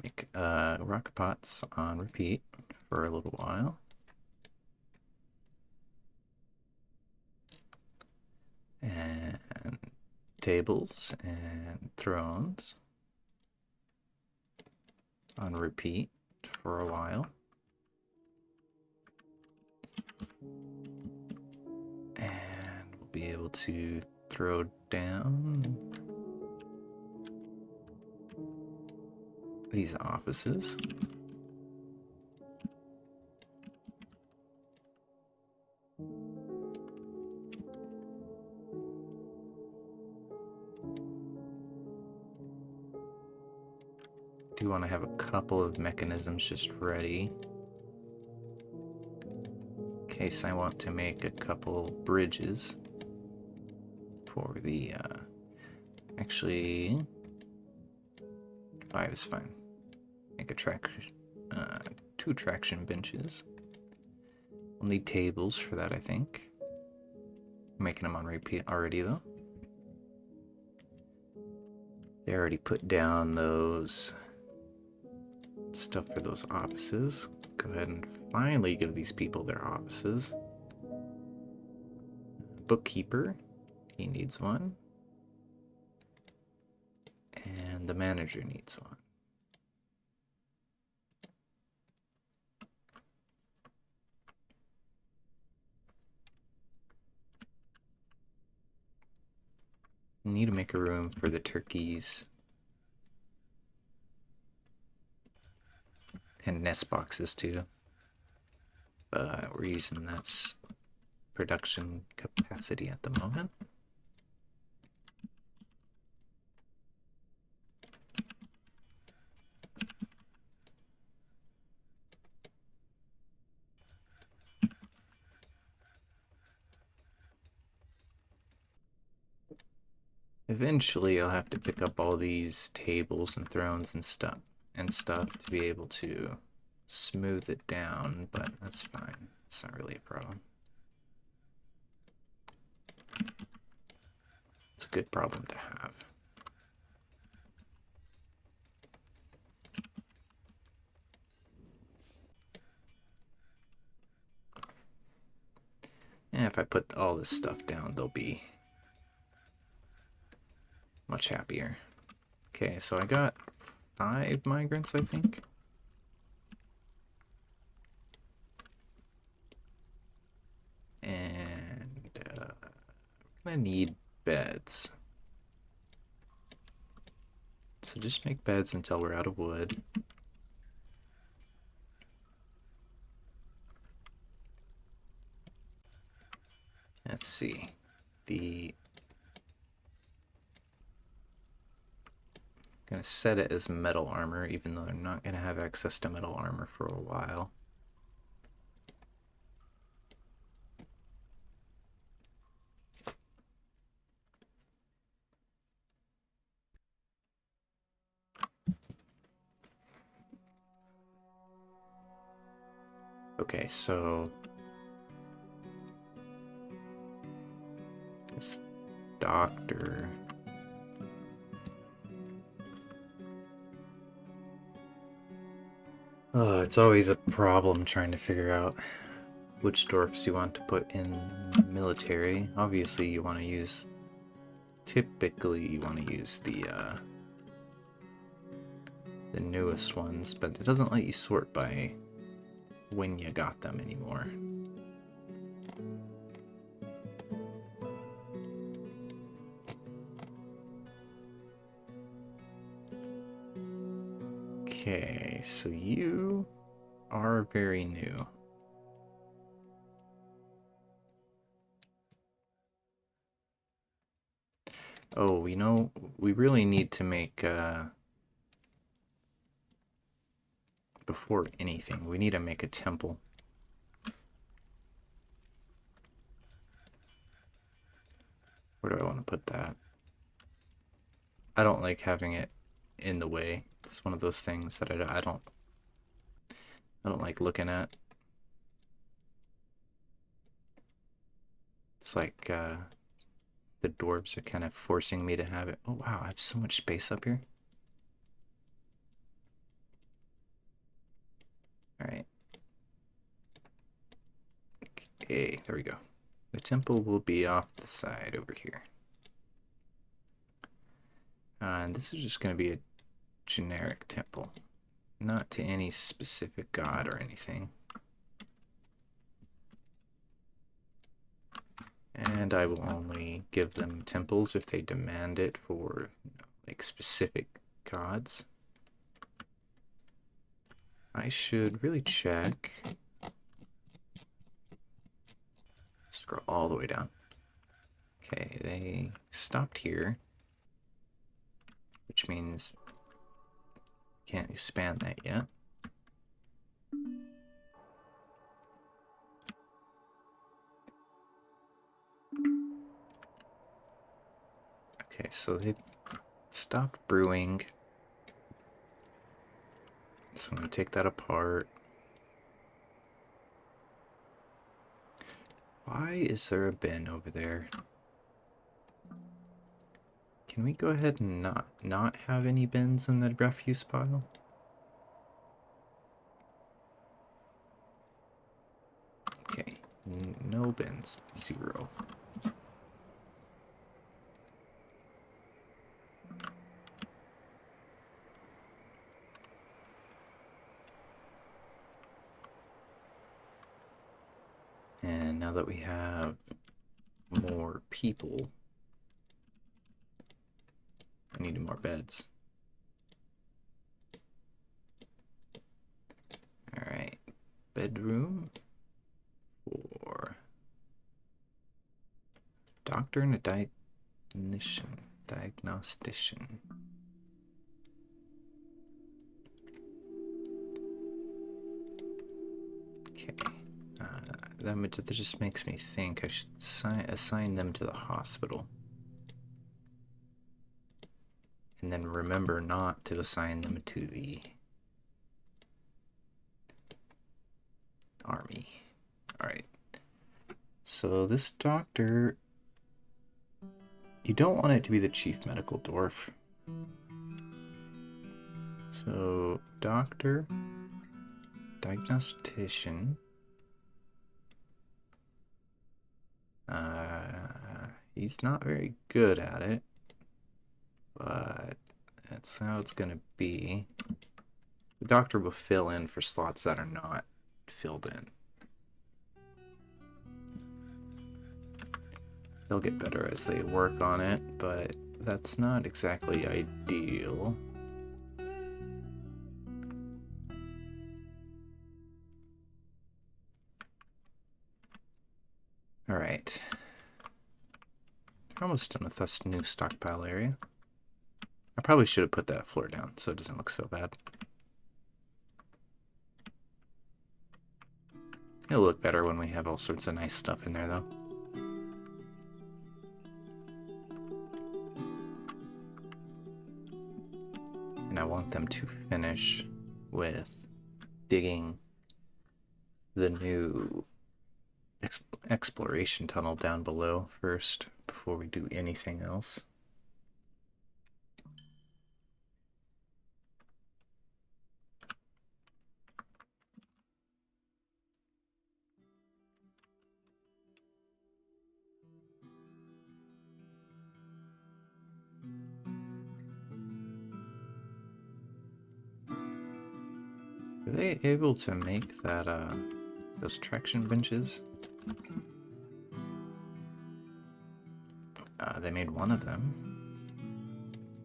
Make rock pots on repeat for a little while. And tables and thrones on repeat for a while. And we'll be able to throw down these offices. do want to have a couple of mechanisms just ready in case I want to make a couple bridges for the, actually, 5 is fine. Make a two traction benches. We'll need tables for that, I think. I'm making them on repeat already, though. They already put down those stuff for those offices. Go ahead and finally give these people their offices. Bookkeeper, he needs one. And the manager needs one. Need to make a room for the turkeys and nest boxes too. But we're using that production capacity at the moment. Eventually, I'll have to pick up all these tables and thrones and stuff to be able to smooth it down, but that's fine. It's not really a problem. It's a good problem to have. And if I put all this stuff down, they'll be much happier. Okay, so I got 5 migrants, I think. And I'm gonna need beds. So just make beds until we're out of wood. Let's see. Gonna set it as metal armor, even though I'm not gonna have access to metal armor for a while. Okay, so this doctor. Oh, it's always a problem trying to figure out which dwarfs you want to put in military. Obviously, you want to use. Typically, you want to use the newest ones, but it doesn't let you sort by when you got them anymore. Okay, so you are very new. Oh, you know, we really need to make, before anything, we need to make a temple. Where do I want to put that? I don't like having it in the way. It's one of those things that I don't like looking at. It's like the dwarves are kind of forcing me to have it. Oh wow, I have so much space up here. All right. Okay, there we go. The temple will be off the side over here. And this is just going to be a generic temple, not to any specific god or anything. And I will only give them temples if they demand it for, like, specific gods. I should really check. Scroll all the way down. Okay, they stopped here, which means Can't expand that yet. Okay, so they stopped brewing. So I'm going to take that apart. Why is there a bin over there? Can we go ahead and not have any bins in the refuse pile? Okay, no bins, 0. And now that we have more people, I need more beds. Alright, bedroom for doctor and a diagnostician. Okay, that just makes me think I should assign them to the hospital. And then remember not to assign them to the army. Alright. So this doctor, you don't want it to be the chief medical dwarf. So doctor, diagnostician. He's not very good at it, but that's how it's gonna be. The doctor will fill in for slots that are not filled in. They'll get better as they work on it, but that's not exactly ideal. Alright. We're almost done with this new stockpile area. I probably should have put that floor down so it doesn't look so bad. It'll look better when we have all sorts of nice stuff in there, though. And I want them to finish with digging the new exploration tunnel down below first before we do anything else. Are they able to make that those traction benches? They made one of them.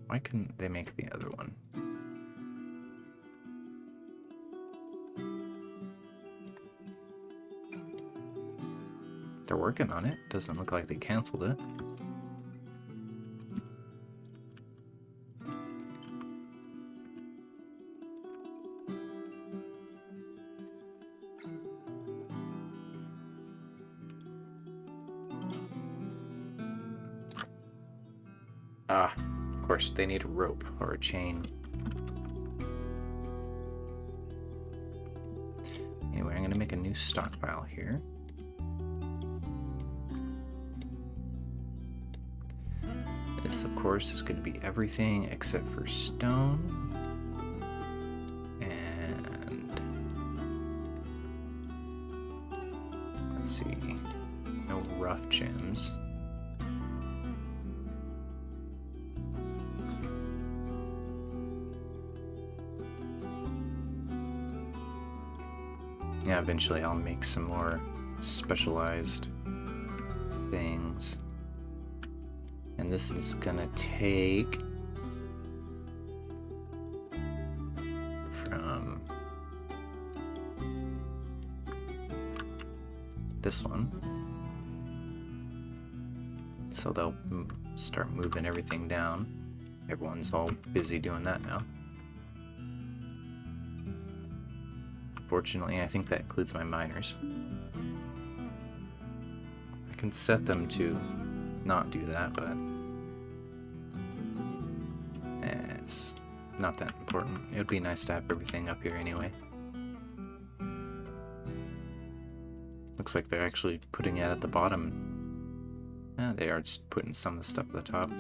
Why couldn't they make the other one? They're working on it. Doesn't look like they canceled it. Ah, of course, they need a rope or a chain. Anyway, I'm going to make a new stockpile here. This, of course, is going to be everything except for stone. And let's see, no rough gems. Yeah, eventually I'll make some more specialized things. And this is gonna take from this one. So they'll start moving everything down. Everyone's all busy doing that now. unfortunately. I think that includes my miners. I can set them to not do that, but it's not that important. It would be nice to have everything up here anyway. Looks like they're actually putting it at the bottom. Yeah, they are just putting some of the stuff at the top.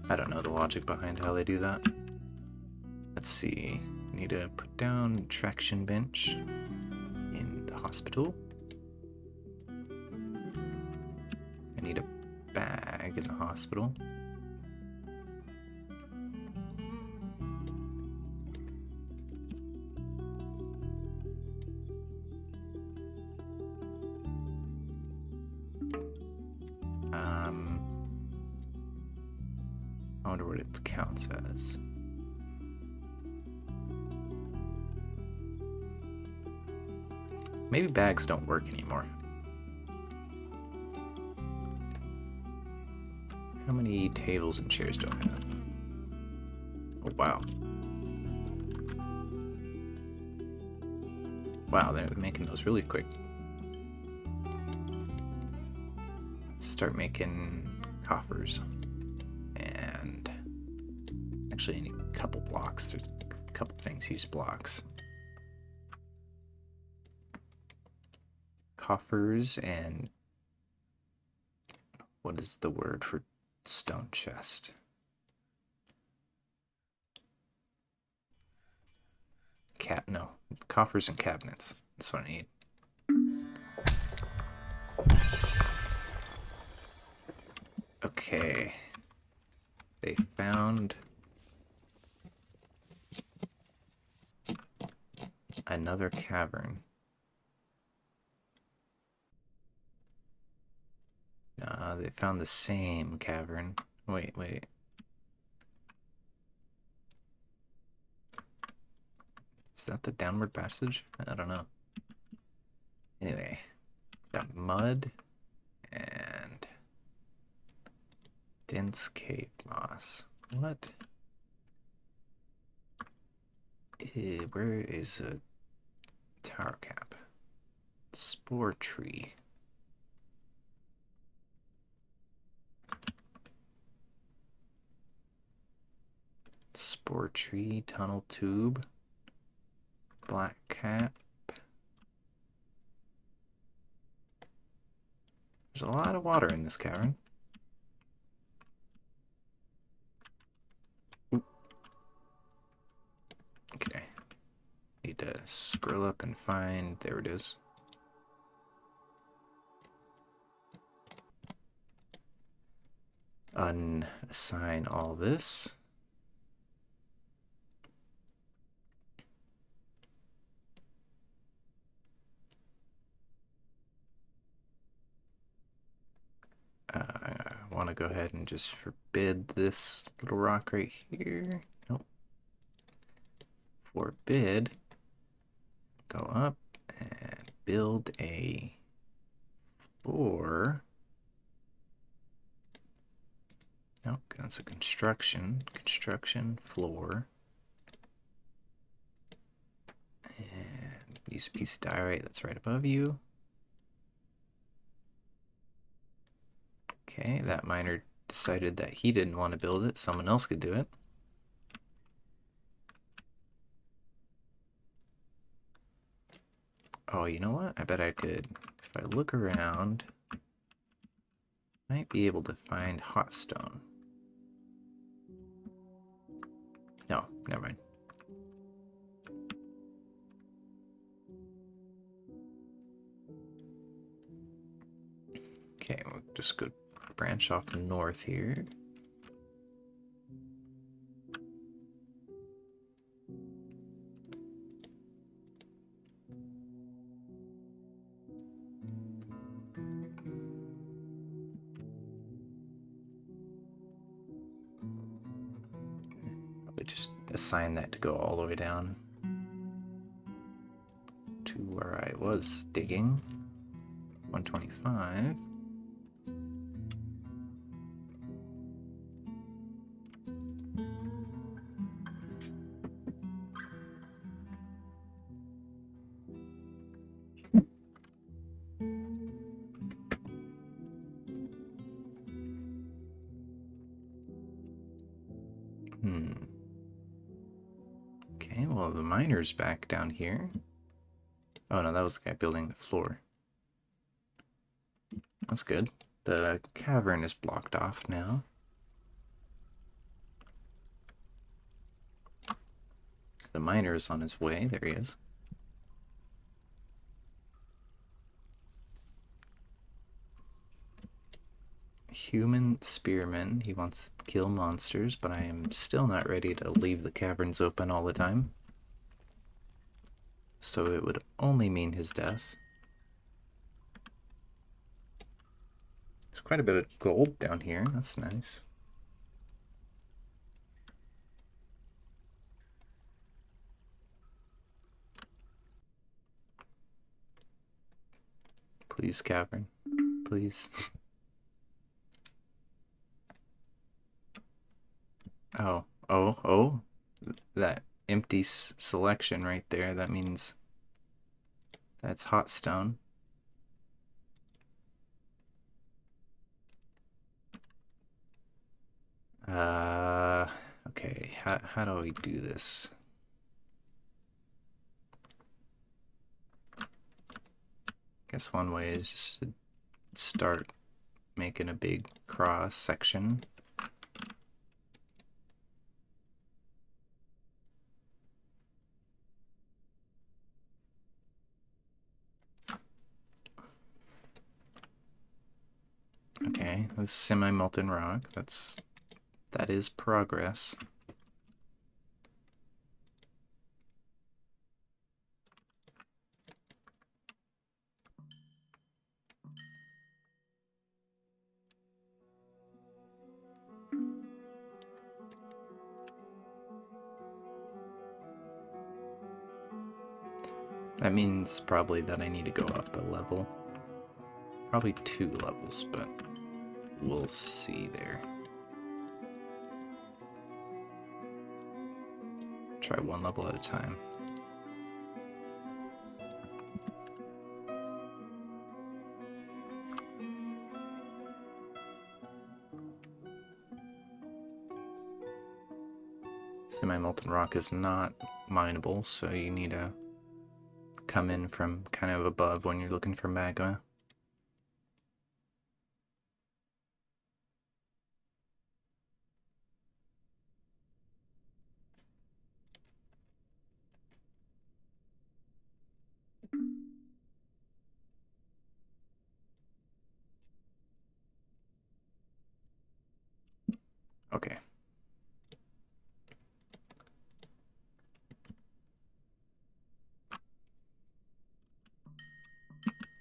I don't know the logic behind how they do that. Let's see. Need to put down traction bench in the hospital. I need a bag in the hospital. I wonder what it counts as. Maybe bags don't work anymore. How many tables and chairs do I have? Oh, wow. Wow, they're making those really quick. Start making coffers. And actually, I need a couple blocks. There's a couple things use blocks. Coffers and what is the word for stone chest? No, coffers and cabinets. That's what I need. Okay. They found another cavern. They found the same cavern. Wait. Is that the downward passage? I don't know. Anyway, got mud and dense cave moss. What? Where is a tower cap? Spore tree. Spore tree, tunnel tube, black cap. There's a lot of water in this cavern. Oop. Okay. Need to scroll up and find, there it is. Unassign all this. I want to go ahead and just forbid this little rock right here. Nope. Forbid. Go up and build a floor. Nope, that's a construction floor. And use a piece of diorite that's right above you. Okay, that miner decided that he didn't want to build it. Someone else could do it. Oh, you know what? I bet I could, if I look around, might be able to find hot stone. No, never mind. Okay, we'll just go branch off north here. Probably just assign that to go all the way down to where I was digging. 125. miners back down here. Oh no, that was the guy building the floor. That's good. The cavern is blocked off now. The miner is on his way. There he is. Human spearman. He wants to kill monsters, but I am still not ready to leave the caverns open all the time. So it would only mean his death. There's quite a bit of gold down here. That's nice. Please, cavern. Please. Oh. That empty selection right there. That means that's hot stone. Okay. How do we do this? Guess one way is just to start making a big cross section. Okay, this semi-molten rock. That is progress. That means probably that I need to go up a level. Probably 2 levels, but we'll see there. Try 1 level at a time. Semi-molten rock is not mineable, so you need to come in from kind of above when you're looking for magma. Okay.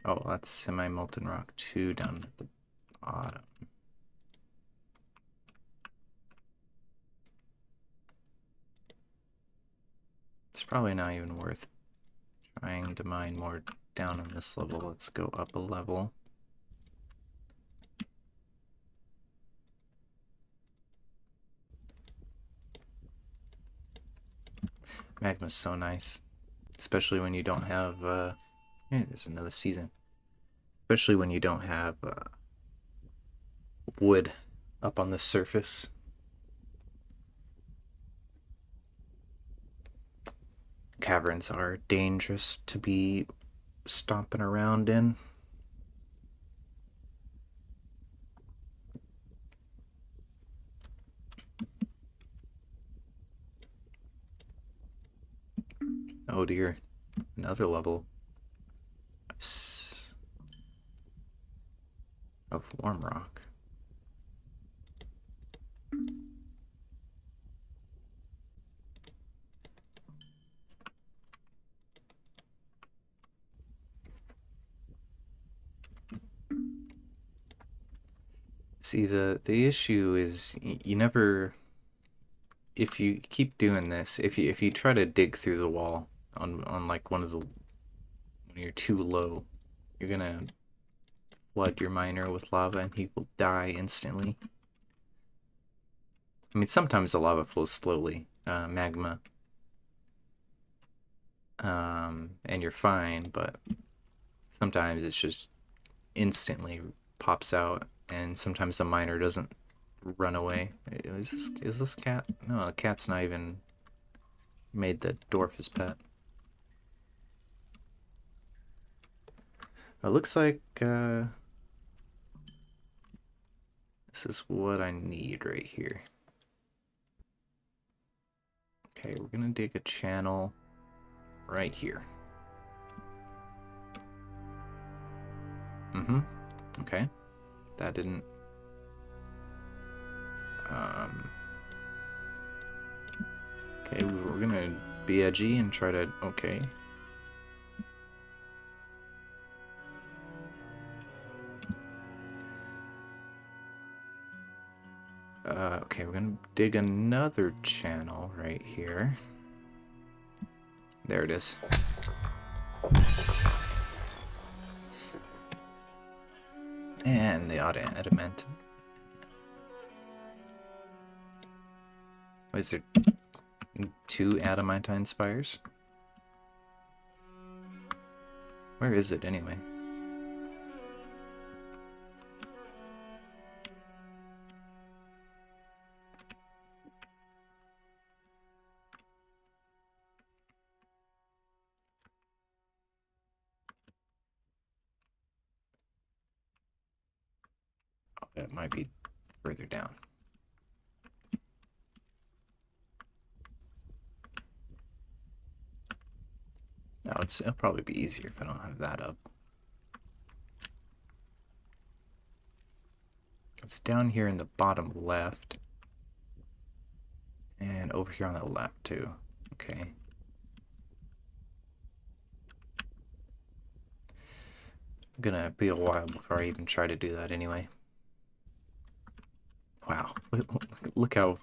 Oh, that's semi-molten rock 2 down at the bottom. It's probably not even worth trying to mine more down on this level. Let's go up a level. Magma's so nice, especially when you don't have, hey, there's another season. Especially when you don't have wood up on the surface. Caverns are dangerous to be stomping around in. Oh dear, another level of warm rock. See, the issue is you never, if you keep doing this, if you try to dig through the wall on like one of the, when you're too low, you're gonna flood your miner with lava and he will die instantly. I mean, sometimes the lava flows slowly, magma, and you're fine, but sometimes it's just instantly pops out, and sometimes the miner doesn't run away. Is this cat? No, the cat's not even made the dwarf his pet. It looks like this is what I need right here. Okay, we're gonna dig a channel right here. Okay. That didn't... Okay, we're gonna be edgy and try to... Okay. Okay, we're gonna dig another channel right here. There it is. And the adamant. Is there 2 adamantine spires? Where is it anyway? Oh, it might be further down. No, it'll probably be easier if I don't have that up. It's down here in the bottom left. And over here on the left too. Okay. Gonna be a while before I even try to do that anyway. Wow. Look how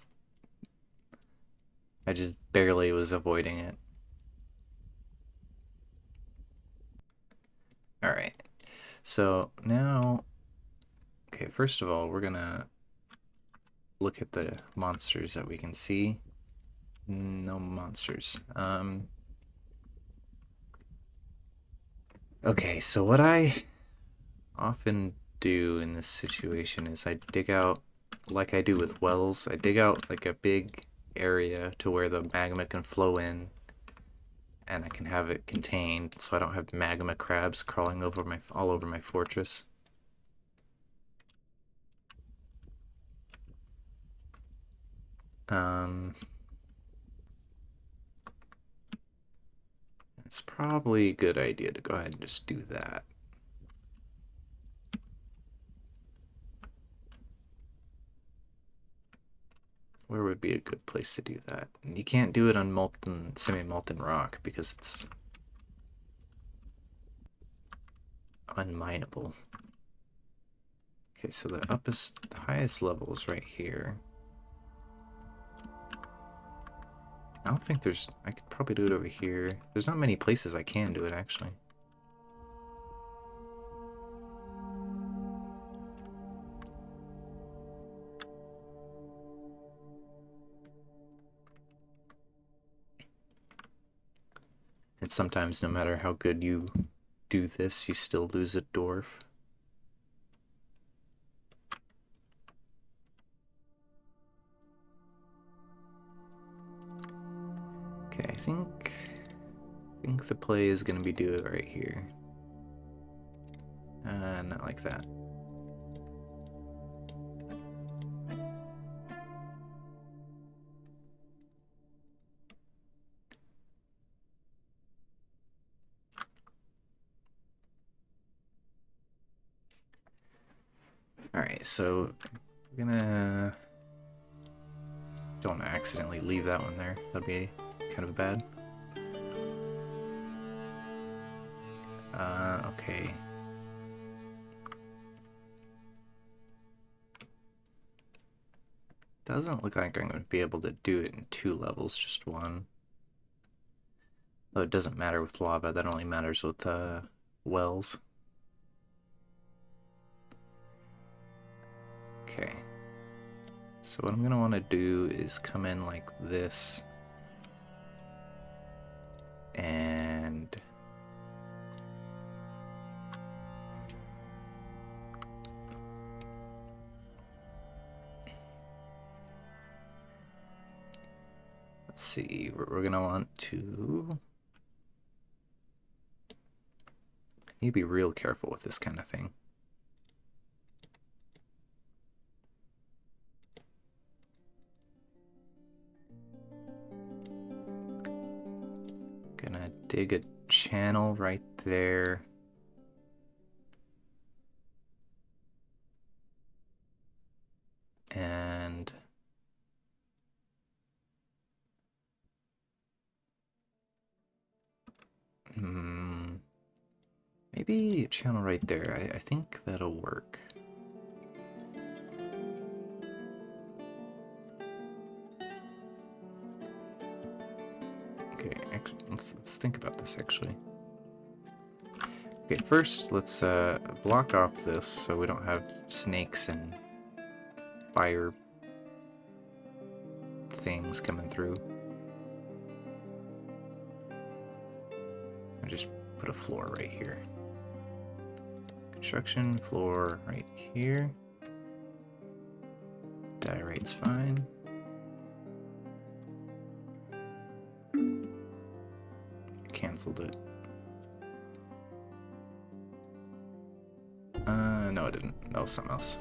I just barely was avoiding it. Alright. So now, okay, first of all, we're gonna look at the monsters that we can see. No monsters. Okay, so what I often do in this situation is I dig out, like I do with wells, I dig out like a big area to where the magma can flow in, and I can have it contained so I don't have magma crabs crawling over all over my fortress. It's probably a good idea to go ahead and just do that. Where would be a good place to do that? And you can't do it on molten, semi-molten rock because it's unmineable. Okay, so the highest level is right here. I don't think there's... I could probably do it over here. There's not many places I can do it, actually. And sometimes, no matter how good you do this, you still lose a dwarf. Okay, I think the play is gonna be do it right here. Not like that. Alright, so we're gonna... Don't accidentally leave that one there. That'd be kind of bad. Okay. Doesn't look like I'm going to be able to do it in 2 levels, just 1. Though it doesn't matter with lava, that only matters with wells. Okay. So what I'm going to want to do is come in like this. And... Let's see, we're gonna want to... You need to be real careful with this kind of thing. Gonna dig a channel right there. And maybe a channel right there. I think that'll work. Okay, actually, let's think about this actually. Okay, first let's block off this so we don't have snakes and fire things coming through. I just put a floor right here. Construction floor right here. Diorite's fine. Cancelled it. No, it didn't. That was something else.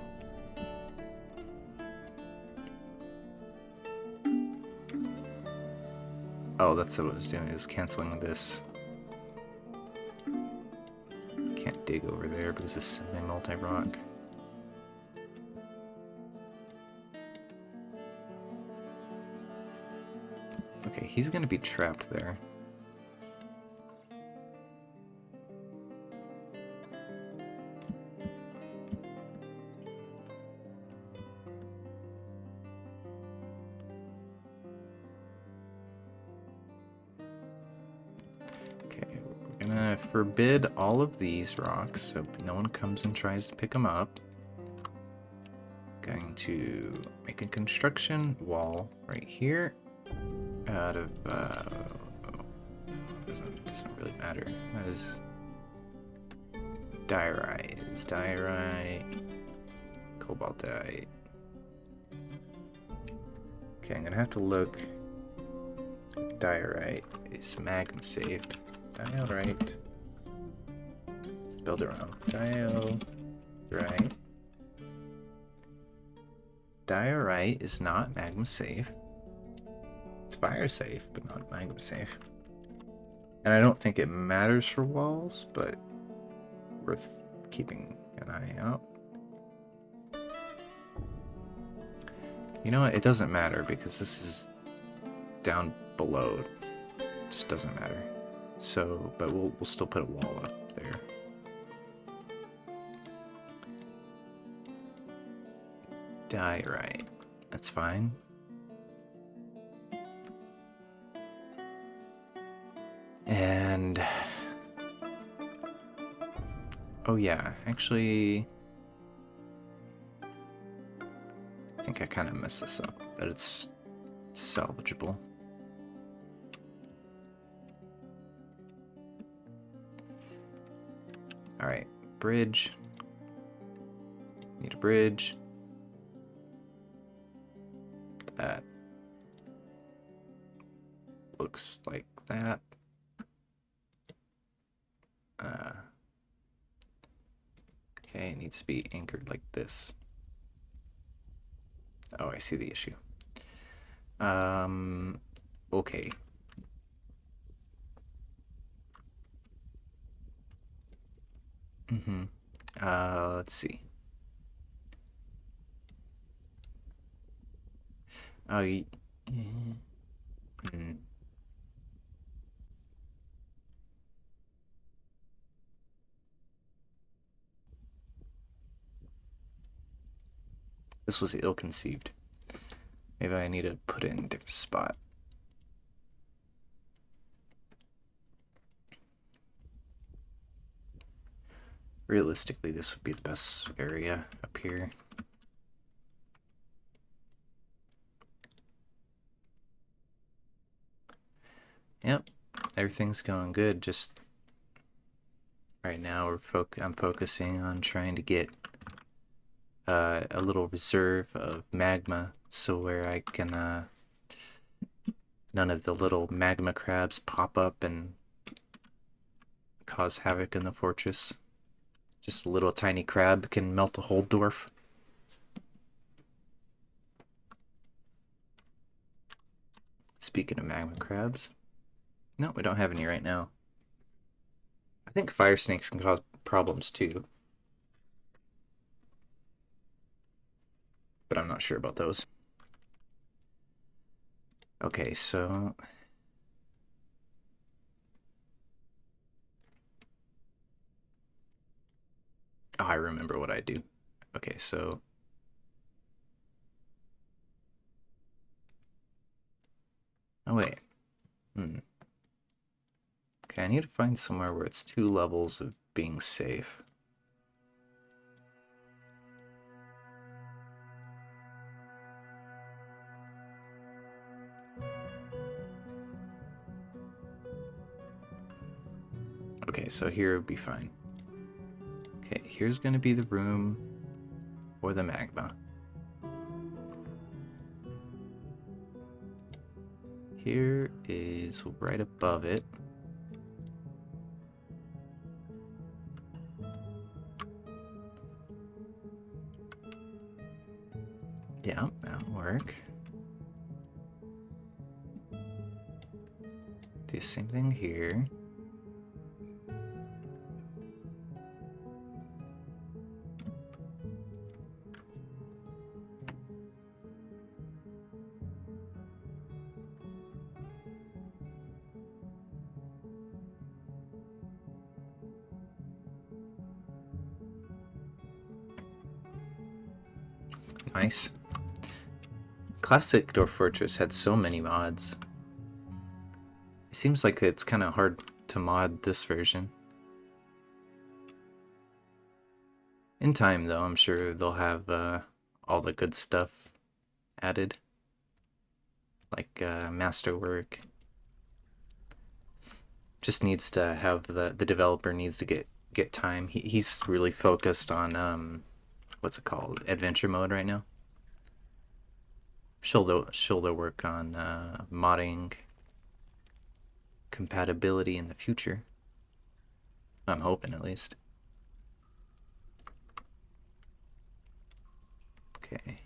Oh, that's what it was doing. It was canceling this. Can't dig over there because it's semi-multi-rock. Okay, he's gonna be trapped there. Forbid all of these rocks so no one comes and tries to pick them up. Going to make a construction wall right here out of doesn't really matter. That is diorite. It's diorite, cobaltite. Okay, I'm gonna have to look. Diorite is magma safe. Diorite. Spelled it wrong. Diorite. Diorite is not magma safe. It's fire safe, but not magma safe. And I don't think it matters for walls, but worth keeping an eye out. You know what? It doesn't matter because this is down below. It just doesn't matter. So, but we'll still put a wall up there. Diorite. That's fine. And oh yeah, actually I think I kind of messed this up, but it's salvageable. All right, bridge. Need a bridge. That looks like that. Okay, it needs to be anchored like this. Oh, I see the issue. Okay. Let's see. Oh, This was ill-conceived. Maybe I need to put it in a different spot. Realistically, this would be the best area up here. Yep, everything's going good. Just right now, I'm focusing on trying to get a little reserve of magma, so where I can None of the little magma crabs pop up and cause havoc in the fortress. Just a little tiny crab can melt a whole dwarf. Speaking of magma crabs, no, we don't have any right now. I think fire snakes can cause problems too, but I'm not sure about those. Okay, so oh, I remember what I do. Okay, so oh wait. Hmm. Okay, I need to find somewhere where it's 2 levels of being safe. Okay, so here would be fine. Okay, here's gonna be the room for the magma. Here is right above it. Yeah, that'll work. Do the same thing here. Nice. Classic Dwarf Fortress had so many mods. It seems like it's kind of hard to mod this version. In time, though, I'm sure they'll have all the good stuff added, like masterwork. Just needs to have the developer needs to get time. He's really focused on what's it called, adventure mode right now. She'll work on modding compatibility in the future. I'm hoping, at least. Okay.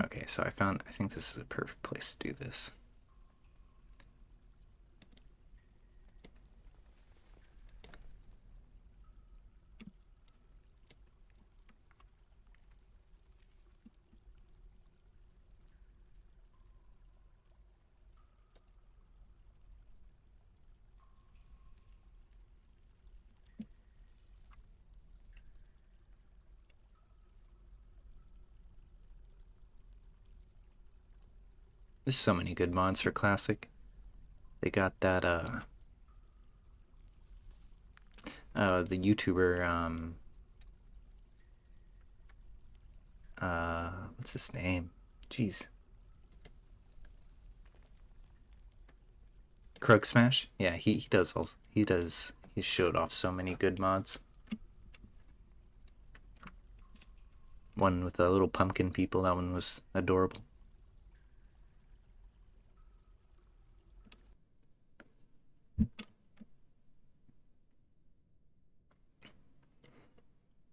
Okay, so I think this is a perfect place to do this. There's so many good mods for Classic. They got that the YouTuber what's his name? Jeez. Krug Smash? Yeah, he does he showed off so many good mods. One with the little pumpkin people, that one was adorable.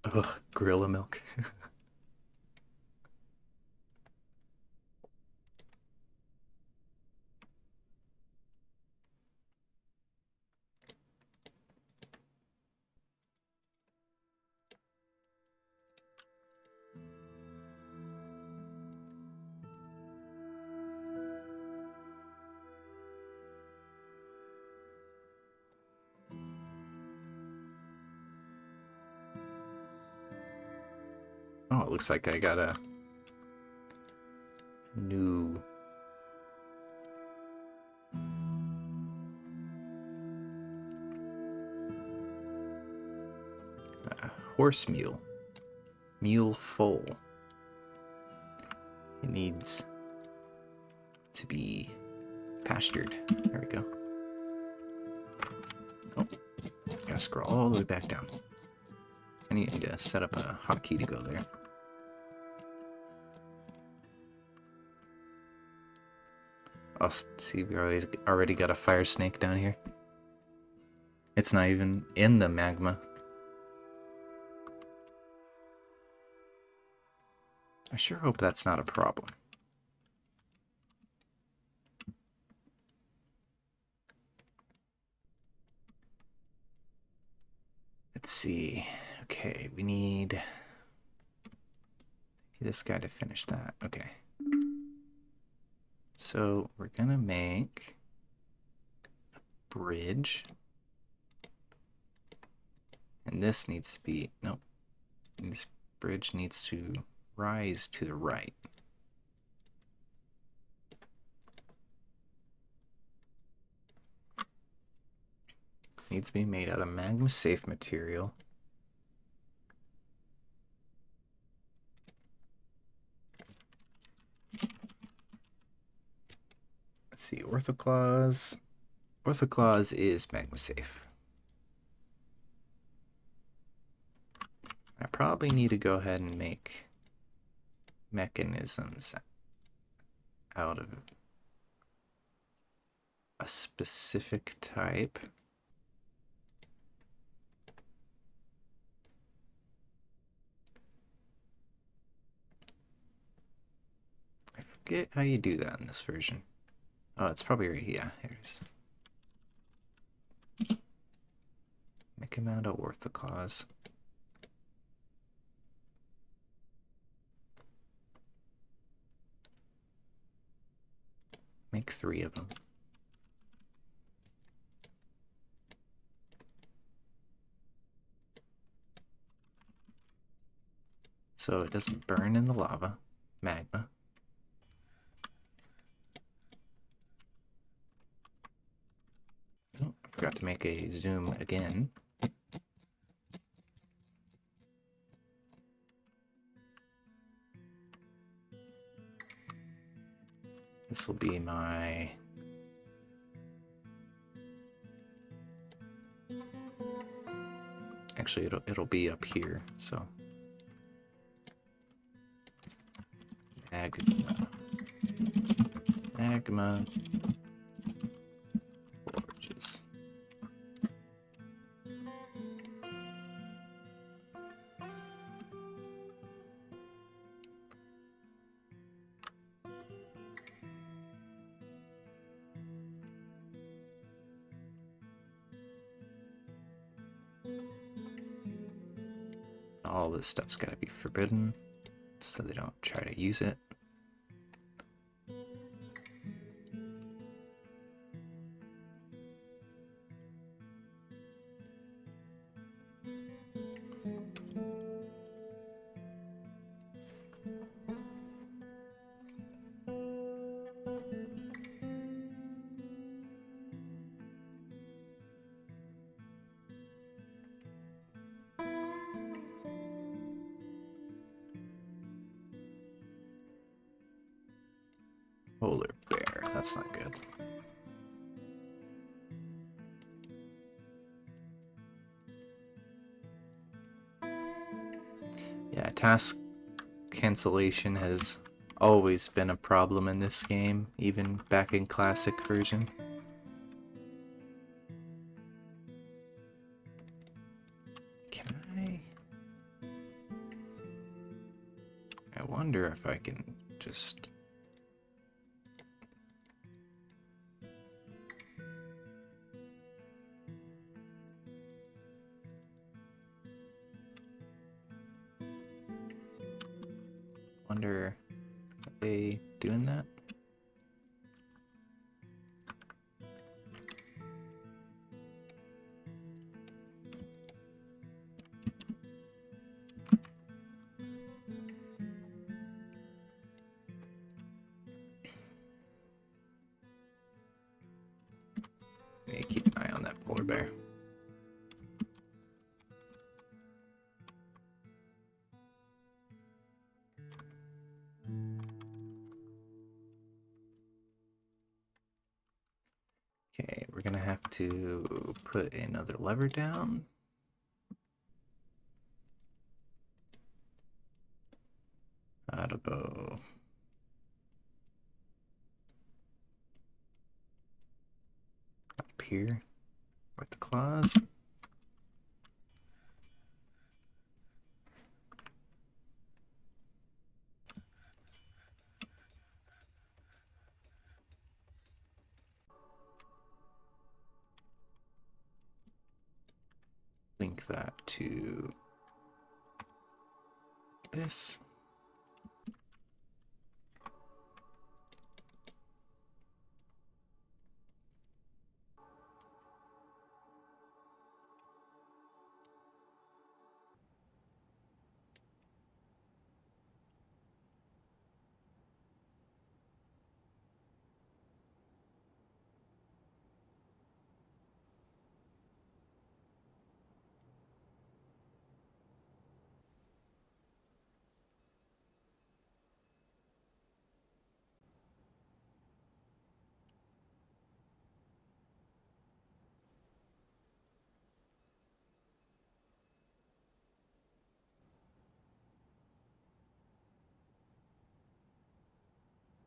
Oh, gorilla milk. Oh, it looks like I got a new horse mule. Mule foal. It needs to be pastured. There we go. Oh, gotta scroll all the way back down. I need to set up a hotkey to go there. I'll see, we already got a fire snake down here. It's not even in the magma. I sure hope that's not a problem. Let's see. Okay, we need this guy to finish that. Okay. So we're gonna make a bridge. And this needs to be, nope. This bridge needs to rise to the right. Needs to be made out of magma safe material. Let's see, Orthoclaws. Orthoclaws is magma safe. I probably need to go ahead and make mechanisms out of a specific type. I forget how you do that in this version. Oh, it's probably right here. Yeah, here it is. Make him out of Orthoclaws. Make 3 of them. So it doesn't burn in the lava, magma. Oh, I forgot to make a zoom again. This will be my... Actually, it'll be up here, so... Magma forges. All this stuff's got to be forbidden so they don't try to use it. Polar bear, that's not good. Yeah, task cancellation has always been a problem in this game, even back in classic version. Can I wonder if I can just... Wonder, are they doing that? Yeah, keep an eye on that polar bear. Okay, we're gonna have to put another lever down. Attabow. here with the claws. Link that to this.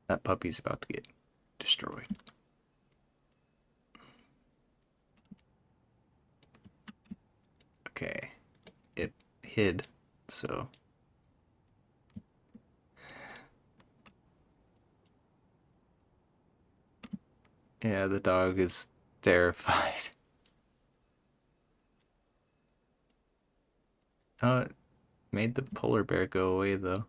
That puppy's about to get destroyed. Okay, it hid, so yeah, the dog is terrified. Oh, it made the polar bear go away though.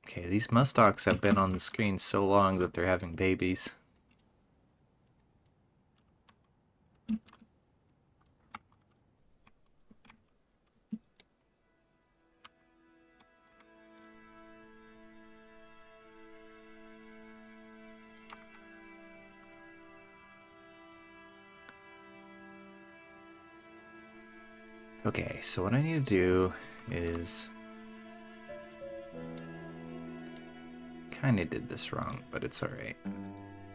Okay, these muskox have been on the screen so long that they're having babies. Okay, so what I need to do is... Kinda did this wrong, but it's alright.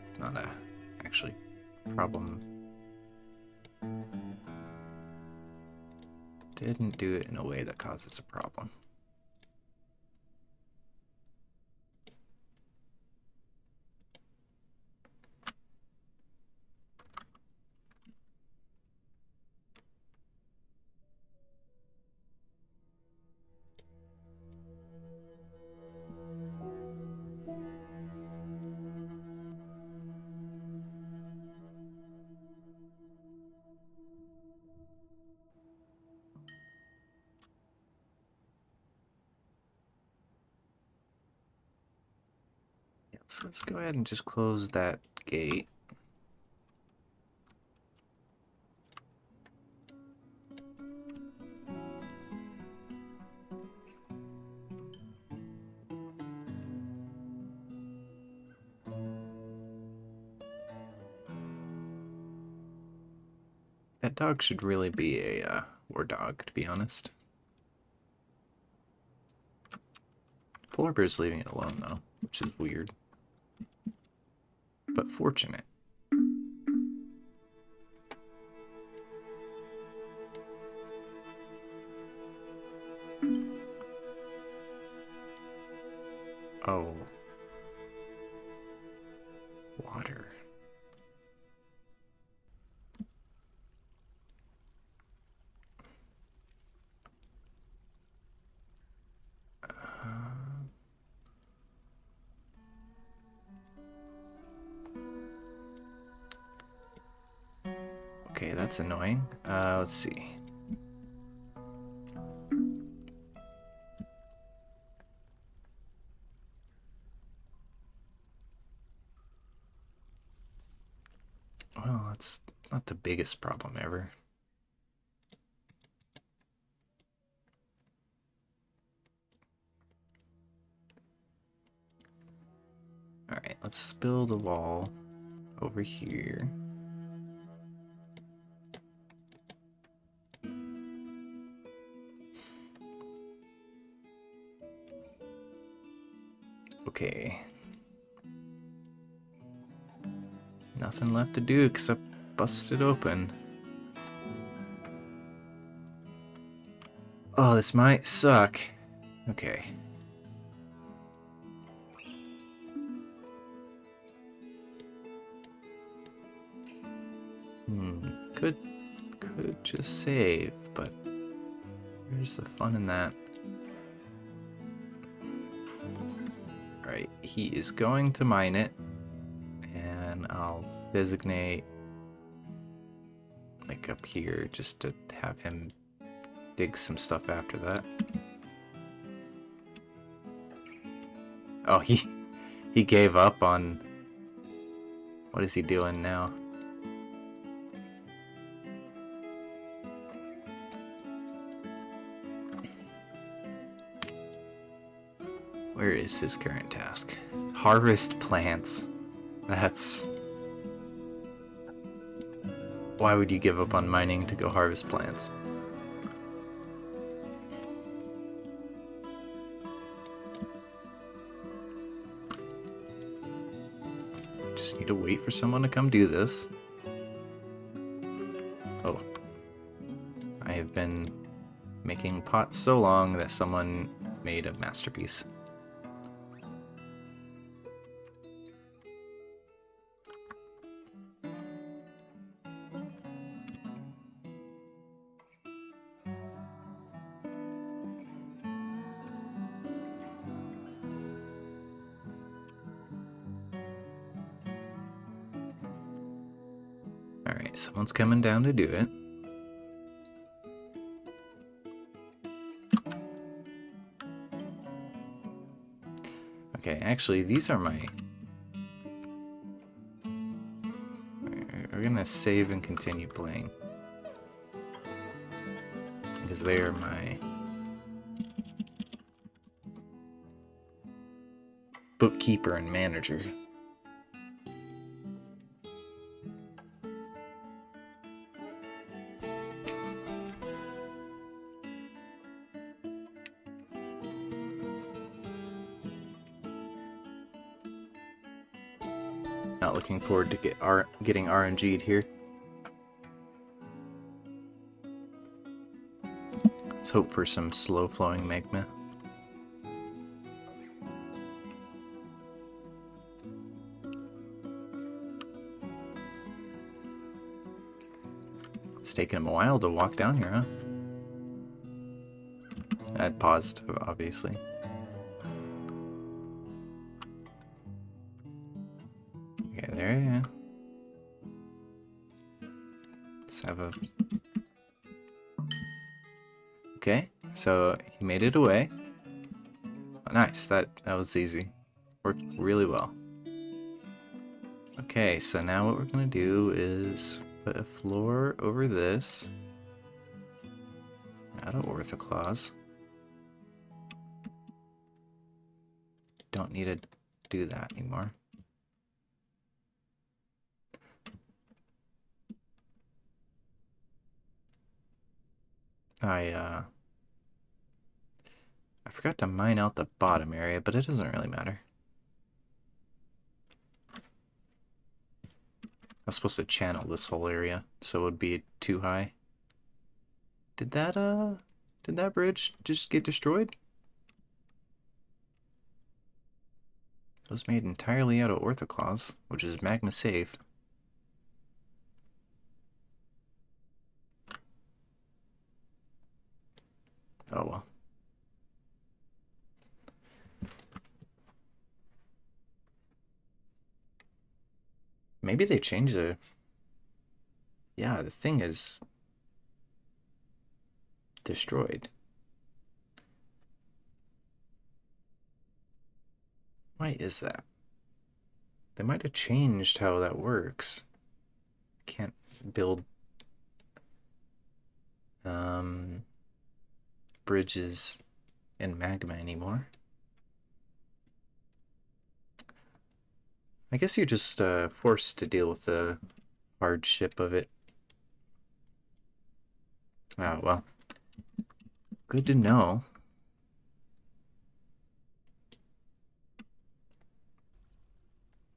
It's not a actually problem. Didn't do it in a way that causes a problem. Let's go ahead and just close that gate. That dog should really be a war dog, to be honest. Polar bear's leaving it alone, though, which is weird. But fortunate. Oh. Water. Okay, that's annoying. Let's see. Well, that's not the biggest problem ever. Alright, let's build a wall over here. Okay. Nothing left to do except bust it open. Oh, this might suck. Okay. Could just save, but where's the fun in that? Alright, he is going to mine it, and I'll designate like up here just to have him dig some stuff after that. Oh, he gave up on... What is he doing now? Where is his current task? Harvest plants. That's... Why would you give up on mining to go harvest plants? Just need to wait for someone to come do this. Oh. I have been making pots so long that someone made a masterpiece. Alright, someone's coming down to do it. Okay, actually, these are my... We're gonna save and continue playing. Because they are my... bookkeeper and manager. Not looking forward to getting RNG'd here. Let's hope for some slow-flowing magma. It's taking him a while to walk down here, huh? I paused, obviously. Okay, there you go. Let's have a... Okay, so he made it away. Oh, nice, that was easy. Worked really well. Okay, so now what we're gonna do is put a floor over this. Out of orthoclaws. Don't need to do that anymore. I forgot to mine out the bottom area, but it doesn't really matter. I was supposed to channel this whole area, so it would be too high. Did that bridge just get destroyed? It was made entirely out of orthoclaws, which is magma safe. Oh well. Maybe they changed the... Yeah, the thing is destroyed. Why is that? They might have changed how that works. Can't build bridges in magma anymore. I guess you're just forced to deal with the hardship of it. Oh, well. Good to know.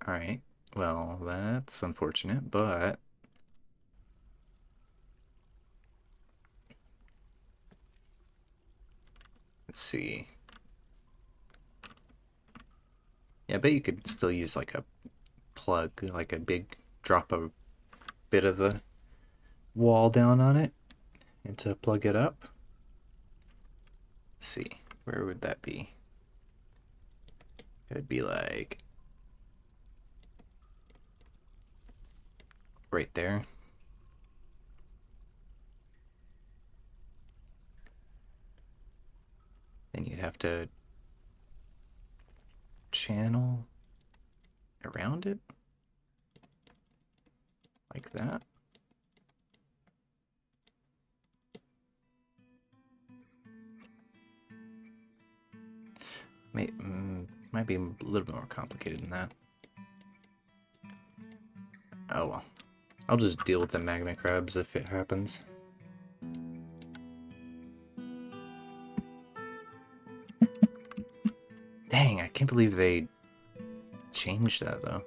Alright. Well, that's unfortunate, but... Let's see. Yeah, I bet you could still use like a plug, like a big drop a bit of the wall down on it and to plug it up. Let's see, where would that be? It would be like right there. Then you'd have to channel around it like that. Might be a little more complicated than that. Oh well. I'll just deal with the magma crabs if it happens. Dang, I can't believe they changed that though.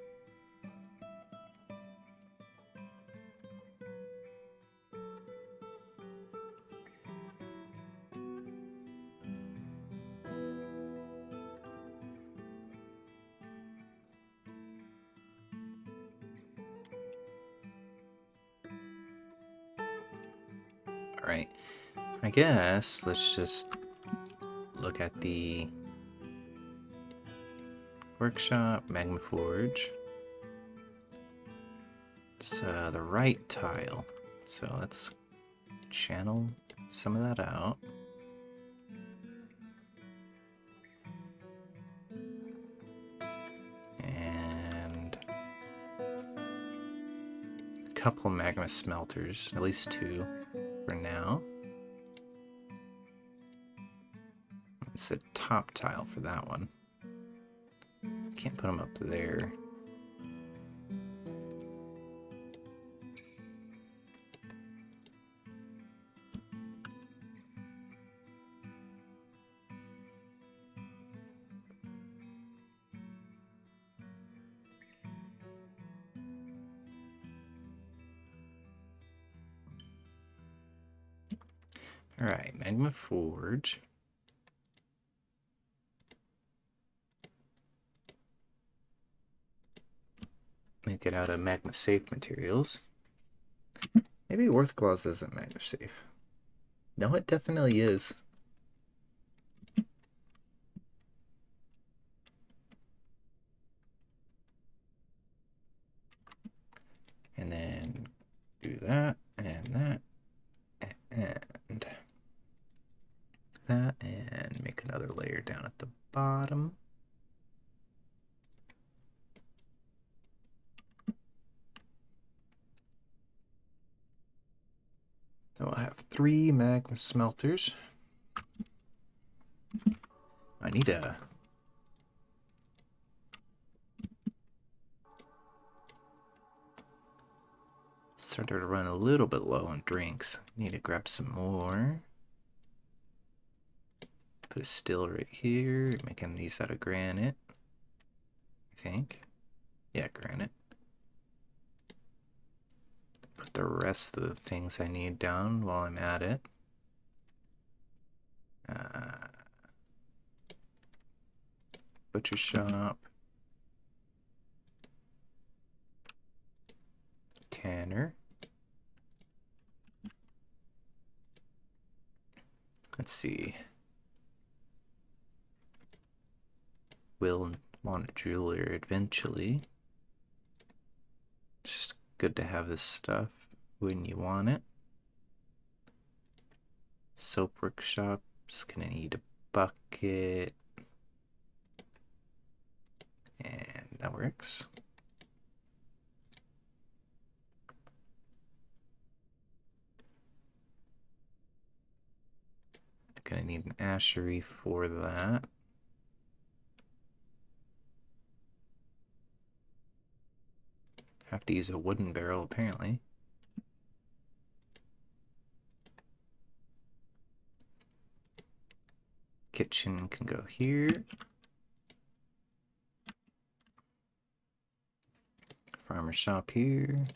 Alright, I guess let's just look at the workshop, magma forge. It's the right tile, so let's channel some of that out. And a couple magma smelters, at least 2 for now. It's the top tile for that one. Can't put them up there. Alright, magma forge. Make it out of magma safe materials. Maybe Worthglass isn't magma safe. No, it definitely is. And then do that, and that, and that, and make another layer down at the bottom. So I'll have 3 magma smelters. I need a... started to run a little bit low on drinks. Need to grab some more. Put a still right here. Making these out of granite, I think. Yeah, granite. Put the rest of the things I need down while I'm at it. Butcher shop. Tanner. Let's see. Will want a jeweler eventually. It's just good to have this stuff when you want it. Soap workshop. Just gonna need a bucket. And that works. I'm gonna need an ashery for that. Have to use a wooden barrel apparently. Kitchen can go here. Farmer shop here.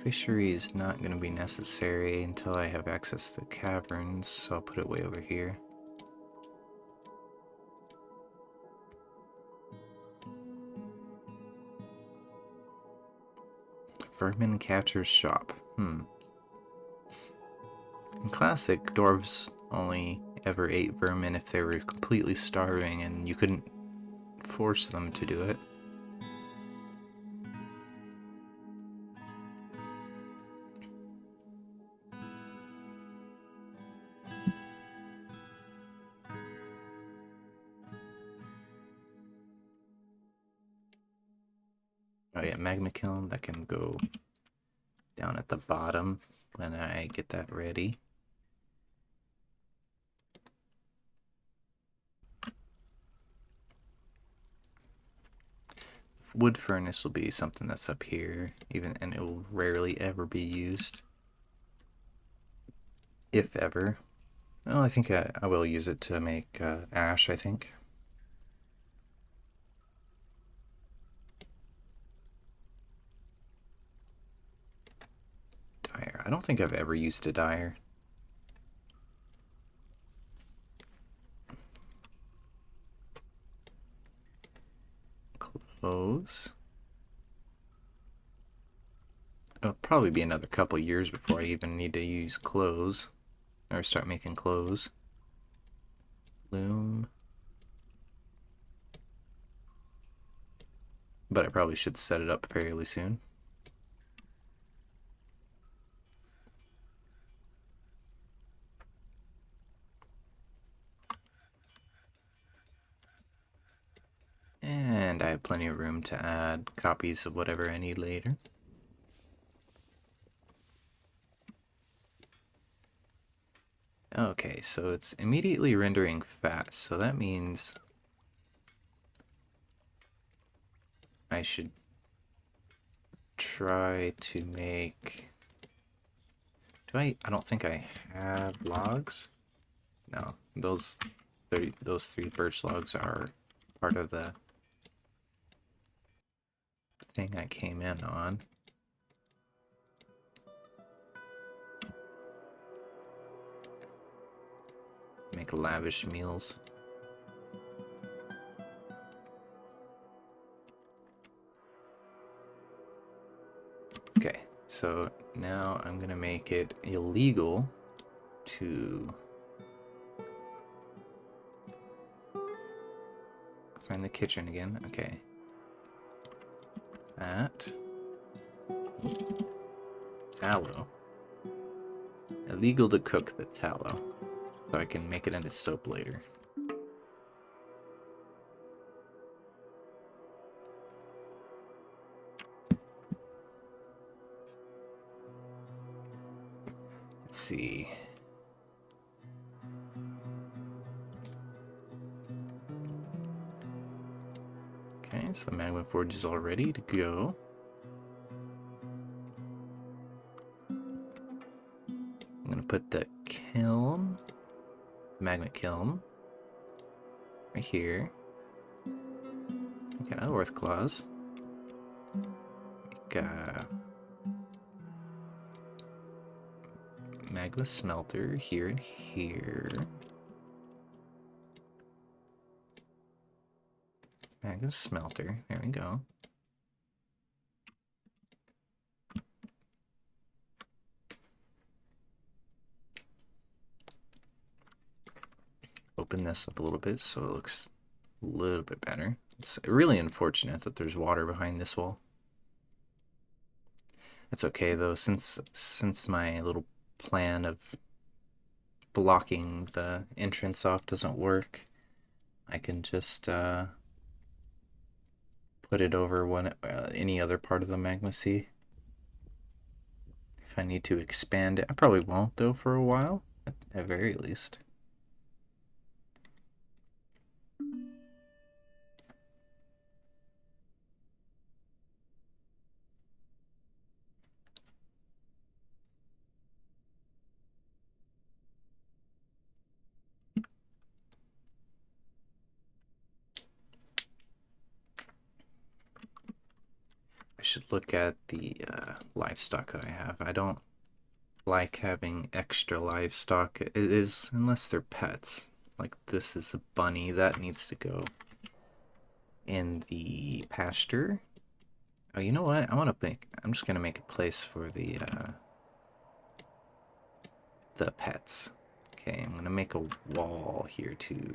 Fishery is not going to be necessary until I have access to caverns, so I'll put it way over here. Vermin Catcher's Shop. In Classic, dwarves only ever ate vermin if they were completely starving and you couldn't force them to do it. Oh yeah, magma kiln, that can go down at the bottom when I get that ready. Wood furnace will be something that's up here, and it will rarely ever be used. If ever. Well, I think I will use it to make ash, I think. Dyer. I don't think I've ever used a dyer. Clothes. It'll probably be another couple years before I even need to use clothes. Or start making clothes. Loom. But I probably should set it up fairly soon. And I have plenty of room to add copies of whatever I need later. Okay, so it's immediately rendering fast, so that means I should try to make... I don't think I have logs. No, those three birch logs are part of the thing I came in on. Make lavish meals. Okay, so now I'm gonna make it illegal to find the kitchen again. Okay. That. Tallow. Illegal to cook the tallow. So I can make it into soap later. Let's see. Okay, so the magma forge is all ready to go. I'm gonna put the kiln, magma kiln, right here. Make an earth claws. Make a magma smelter here and here. Magma smelter. There we go. Open this up a little bit so it looks a little bit better. It's really unfortunate that there's water behind this wall. It's okay though, since my little plan of blocking the entrance off doesn't work, I can just put it over any other part of the magma sea. If I need to expand it, I probably won't though for a while, at very least. I should look at the livestock that I have. I don't like having extra livestock. It is, unless they're pets. Like this is a bunny, that needs to go in the pasture. Oh, you know what? I'm just gonna make a place for the pets. Okay, I'm gonna make a wall here too.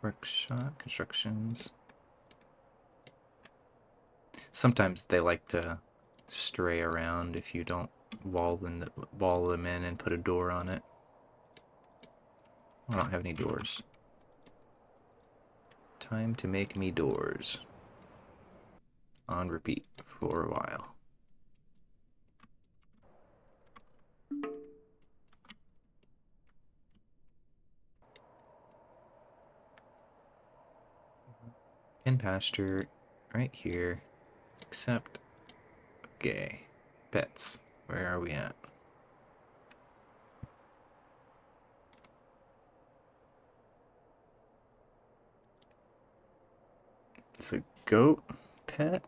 Workshop, constructions. Sometimes they like to stray around if you don't wall them in and put a door on it. I don't have any doors. Time to make me doors. On repeat for a while. In pasture, right here. Except, okay. Pets. Where are we at? It's a goat pet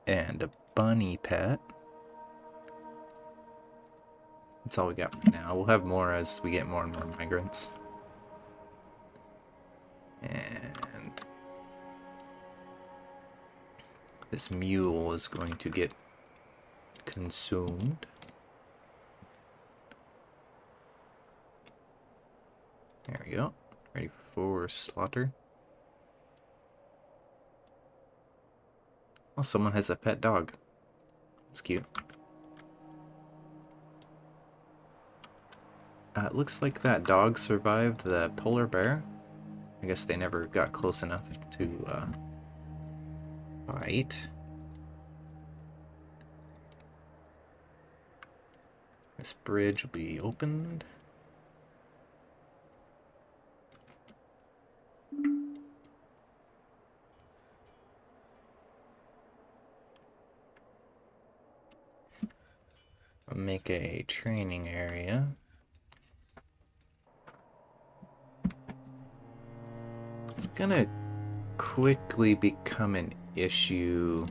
and a bunny pet. That's all we got for now. We'll have more as we get more and more migrants. And this mule is going to get consumed. There we go. Ready for slaughter. Oh, someone has a pet dog. That's cute. It looks like that dog survived the polar bear. I guess they never got close enough to fight. This bridge will be opened. I'll make a training area. It's gonna quickly become an issue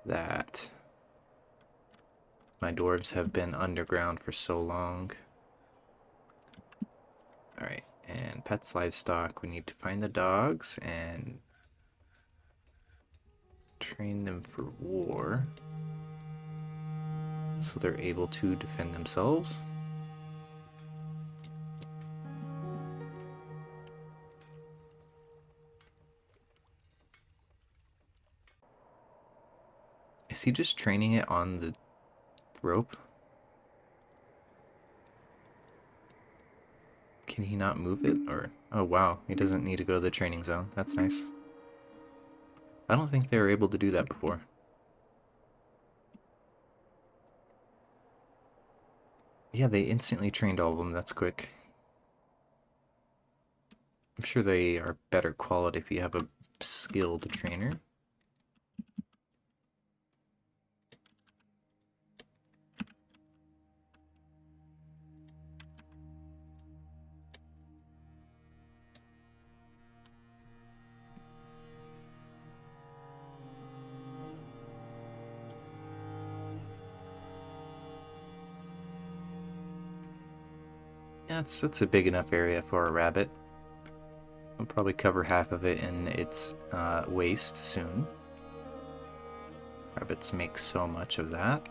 that my dwarves have been underground for so long. Alright, and pets, livestock. We need to find the dogs and train them for war so they're able to defend themselves. Is he just training it on the rope? Can he not move it? Or oh wow, he doesn't need to go to the training zone. That's nice. I don't think they were able to do that before. Yeah, they instantly trained all of them. That's quick. I'm sure they are better quality if you have a skilled trainer. Yeah, that's a big enough area for a rabbit. We'll probably cover half of it in its waste soon. Rabbits make so much of that.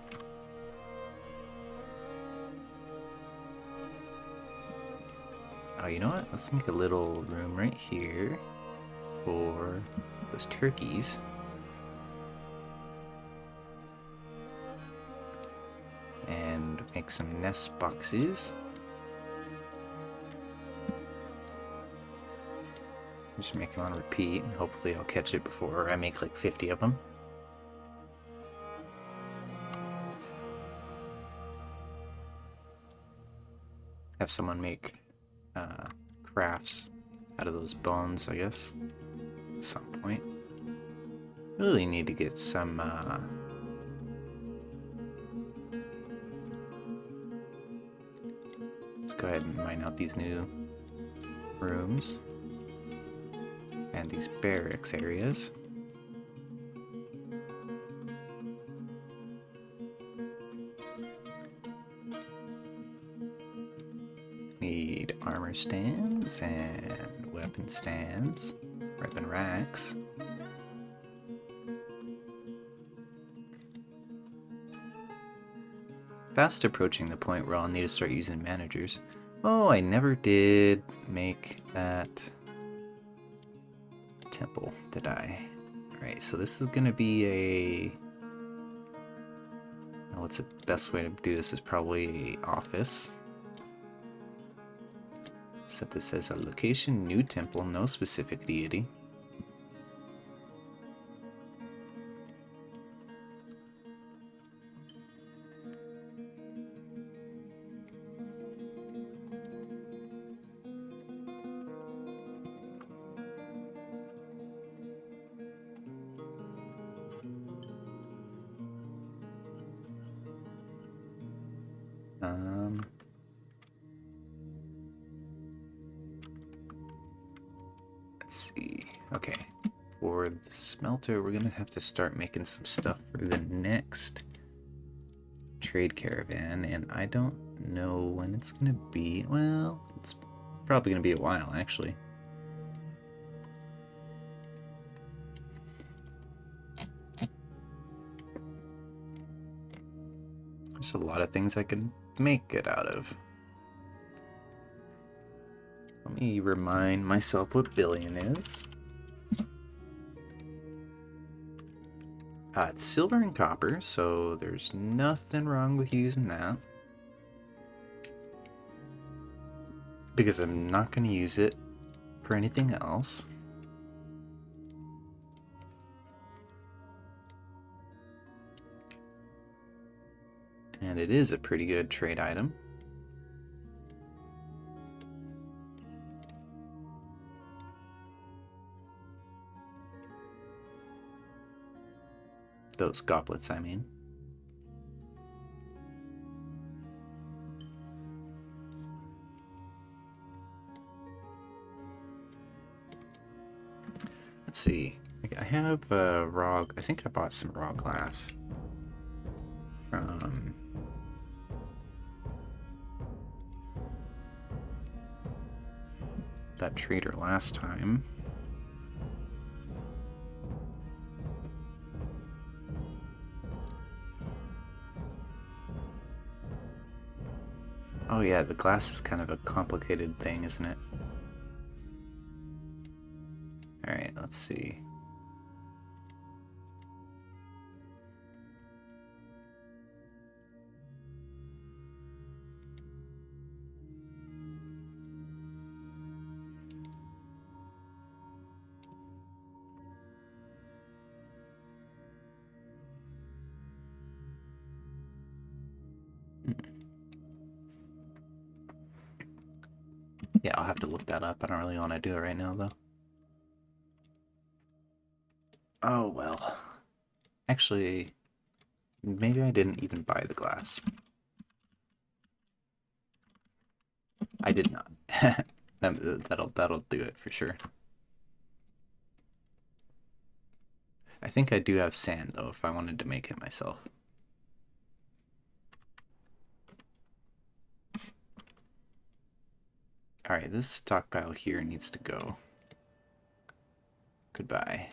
Oh, you know what? Let's make a little room right here for those turkeys. And make some nest boxes. Just make them on repeat, and hopefully I'll catch it before I make like 50 of them. Have someone make crafts out of those bones, I guess, at some point. Really need to get some let's go ahead and mine out these new rooms and these barracks areas. stands and weapon stands, weapon racks. Fast approaching the point where I'll need to start using managers. Oh, I never did make that temple, did I? Alright, so this is gonna be a... What's the best way to do this is probably a office. Set this as a location, new temple, no specific deity. Let's see. Okay. For the smelter, we're gonna have to start making some stuff for the next trade caravan, and I don't know when it's gonna be. Well, it's probably gonna be a while, actually. There's a lot of things I could make it out of. Let me remind myself what billion is. It's silver and copper, so there's nothing wrong with using that. Because I'm not going to use it for anything else. And it is a pretty good trade item. Those goblets, I mean. Let's see. I have raw... I think I bought some raw glass from... that trader last time. Oh yeah, the glass is kind of a complicated thing, isn't it? Alright, let's see. Yeah, I'll have to look that up. I don't really want to do it right now, though. Oh, well. Actually, maybe I didn't even buy the glass. I did not. That'll do it for sure. I think I do have sand, though, if I wanted to make it myself. Alright, this stockpile here needs to go. Goodbye.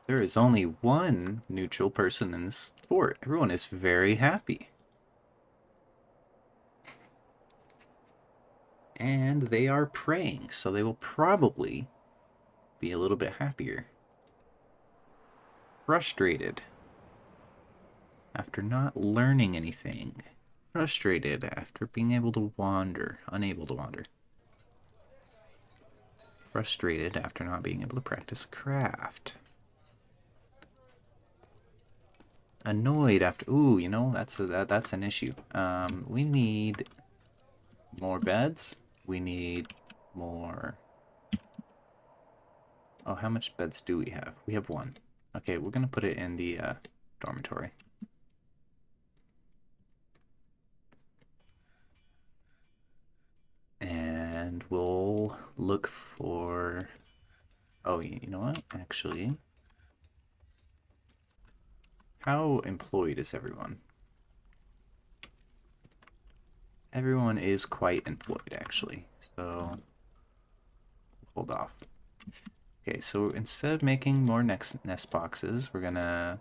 There is only one neutral person in this fort. Everyone is very happy. And they are praying, so they will probably be a little bit happier. Frustrated after not learning anything. Frustrated after being able to wander, unable to wander. Frustrated after not being able to practice craft. Annoyed after... Ooh, you know, that's an issue. We need more beds. We need more... Oh, how much beds do we have? We have one. Okay, we're going to put it in the dormitory. And we'll look for... Oh, you know what? Actually, how employed is everyone? Everyone is quite employed, actually. So, hold off. Okay, so instead of making more nest boxes, we're gonna...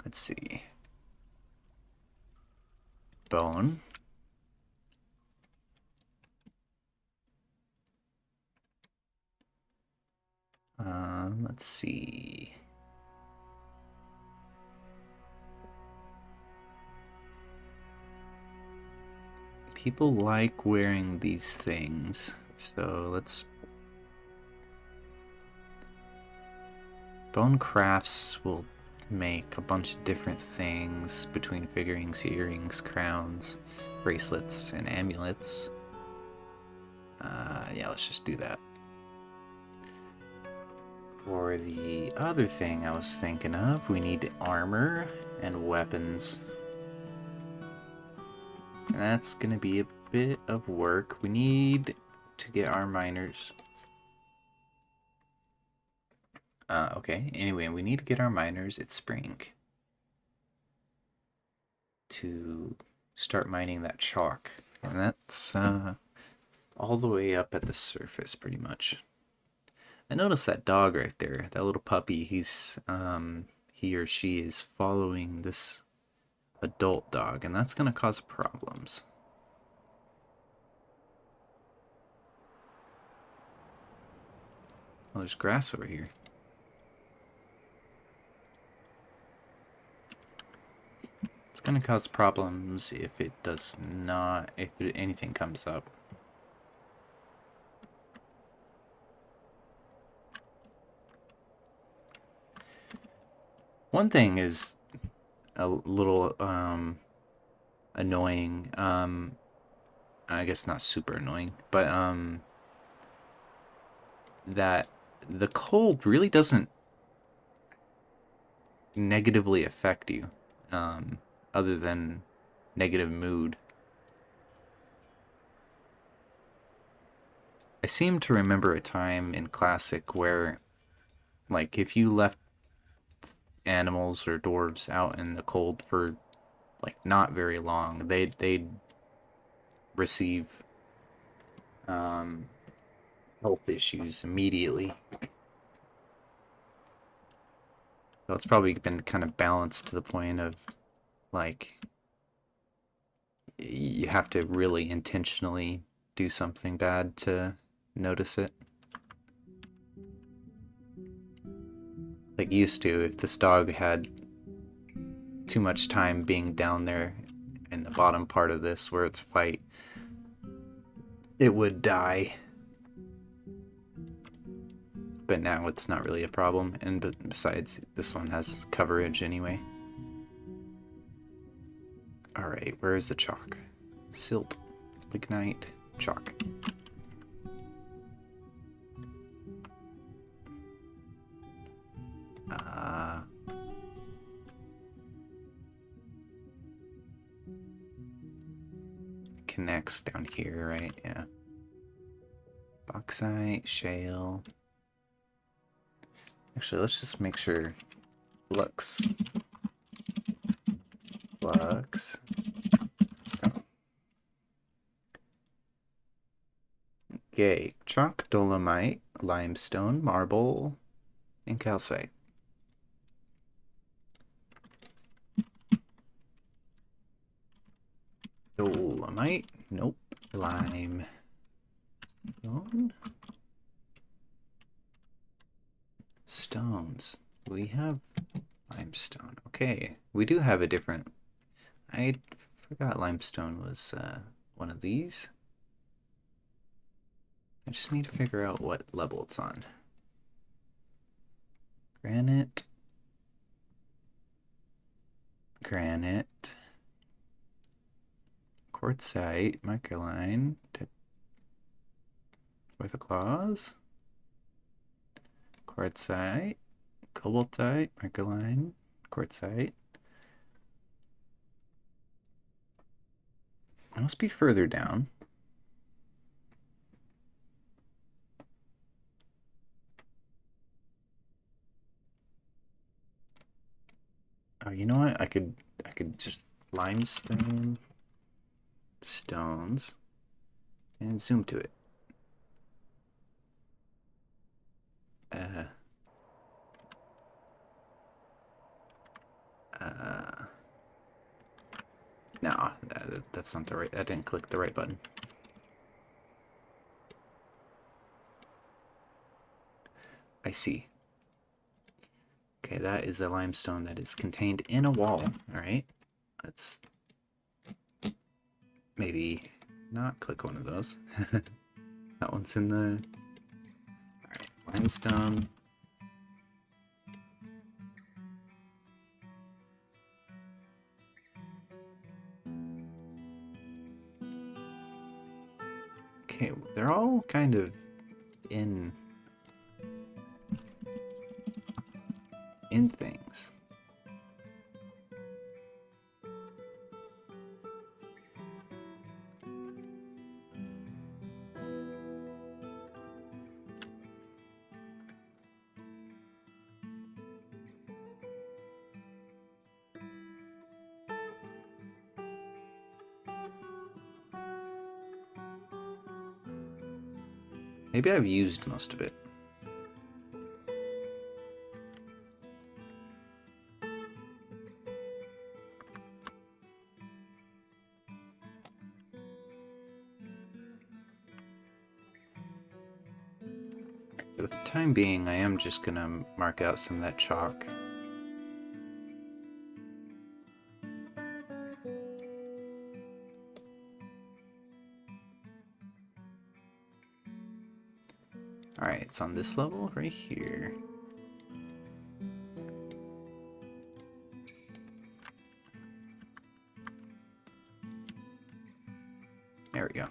Let's see. Bone. Let's see. People like wearing these things, so let's... Bone crafts will make a bunch of different things between figurines, earrings, crowns, bracelets, and amulets. Yeah, let's just do that. For the other thing I was thinking of, we need armor and weapons. And that's gonna be a bit of work. We need to get our miners. Okay, anyway, we need to get our miners at spring to start mining that chalk. And that's all the way up at the surface, pretty much. I noticed that dog right there, that little puppy, he or she is following this adult dog, and that's gonna cause problems. Oh, there's grass over here. It's gonna cause problems if it does not, if anything comes up. One thing is a little annoying. I guess not super annoying, but that the cold really doesn't negatively affect you, other than negative mood. I seem to remember a time in Classic where, like, if you left animals or dwarves out in the cold for like not very long, they'd receive um, health issues immediately. So it's probably been kind of balanced to the point of like you have to really intentionally do something bad to notice it. Like used to, if this dog had too much time being down there in the bottom part of this where it's white, it would die. But now it's not really a problem, and besides, this one has coverage anyway. Alright, where is the chalk? Silt, lignite, chalk. Connects down here, right? Yeah. Bauxite, shale. Actually, let's just make sure. Flux. Flux. Stone. Okay. Chalk, dolomite, limestone, marble, and calcite. Dolomite. Nope. Lime. Stone. Stones. We have limestone. Okay. We do have a different... I forgot limestone was one of these. I just need to figure out what level it's on. Granite. Granite. Quartzite. Microline. With a claws. Quartzite. Cobaltite. Microline. Quartzite. It must be further down. Oh, you know what? I could just limestone stones and zoom to it. Uh, uh, no, that's not the right. I didn't click the right button. I see. Okay, that is a limestone that is contained in a wall. All right, let's maybe not click one of those. That one's in the. All right, limestone. Okay, they're all kind of in things. Maybe I've used most of it. For the time being, I am just gonna mark out some of that chalk. Alright, it's on this level right here. There we go.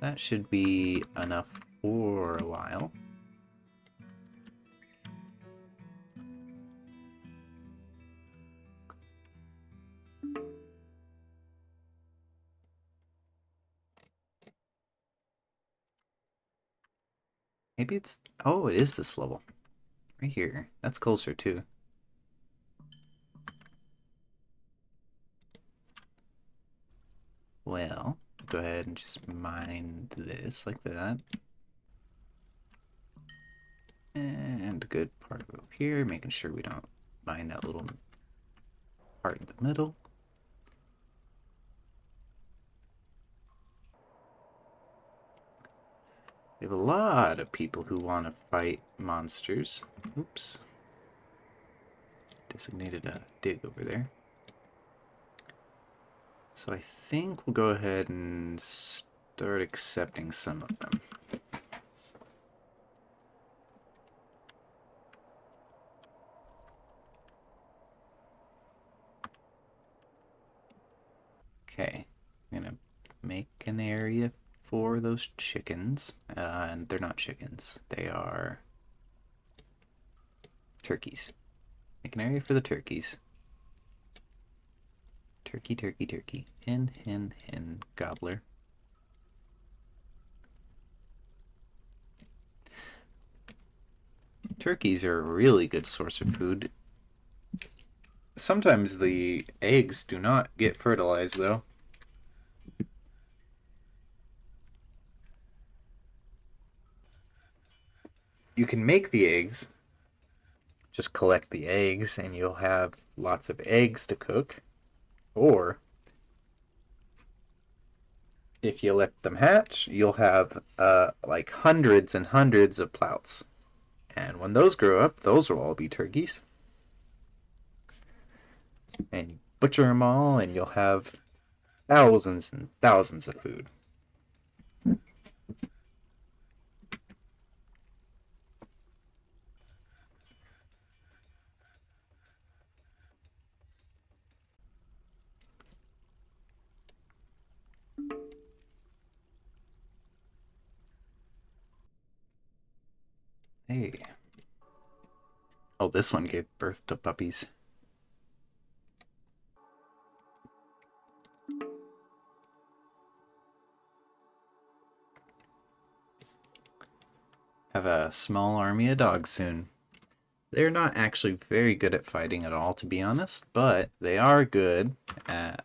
That should be enough for a while. Maybe it's... Oh, it is this level. Right here. That's closer too. Well, go ahead and just mine this like that. And a good part of it over here, making sure we don't mine that little part in the middle. We have a lot of people who want to fight monsters. Oops. Designated a dig over there. So I think we'll go ahead and start accepting some of them. Okay, I'm gonna make an area for those chickens. And they're not chickens, they are turkeys. Make an area for the turkeys. Turkey, turkey, turkey. Hen, hen, hen, gobbler. Turkeys are a really good source of food. Sometimes the eggs do not get fertilized, though. You can make the eggs, just collect the eggs, and you'll have lots of eggs to cook. Or, if you let them hatch, you'll have like hundreds and hundreds of plouts. And when those grow up, those will all be turkeys. And you butcher them all, and you'll have thousands and thousands of food. Hey. Oh, this one gave birth to puppies. have a small army of dogs soon. They're not actually very good at fighting at all, to be honest, but they are good at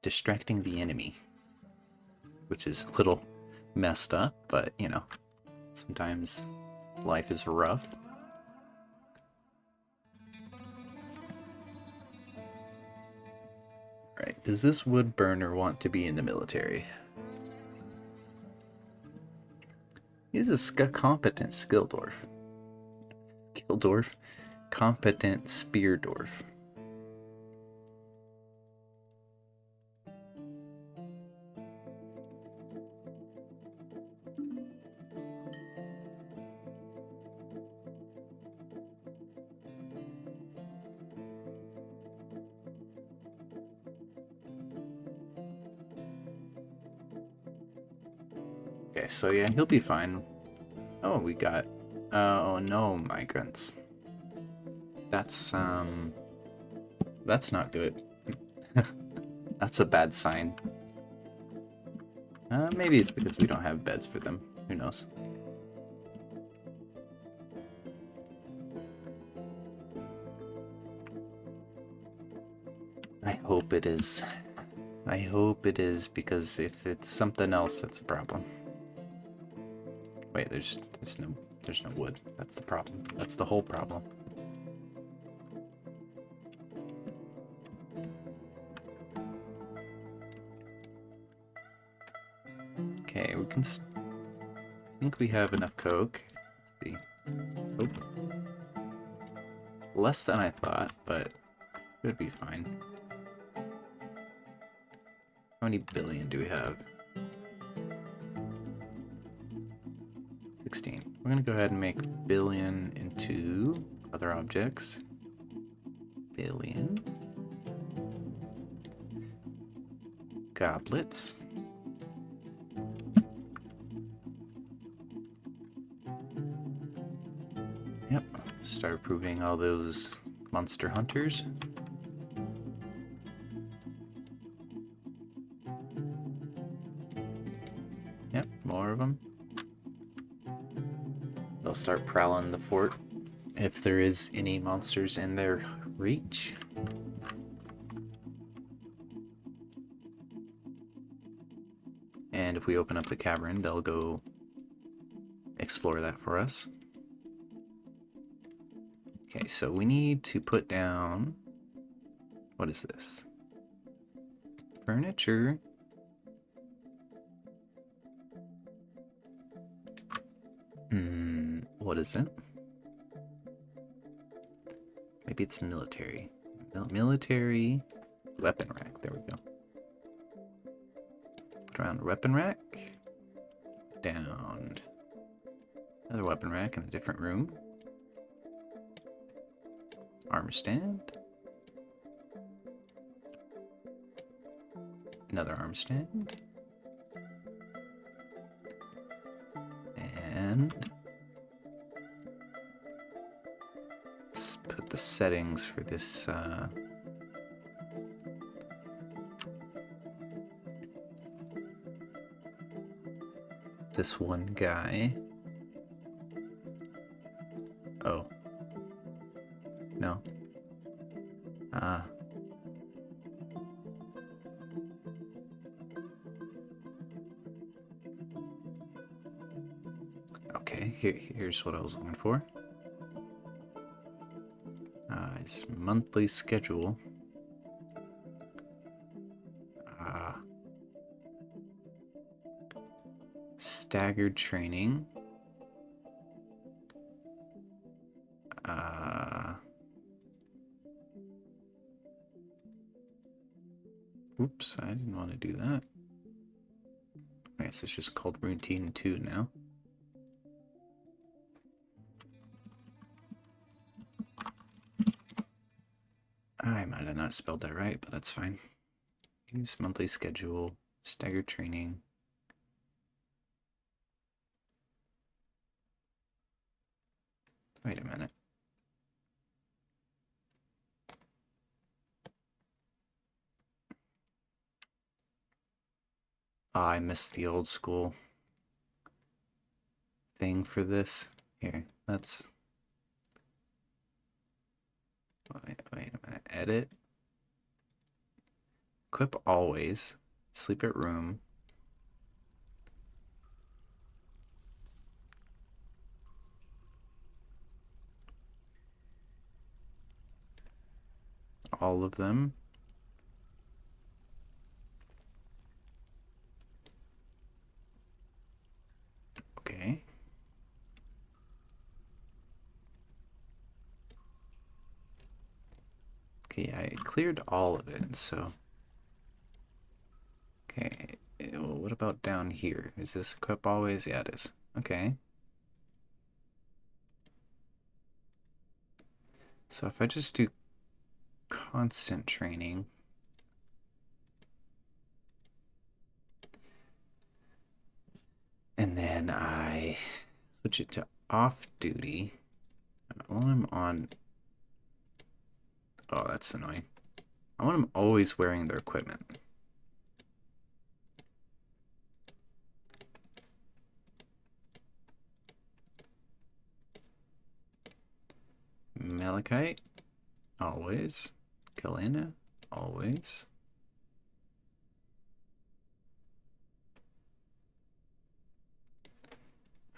distracting the enemy, which is a little messed up, but you know, sometimes life is rough. Right, does this wood burner want to be in the military? He's a competent skill dwarf. Skill dwarf? Competent spear dwarf. Okay, so yeah, he'll be fine. Oh, we got... oh no, migrants. That's not good. That's a bad sign. Maybe it's because we don't have beds for them. Who knows? I hope it is. I hope it is, because if it's something else, that's a problem. Wait, there's no wood. That's the problem. That's the whole problem. Okay, we can. I think we have enough coke. Let's see. Oh. Less than I thought, but should be fine. How many billion do we have? 16. We're gonna go ahead and make billion into other objects. Billion. Goblets. Yep. Start approving all those monster hunters. Yep, more of them. They'll start prowling the fort if there is any monsters in their reach. And if we open up the cavern, they'll go explore that for us. Okay, so we need to put down... what is this? Furniture. What is it? Maybe it's military. Military weapon rack. There we go. Put around a weapon rack. Down another weapon rack in a different room. Armor stand. Another armor stand. And let's put the settings for this this one guy. Oh. No. Okay, here's what I was looking for. His monthly schedule. Staggered training. Oops, I didn't want to do that. Okay, so it's just called routine 2 now. I might have not spelled that right, but that's fine. Use monthly schedule, staggered training. Wait a minute. Oh, I miss the old school thing for this. Here, let's wait a minute. Edit. Equip always. Sleep at room. All of them. Okay. Okay, I cleared all of it, so. Okay, well, what about down here? Is this equip always? Yeah, it is. Okay. So if I just do constant training, and then I switch it to off duty, I want him on. Oh, that's annoying. I want him always wearing their equipment. Malachite, always. Kalina, always.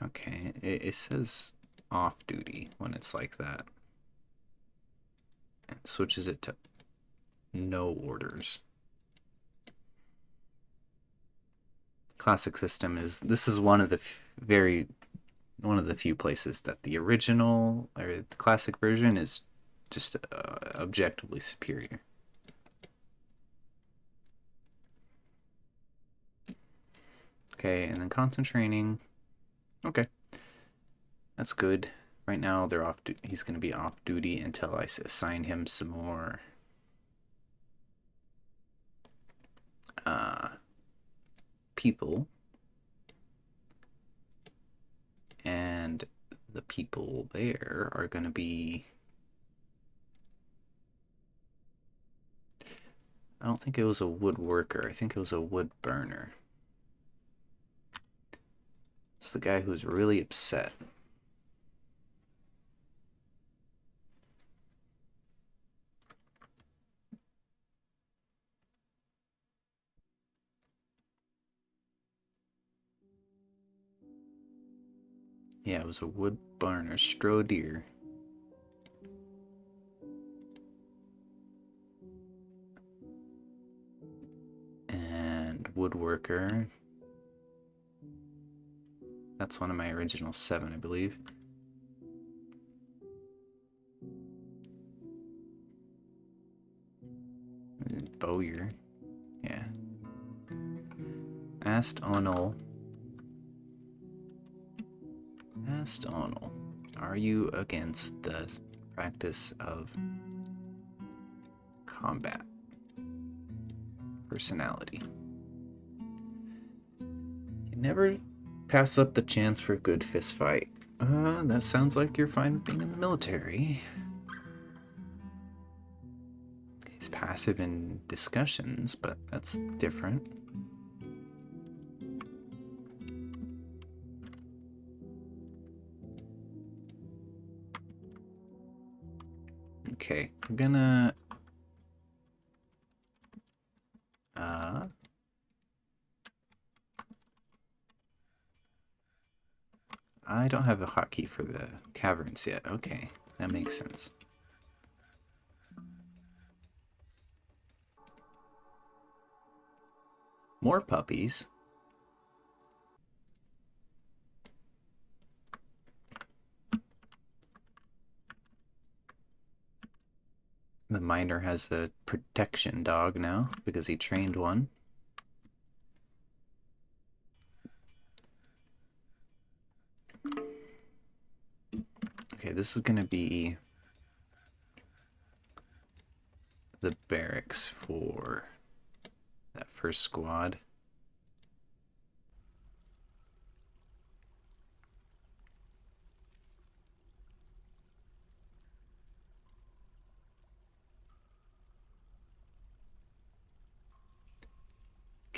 Okay, it says off duty when it's like that. And switches it to no orders. Classic system is this is one of the one of the few places that the original or the classic version is just objectively superior. Okay, and then constant training. Okay, that's good. Right now they're off. He's going to be off duty until I assign him some more people, and the people there are going to be. I don't think it was a woodworker. I think it was a wood burner. It's the guy who's really upset. Yeah, it was a wood burner, Strodier. And woodworker. That's one of my original 7, I believe. Bowyer. Yeah. Asked Onel. Asked Onel, are you against the practice of combat? Personality. You never pass up the chance for a good fist fight. That sounds like you're fine with being in the military. He's passive in discussions, but that's different. Okay, I'm gonna I don't have a hotkey for the caverns yet. Okay, that makes sense. More puppies. The miner has a protection dog now because he trained one. Okay, this is gonna be the barracks for that first squad.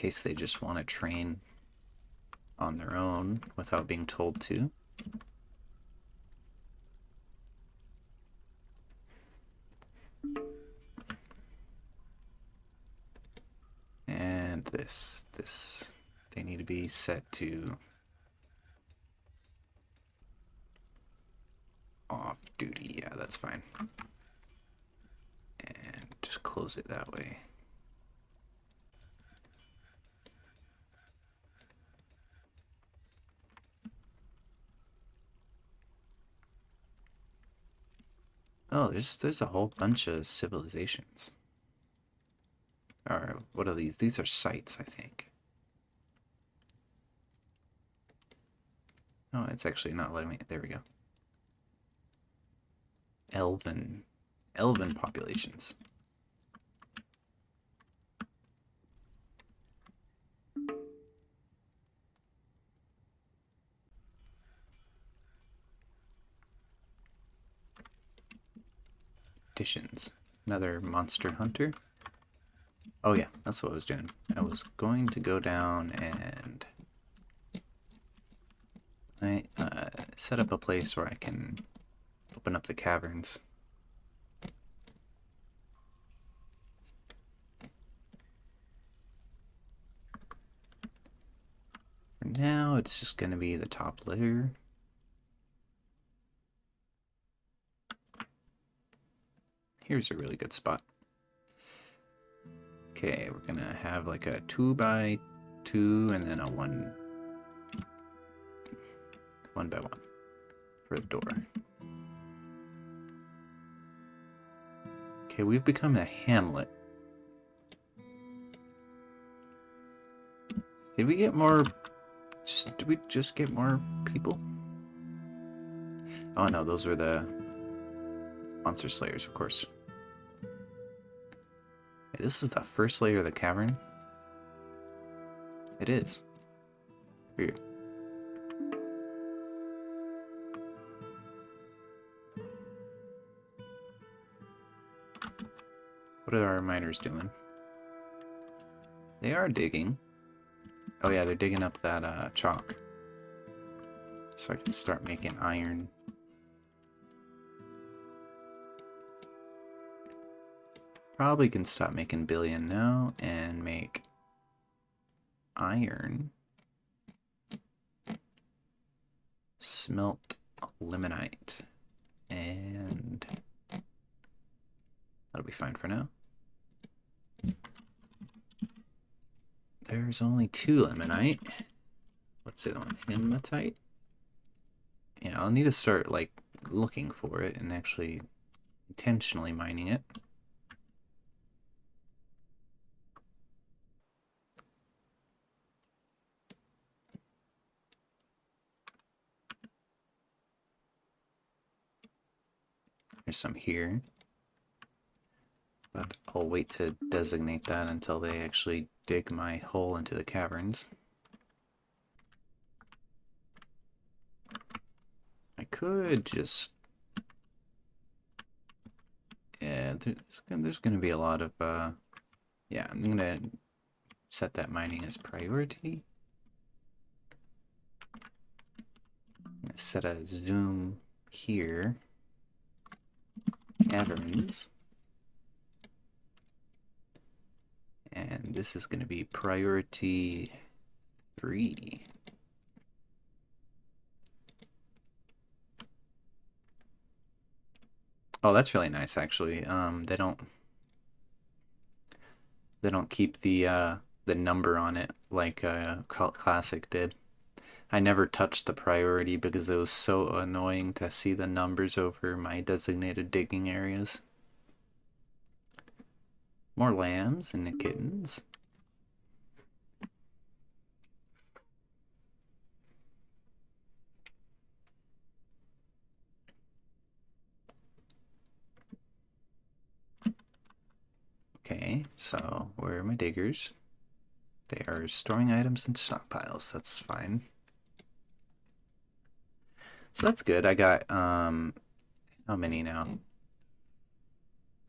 case they just want to train on their own without being told to. And this, they need to be set to off duty. Yeah, that's fine. And just close it that way. Oh, there's a whole bunch of civilizations. Or what are these? These are sites, I think. Oh, it's actually not letting me. There we go. Elven populations. Additions. Another monster hunter. Oh yeah, that's what I was doing. I was going to go down and set up a place where I can open up the caverns. For now, it's just going to be the top layer. Here's a really good spot. Okay, we're going to have like a 2x2 and then a 1 by 1 for a door. Okay, we've become a hamlet. Did we get more? Did we just get more people? Oh no, those were the monster slayers, of course. Hey, this is the first layer of the cavern. It is. Weird. What are our miners doing? They are digging. Oh yeah, they're digging up that chalk. So I can start making iron. Probably can stop making billion now and make iron. Smelt limonite. And that'll be fine for now. There's only 2 limonite. What's the other one? Hematite? Yeah, I'll need to start like looking for it and actually intentionally mining it. There's some here. But I'll wait to designate that until they actually dig my hole into the caverns. I could just... Yeah, there's going to be a lot of... Yeah, I'm going to set that mining as priority. I'm going to set a zoom here. Caverns. And this is going to be priority 3. Oh, that's really nice, actually. They don't keep the number on it like Classic did. I never touched the priority because it was so annoying to see the numbers over my designated digging areas. More lambs and kittens. Okay, so where are my diggers? They are storing items in stockpiles. That's fine. So that's good. I got, how many now?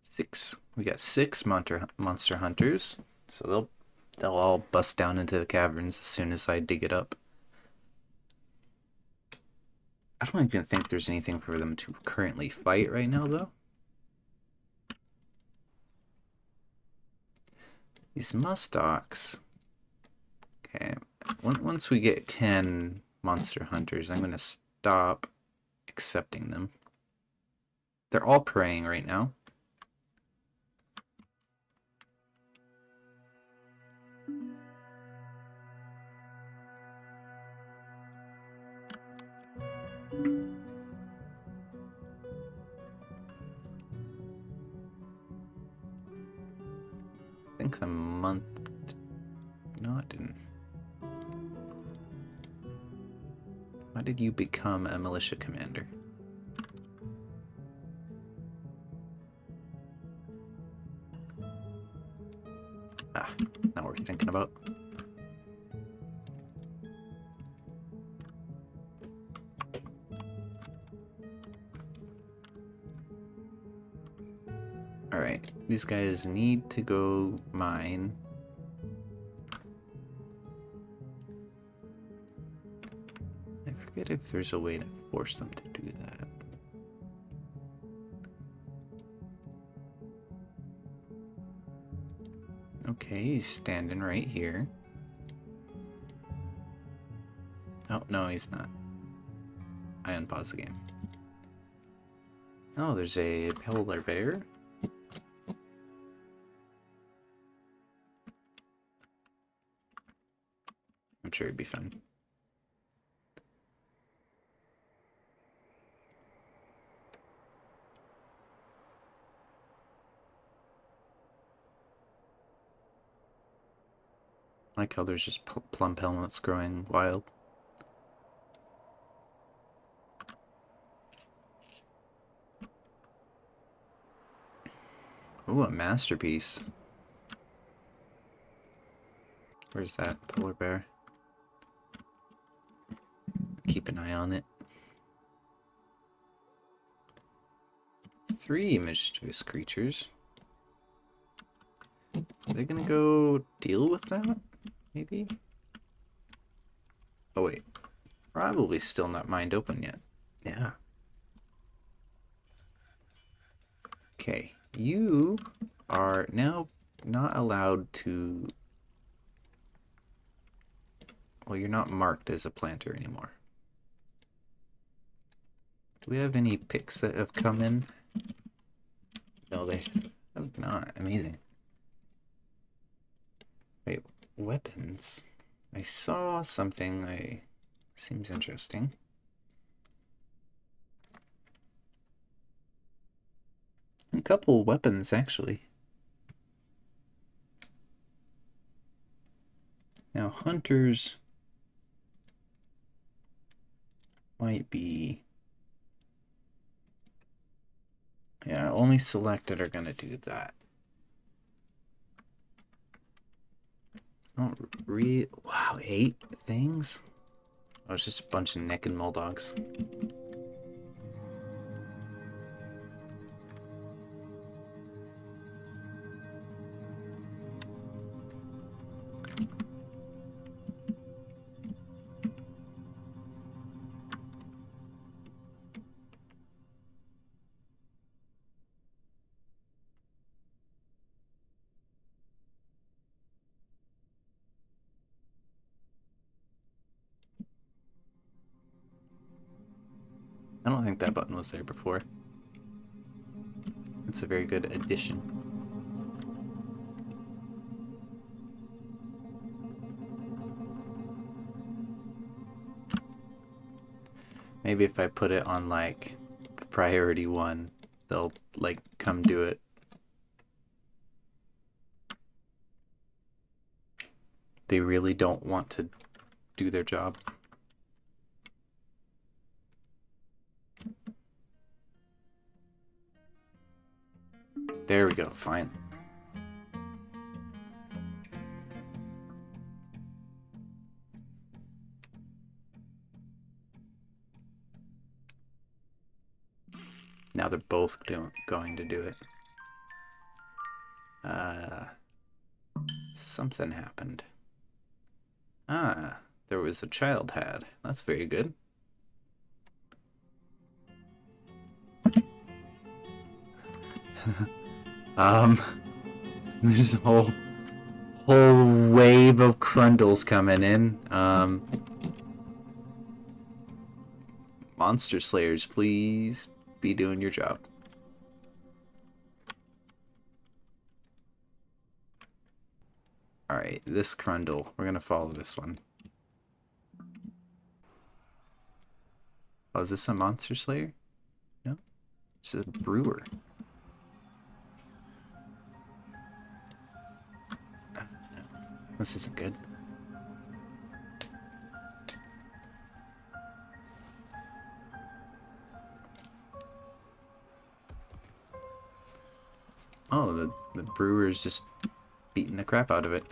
6. We got 6 monster hunters. So They'll all bust down into the caverns as soon as I dig it up. I don't even think there's anything for them to currently fight right now, though. These mustox. Okay, once we get 10 monster hunters, I'm going to stop accepting them. They're all praying right now. I think the month... No, it didn't. Why did you become a militia commander? Ah, not worth thinking about. Alright, these guys need to go mine. I forget if there's a way to force them to do that. Okay, he's standing right here. Oh, no, he's not. I unpause the game. Oh, there's a polar bear. I'm sure he'd be fine. I like how there's just plum helmets growing wild. Ooh, a masterpiece. Where's that polar bear? Keep an eye on it. 3 mischievous creatures. Are they gonna go deal with that? Maybe? Oh wait. Probably still not mind open yet. Yeah. Okay. You are now not allowed to... Well, you're not marked as a planter anymore. Do we have any picks that have come in? No, they have not. Amazing. Wait, weapons? I saw something seems interesting. A couple weapons, actually. Now, hunters might be... Yeah, only selected are gonna do that. Oh, wow, 8 things? Oh, it's just a bunch of naked Moldogs. I don't think that button was there before. It's a very good addition. Maybe if I put it on, like, priority 1, they'll, like, come do it. They really don't want to do their job. There we go, fine. Now they're both going to do it. Something happened. Ah, there was a child had. That's very good. um, there's a whole wave of Crundles coming in. Monster Slayers, please be doing your job. Alright, this Crundle. We're gonna follow this one. Oh, is this a Monster Slayer? No? This is a Brewer. No. This isn't good. Oh, the Brewer is just beating the crap out of it.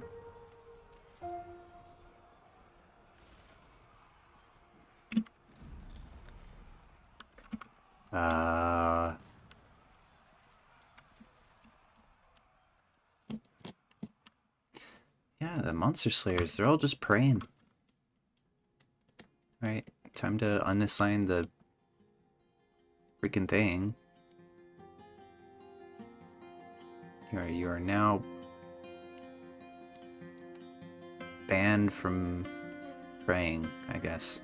Yeah, the Monster Slayers, they're all just praying. Alright, time to unassign the freaking thing. Alright, you are now banned from praying, I guess.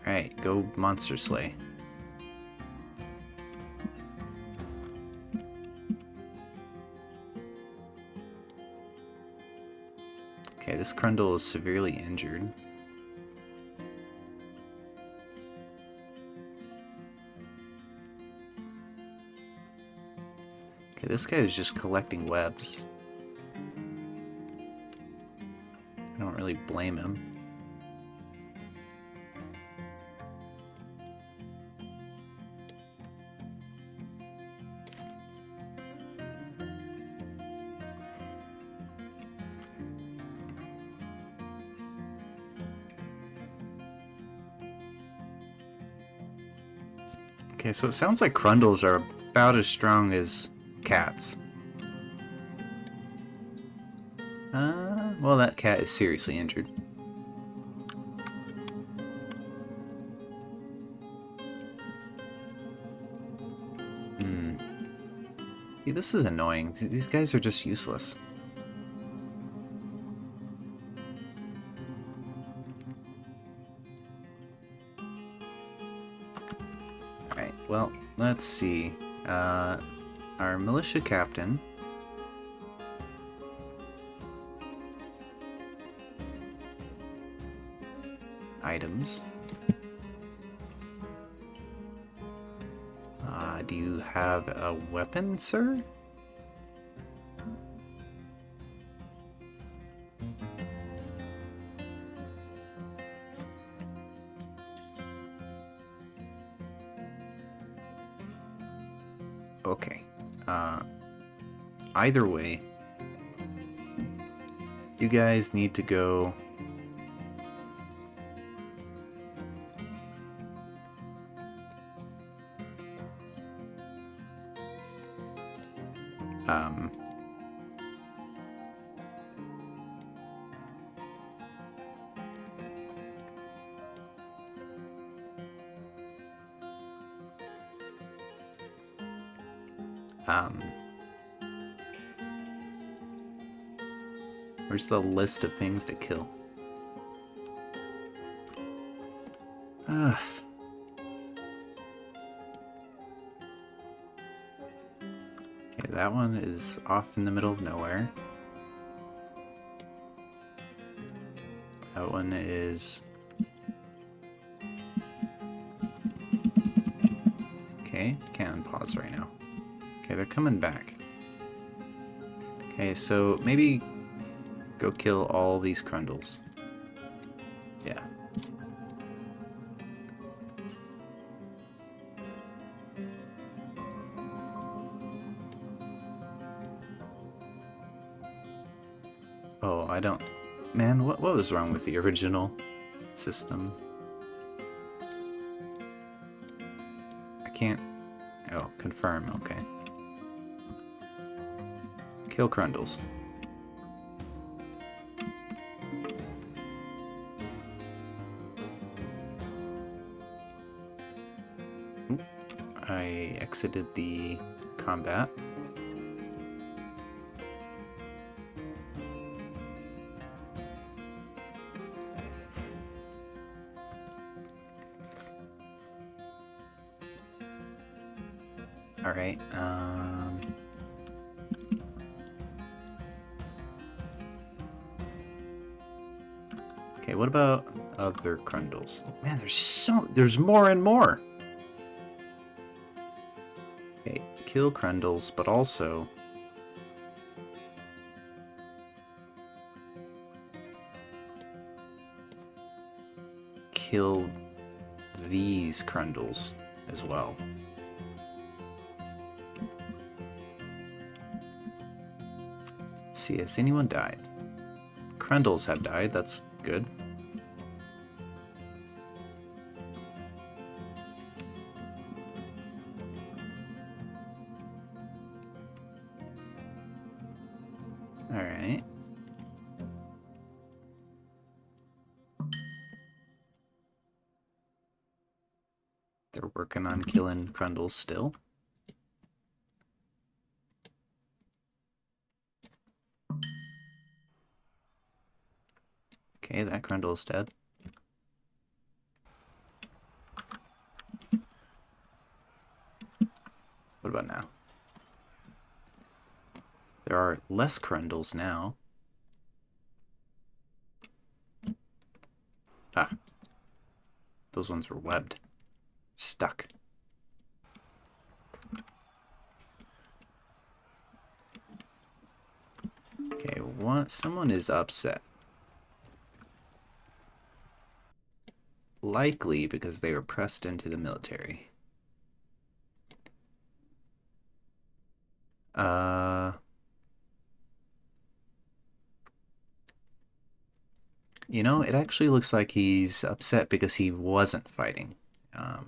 Alright, go Monster Slay. Okay, this Crundle is severely injured. Okay, this guy is just collecting webs. I don't really blame him. Okay, so it sounds like Crundles are about as strong as cats. Well, that cat is seriously injured. See, this is annoying. These guys are just useless. Alright, well, let's see. Our militia captain... items. Do you have a weapon, sir? Okay. Either way, you guys need to go... where's the list of things to kill? Okay, that one is off in the middle of nowhere. That one is... okay, can't pause right now. Okay, they're coming back. Okay, so maybe go kill all these Crundles. Yeah. Oh, I don't... man, what was wrong with the original system? can't... Oh, confirm, okay. Kill Crundles. Oop, I exited the combat. Alright, okay, what about other Crundles? Man, there's more and more! Okay, kill Crundles, but also... kill these Crundles as well. Let's see, has anyone died? Crundles have died, that's good. Alright. They're working on killing Crundles still. Okay, that Crundle's dead. What about now? There are less Crundles now. Ah. Those ones were webbed. Stuck. Okay, what? Someone is upset. Likely because they were pressed into the military. You know, it actually looks like he's upset because he wasn't fighting. I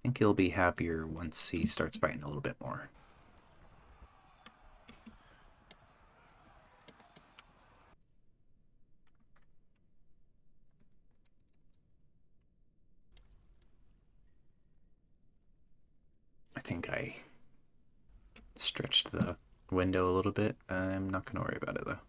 think he'll be happier once he starts fighting a little bit more. I think I stretched the window a little bit. I'm not going to worry about it, though.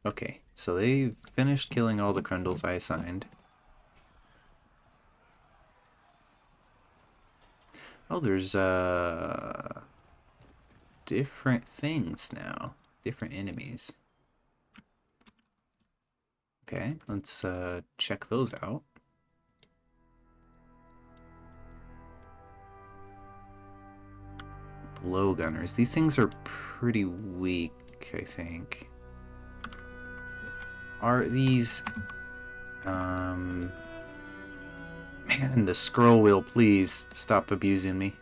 Okay, so they finished killing all the Crundles I assigned. Oh, there's different things now. Different enemies. Okay, let's check those out. Blowgunners. These things are pretty weak, I think. Are these... Man, the scroll wheel, please stop abusing me.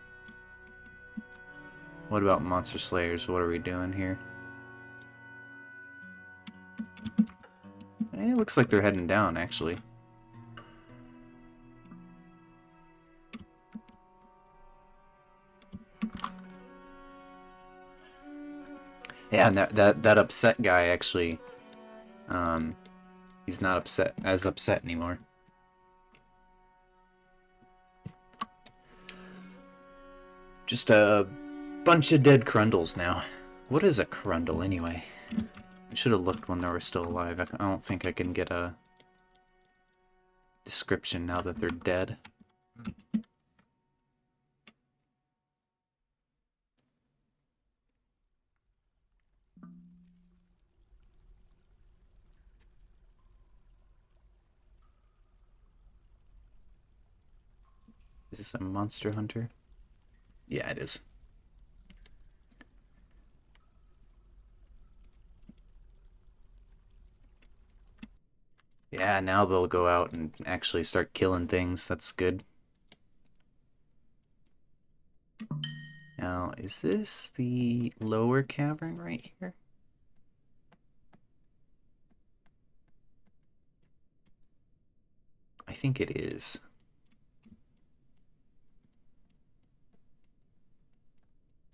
What about Monster Slayers? What are we doing here? It looks like they're heading down, actually. Yeah, and that upset guy actually, he's not as upset anymore. Just a bunch of dead Crundles now. What is a Crundle anyway? I should have looked when they were still alive. I don't think I can get a description now that they're dead. Is this a monster hunter? Yeah, it is. Yeah, now they'll go out and actually start killing things. That's good. Now, is this the lower cavern right here? I think it is.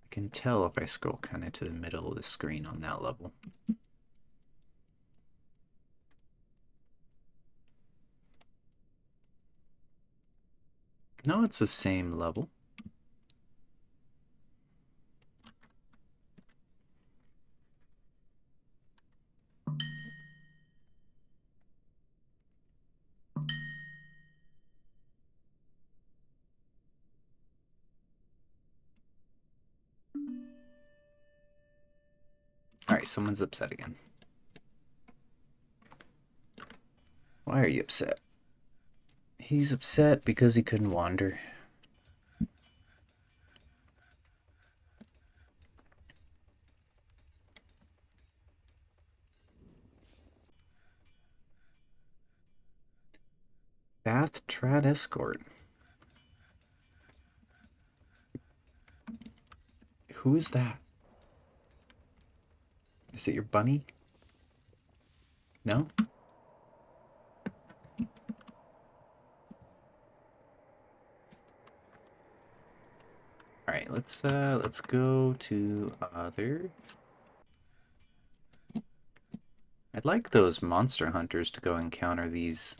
I can tell if I scroll kind of to the middle of the screen on that level. No, it's the same level. Alright, someone's upset again. Why are you upset? He's upset because he couldn't wander. Bath Trad Escort. Who is that? Is it your bunny? No? Alright, let's go to other. I'd like those monster hunters to go encounter these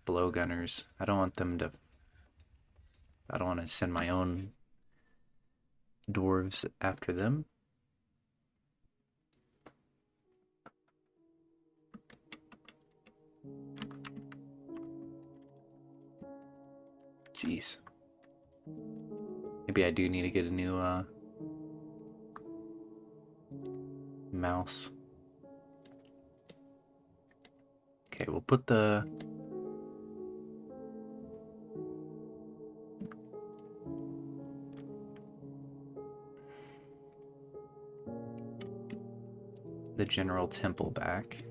blowgunners. I don't want them to. I don't want to send my own dwarves after them. Jeez. Maybe I do need to get a new mouse. Okay, we'll put the general temple back.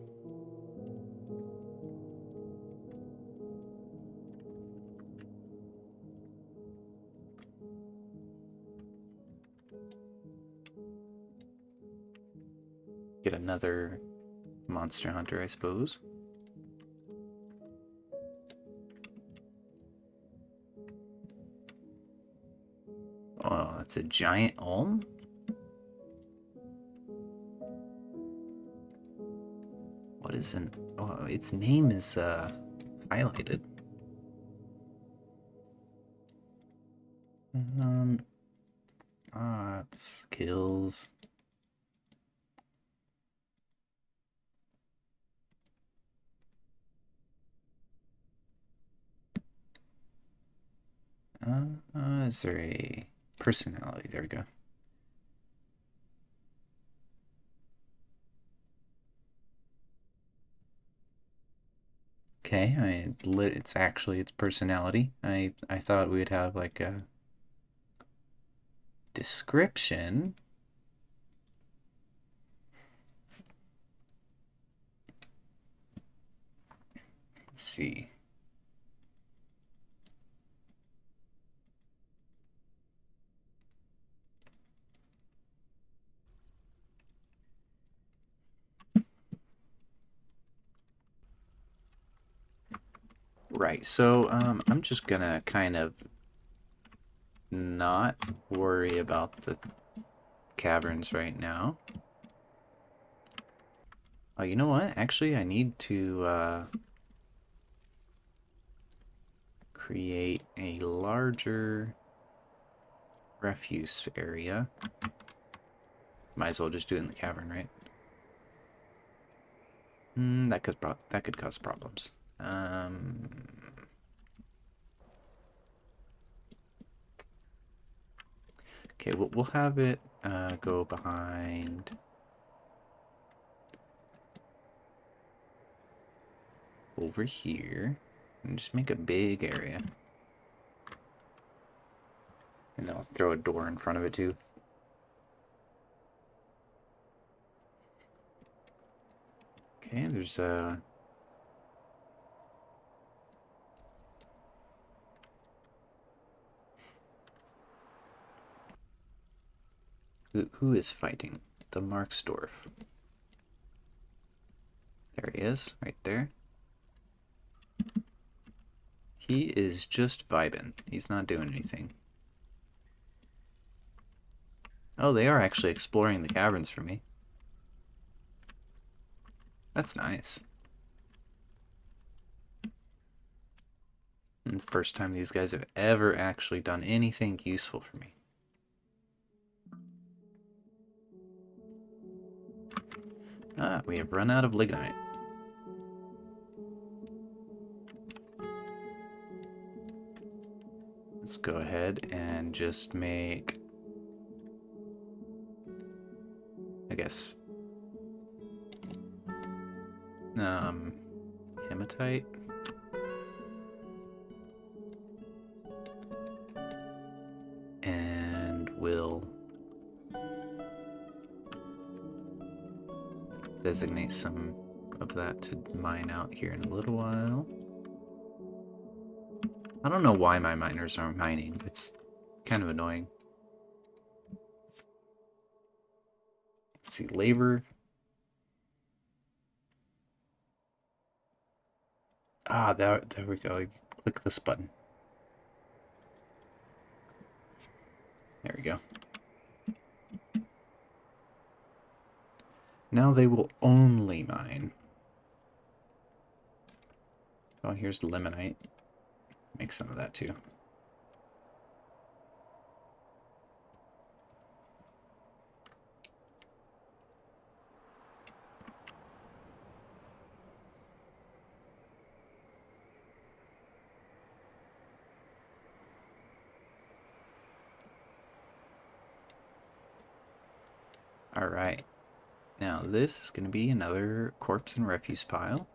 Get another monster hunter, I suppose. Oh, that's a giant ulm? What is an... Oh, its name is highlighted. It's skills. Is there a personality? There we go. Okay, it's actually its personality. I thought we'd have like a description. Let's see. Right, so I'm just gonna kind of not worry about the caverns right now. Oh, you know what? Actually, I need to create a larger refuse area. Might as well just do it in the cavern, right? That could cause problems. Okay, we'll have it go behind over here and just make a big area. And then I'll throw a door in front of it too. Okay, there's a... Who is fighting? The Marksdorf. There he is, right there. He is just vibing. He's not doing anything. Oh, they are actually exploring the caverns for me. That's nice. And the first time these guys have ever actually done anything useful for me. Ah, we have run out of lignite. Let's go ahead and just make, I guess, hematite. And we'll designate some of that to mine out here in a little while. I don't know why my miners aren't mining. It's kind of annoying. Let's see, labor. Ah, there we go. You click this button. There we go. Now they will only mine. Oh, here's limonite. Make some of that too. Alright. Now this is going to be another corpse and refuse pile.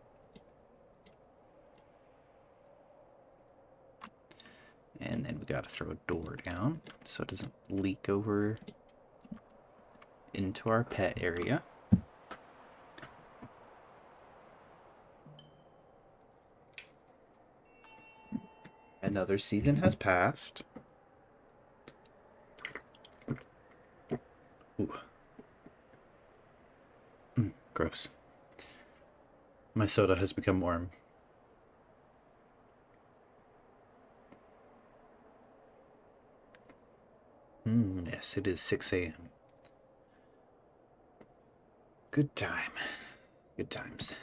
And then we got to throw a door down so it doesn't leak over into our pet area. Another season has passed. Ooh. Gross. My soda has become warm. Yes, it is 6 a.m. Good time. Good times.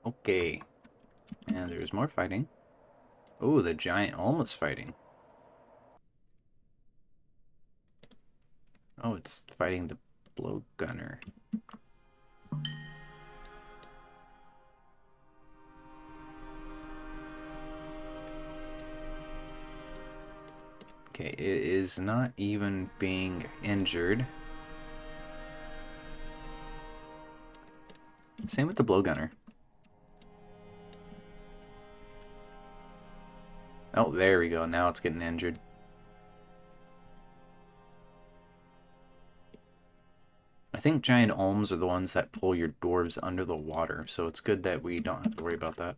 Okay. And there's more fighting. Oh, the giant almost fighting. Oh, it's fighting the blowgunner. Okay, it is not even being injured. Same with the blowgunner. Oh, there we go. Now it's getting injured. I think giant olms are the ones that pull your dwarves under the water, so it's good that we don't have to worry about that.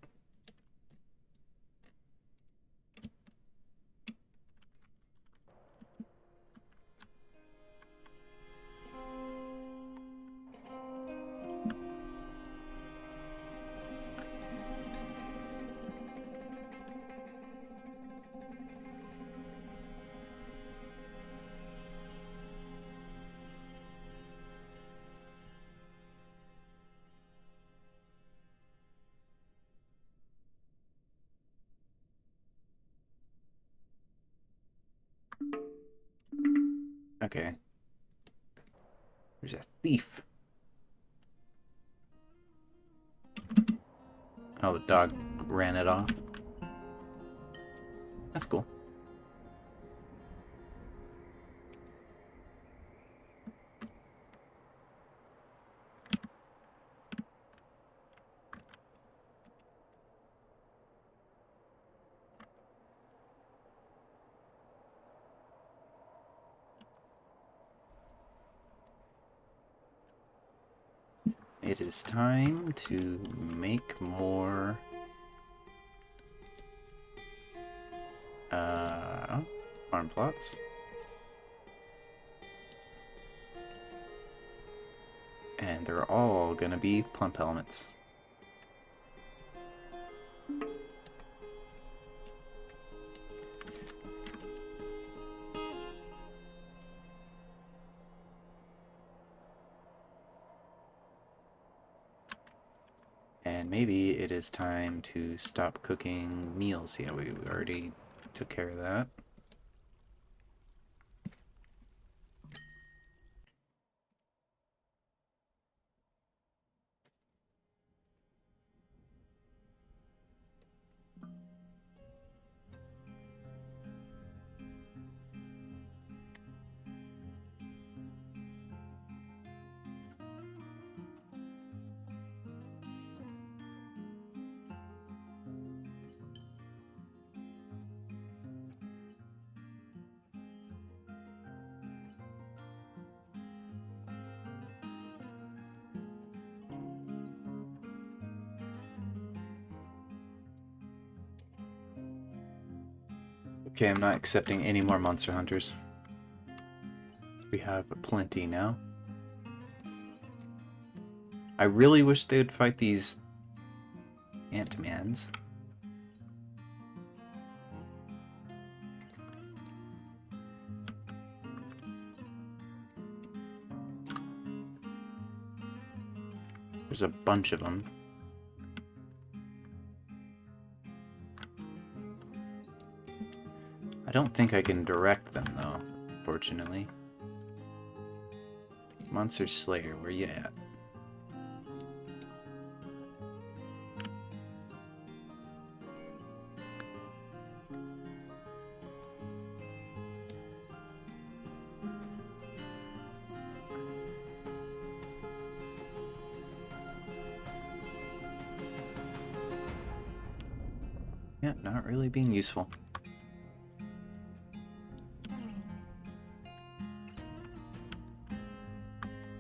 Okay. There's a thief. Oh, the dog ran it off. That's cool. It is time to make more farm plots. And they're all gonna be plump elements. And maybe it is time to stop cooking meals. Yeah, we already took care of that. Okay, I'm not accepting any more monster hunters. We have plenty now. I really wish they would fight these Ant-Mans. There's a bunch of them. I don't think I can direct them, though, fortunately. Monster Slayer, where you at? Yeah, not really being useful.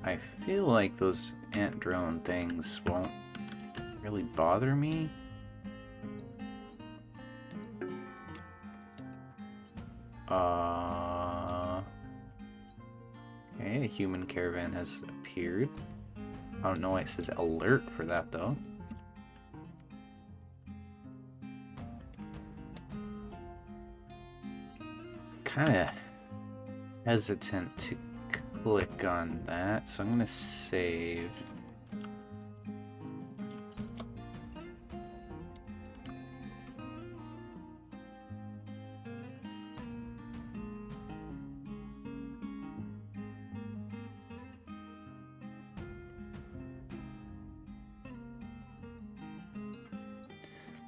I feel like those ant drone things won't really bother me. Okay, a human caravan has appeared. I don't know why it says alert for that, though. Kinda hesitant to click on that, so I'm gonna save.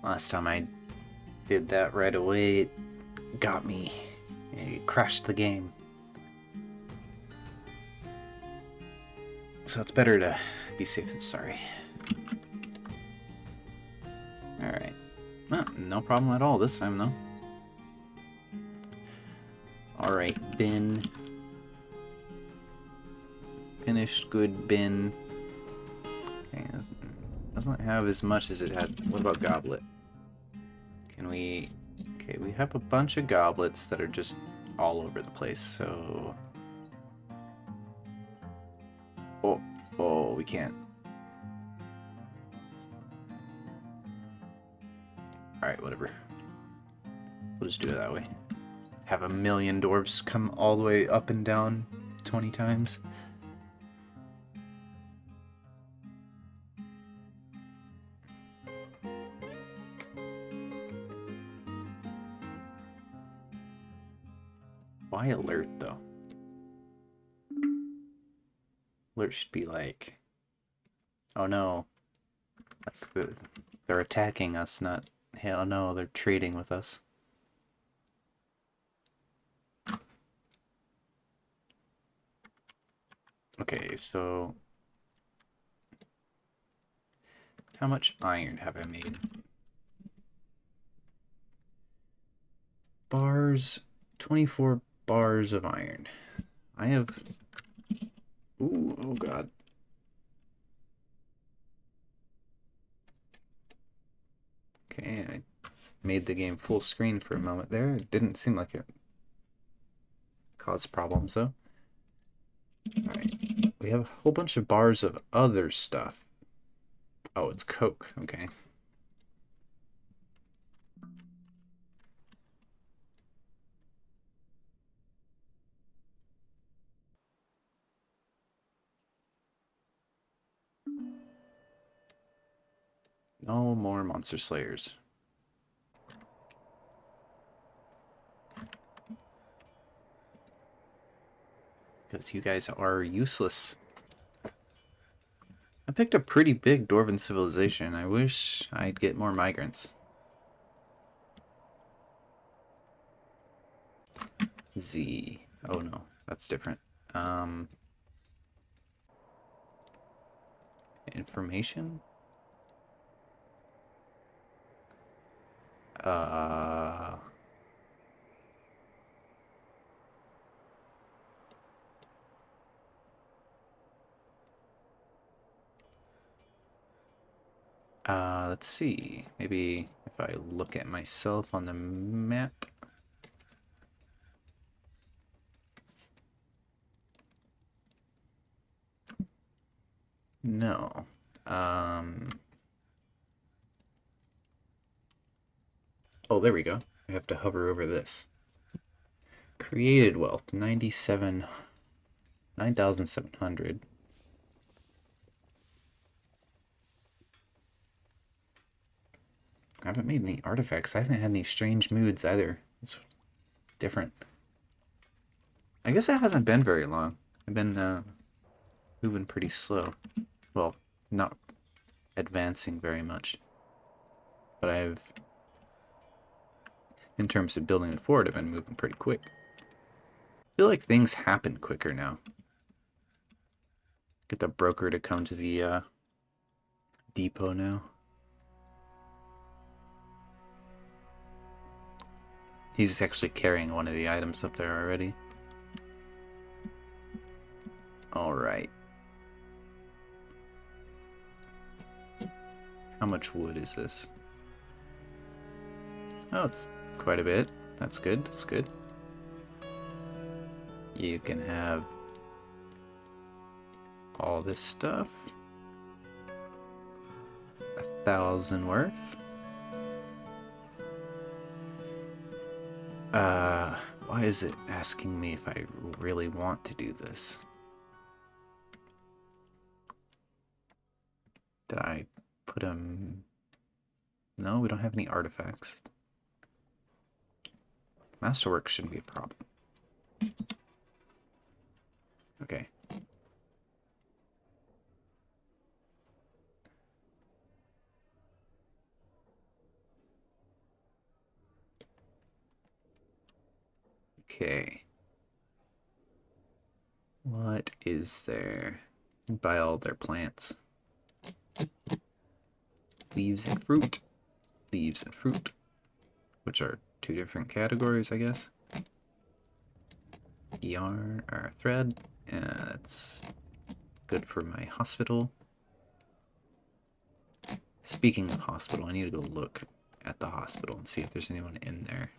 Last time I did that right away, it got me. It crashed the game. So it's better to be safe than sorry. Alright. Well, no problem at all this time, though. Alright, bin. Finished good bin. Okay, doesn't have as much as it had. What about goblet? Can we... Okay, we have a bunch of goblets that are just all over the place, so... Oh, we can't. Alright, whatever. We'll just do it that way. Have a million dwarves come all the way up and down 20 times. Why alert, though? Alert should be like... Oh no. Like they're attacking us, not... Hell no, they're trading with us. Okay, so... How much iron have I made? Bars... 24 bars of iron. I have... Ooh, oh god. Okay, I made the game full screen for a moment there. It didn't seem like it caused problems, though. Alright, we we have a whole bunch of bars of other stuff. Oh, it's Coke. Okay. No more monster slayers. Because you guys are useless. I picked a pretty big Dwarven civilization. I wish I'd get more migrants. Z. Oh no, that's different. Information? Uh, let's see. Maybe if I look at myself on the map. No. Oh, there we go. I have to hover over this. Created wealth, 9,700. I haven't made any artifacts. I haven't had any strange moods either. It's different. I guess it hasn't been very long. I've been moving pretty slow. Well, not advancing very much. But in terms of building the fort, I've been moving pretty quick. I feel like things happen quicker now. Get the broker to come to the depot now. He's actually carrying one of the items up there already. Alright. How much wood is this? Oh, it's quite a bit. That's good, that's good. You can have all this stuff. 1,000 worth. Why is it asking me if I really want to do this? Did I put them? No, we don't have any artifacts. Masterwork shouldn't be a problem. Okay. Okay. What is there? Buy all their plants. Leaves and fruit. Leaves and fruit. Which are two different categories, I guess. Yarn or thread. It's good for my hospital. Speaking of hospital, I need to go look at the hospital and see if there's anyone in there.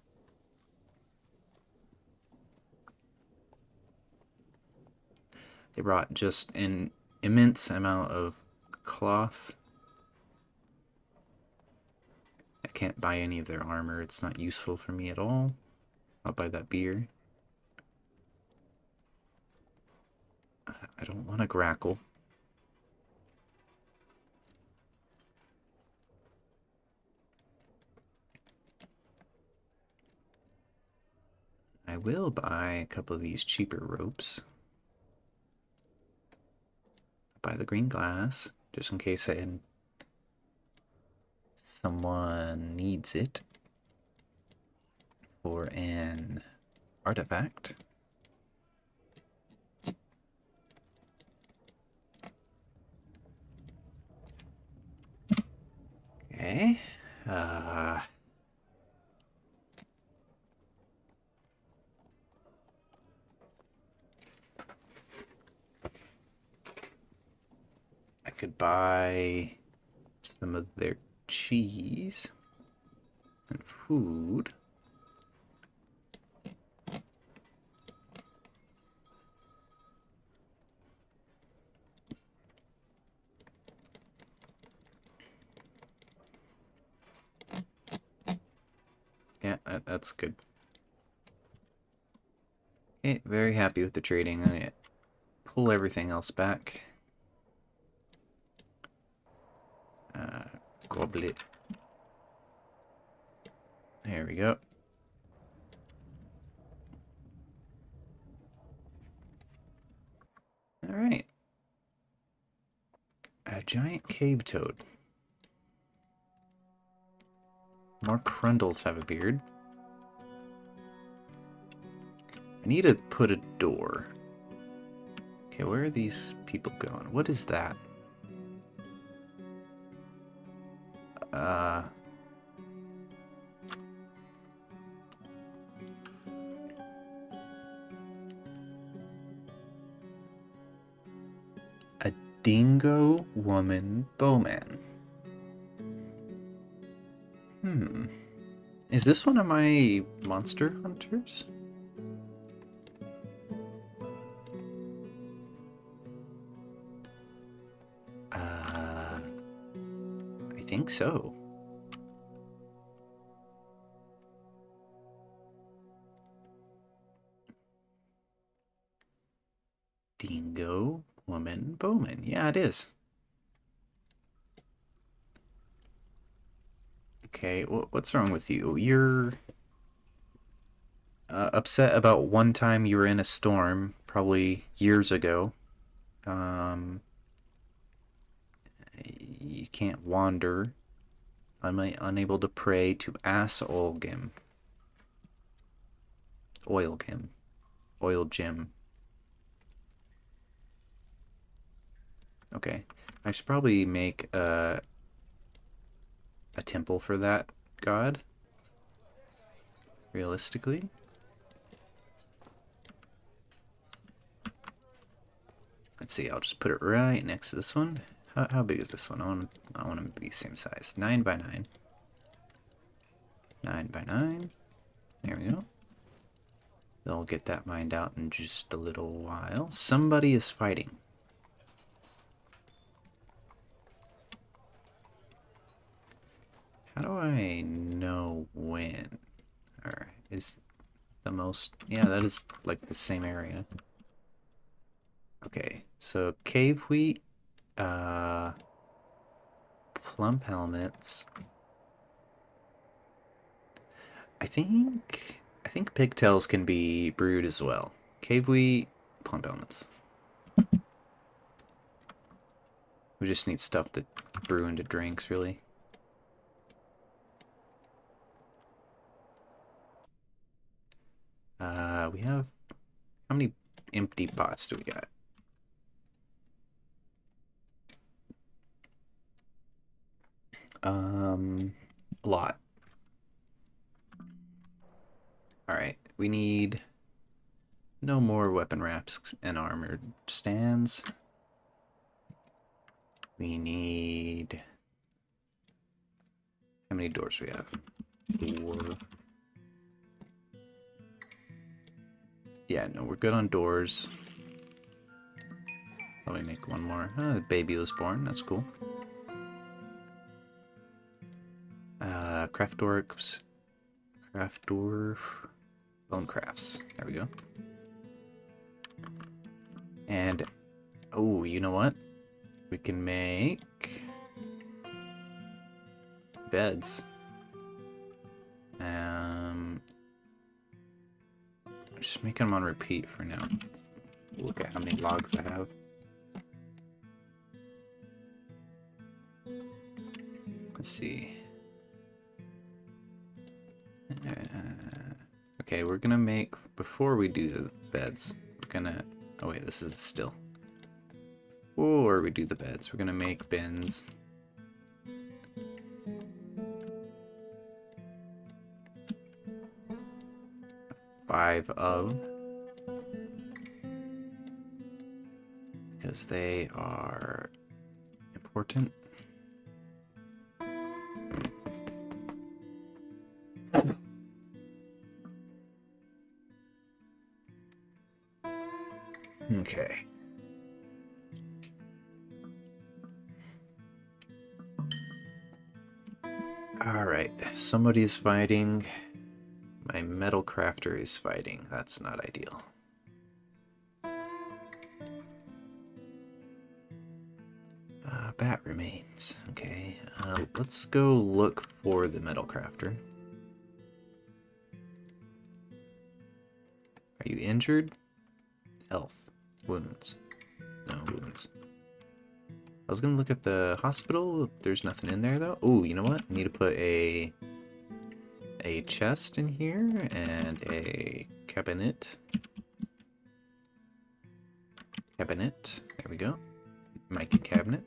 They brought just an immense amount of cloth. I can't buy any of their armor. It's not useful for me at all. I'll buy that beer. I don't want to grackle. I will buy a couple of these cheaper ropes. Buy the green glass, just in case someone needs it for an artifact. Okay. I could buy some of their cheese and food. Yeah, that's good. Okay, very happy with the trading. I'm gonna pull everything else back. Goblet. There we go. All right. A giant cave toad. More Crundles have a beard. I need to put a door. Okay, where are these people going? What is that? Uh... A dingo woman bowman. Is this one of my monster hunters? I think so. Dingo woman bowman. Yeah, it is. Okay, what's wrong with you? You're upset about one time you were in a storm, probably years ago. Um, you can't wander. I'm unable to pray to ass Olgim. Oilgim. Oil Jim. Okay. I should probably make a temple for that god. Realistically. Let's see, I'll just put it right next to this one. How big is this one? I want them to be the same size. 9 by 9. 9 by 9. There we go. They'll get that mined out in just a little while. Somebody is fighting. How do I know when? Or is the most... Yeah, that is like the same area. Okay, so cave wheat, plump helmets. I think pigtails can be brewed as well. Cave wheat, plump helmets. We just need stuff to brew into drinks, really. We have... How many empty pots do we got? A lot. Alright, we need no more weapon wraps and armored stands. We need... How many doors do we have? 4. Yeah, no, we're good on doors. Let me make one more. Oh, the baby was born. That's cool. Craft dorks. Craft dwarf. Bone crafts. There we go. And, oh, you know what? We can make beds. Just making them on repeat for now. Look at how many logs I have. Let's see. Okay, we're gonna make, before we do the beds, we're gonna, oh wait, this is still. Before we do the beds, we're gonna make bins. Five of, because they are important. Okay. Alright, somebody's fighting. My metal crafter is fighting. That's not ideal. Bat remains. Okay, let's go look for the metal crafter. Are you injured? Health. Wounds. No wounds. I was gonna look at the hospital. There's nothing in there though. Oh, you know what? I need to put a chest in here and a cabinet. Cabinet. There we go. Mickey cabinet.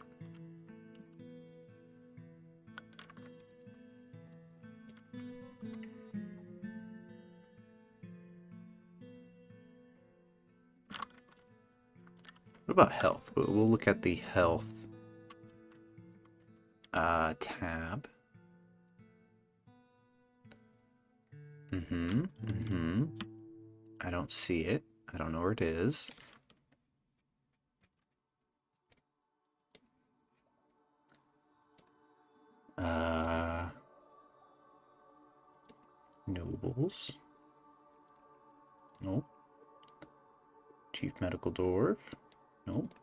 What about health? We'll look at the health tab. I don't see it. I don't know where it is. Nobles. Nope. Chief Medical Dwarf. Nope.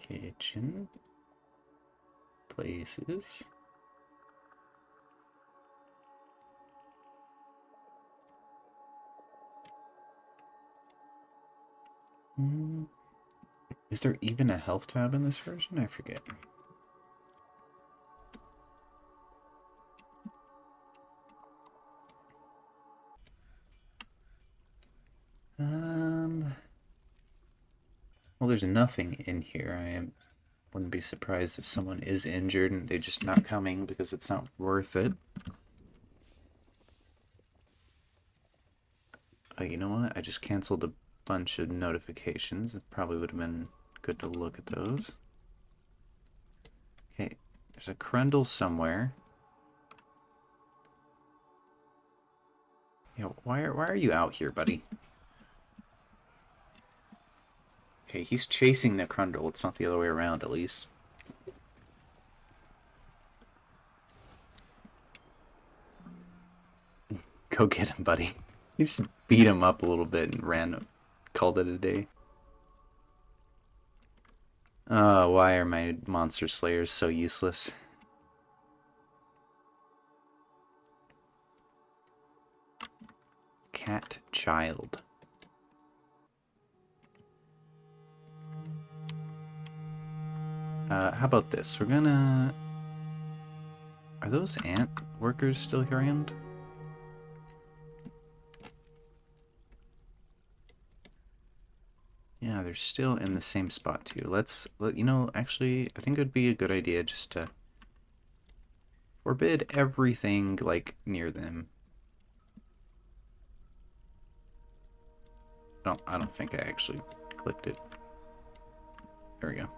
Kitchen. Places. Is there even a health tab in this version? I forget. Well, there's nothing in here. Wouldn't be surprised if someone is injured and they're just not coming because it's not worth it. Oh, you know what? I just canceled a bunch of notifications. It probably would have been good to look at those. Okay, there's a Crundle somewhere. Yeah, why are you out here, buddy? Okay, he's chasing the Crundle. It's not the other way around, at least. Go get him, buddy. He just beat him up a little bit and called it a day. Why are my monster slayers so useless? Cat child. How about this? We're gonna... Are those ant workers still around? Yeah, they're still in the same spot too. You know, actually, I think it would be a good idea just to forbid everything, like, near them. I don't think I actually clicked it. There we go.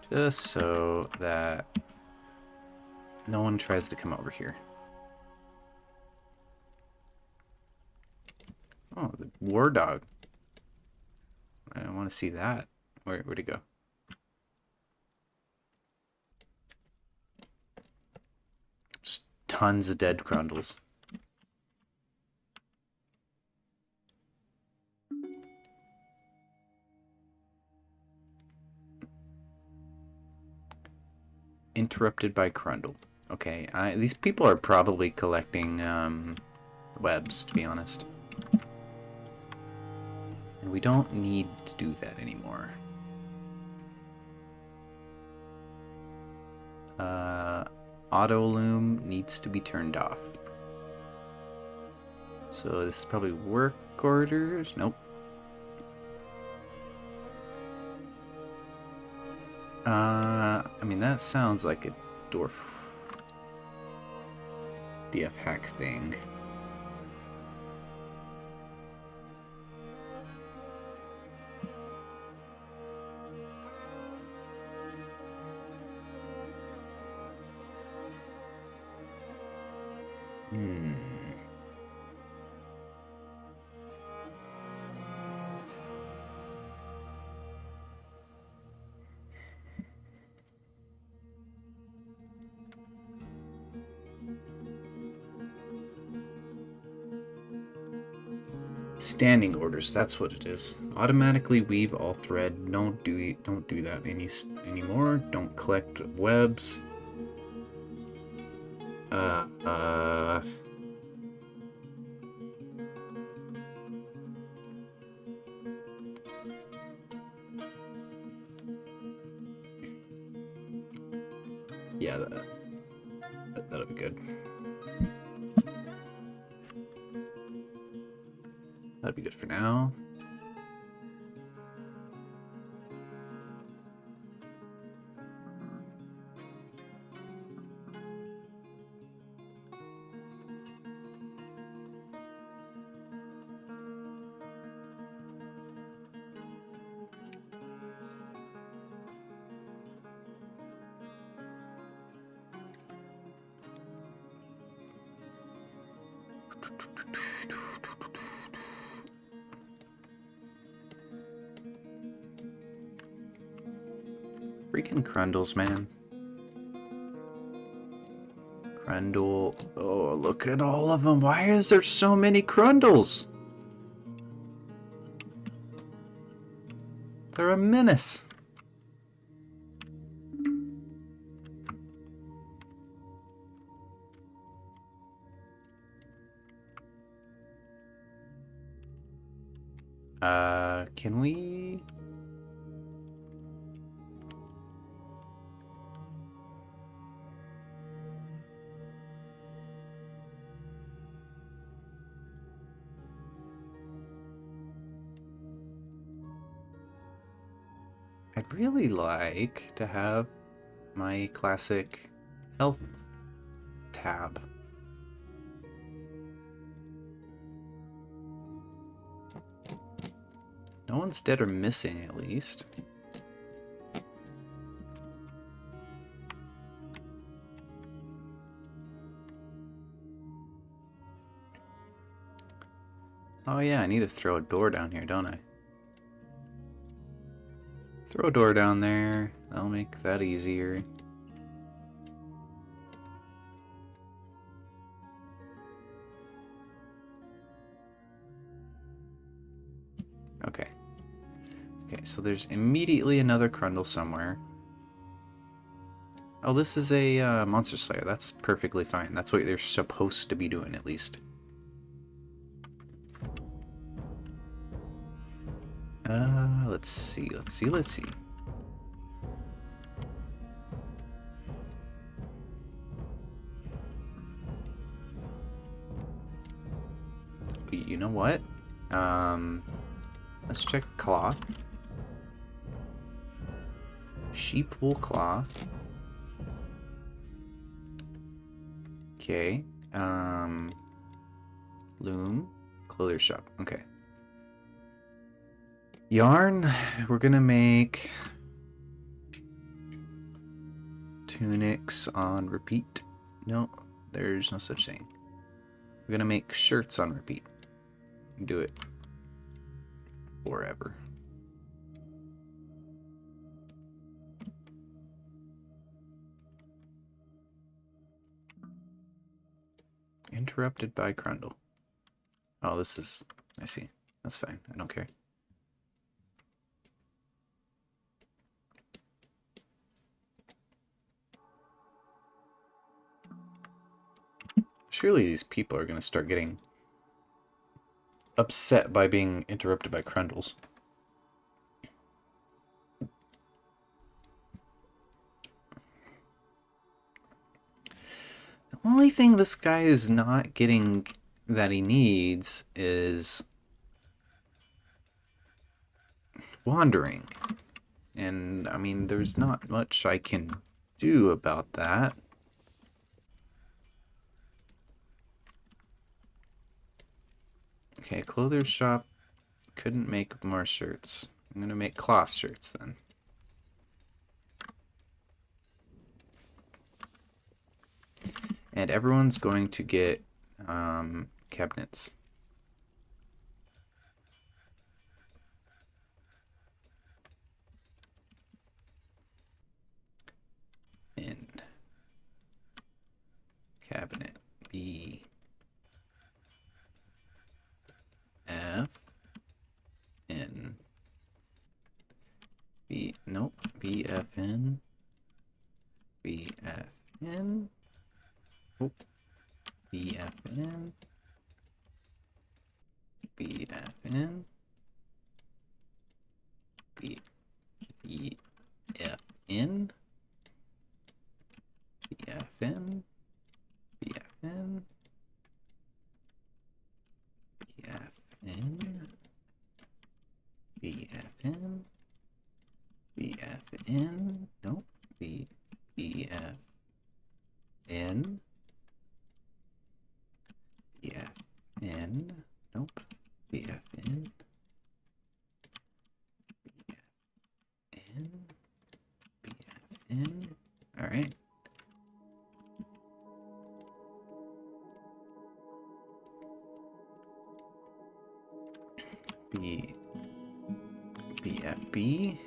Just so that no one tries to come over here. Oh, the war dog. I want to see that. Where'd it go? Just tons of dead Crundles. Interrupted by Crundle. Okay, these people are probably collecting webs, to be honest. And we don't need to do that anymore. Auto loom needs to be turned off. So this is probably work orders. Nope. I mean, that sounds like a Dwarf DF hack thing. Standing orders, that's what it is. Automatically weave all thread. Don't do that anymore. Don't collect webs. Uh, uh, yeah, that'll be good. That'd be good for now. Freaking Crundles, man. Crundle. Oh, look at all of them. Why is there so many Crundles? They're a menace. Can we... I'd really like to have my classic health tab. No one's dead or missing, at least. Oh yeah, I need to throw a door down here, don't I? Throw a door down there. That'll make that easier. Okay. Okay, so there's immediately another Crundle somewhere. Oh, this is a Monster Slayer. That's perfectly fine. That's what they're supposed to be doing, at least. Let's see. You know what? Let's check cloth. Sheep wool cloth. Okay. Loom. Clothier shop. Okay. Yarn. We're gonna make tunics on repeat. No, there's no such thing. We're gonna make shirts on repeat. Do it forever. Interrupted by Crundle. Oh, this is... I see. That's fine. I don't care. Surely these people are going to start getting upset by being interrupted by Crundles. The only thing this guy is not getting that he needs is wandering. And, I mean, there's not much I can do about that. Okay, clothier shop couldn't make more shirts. I'm gonna make cloth shirts then. And everyone's going to get cabinets. In cabinet B F BFN. BFN. Oh, BFN. BFN. BFN. BFN. BFN. BFN. BFN. BFN. Nope. BFN. BFN. Nope. BFN. BFN. BFN. All right. BFB.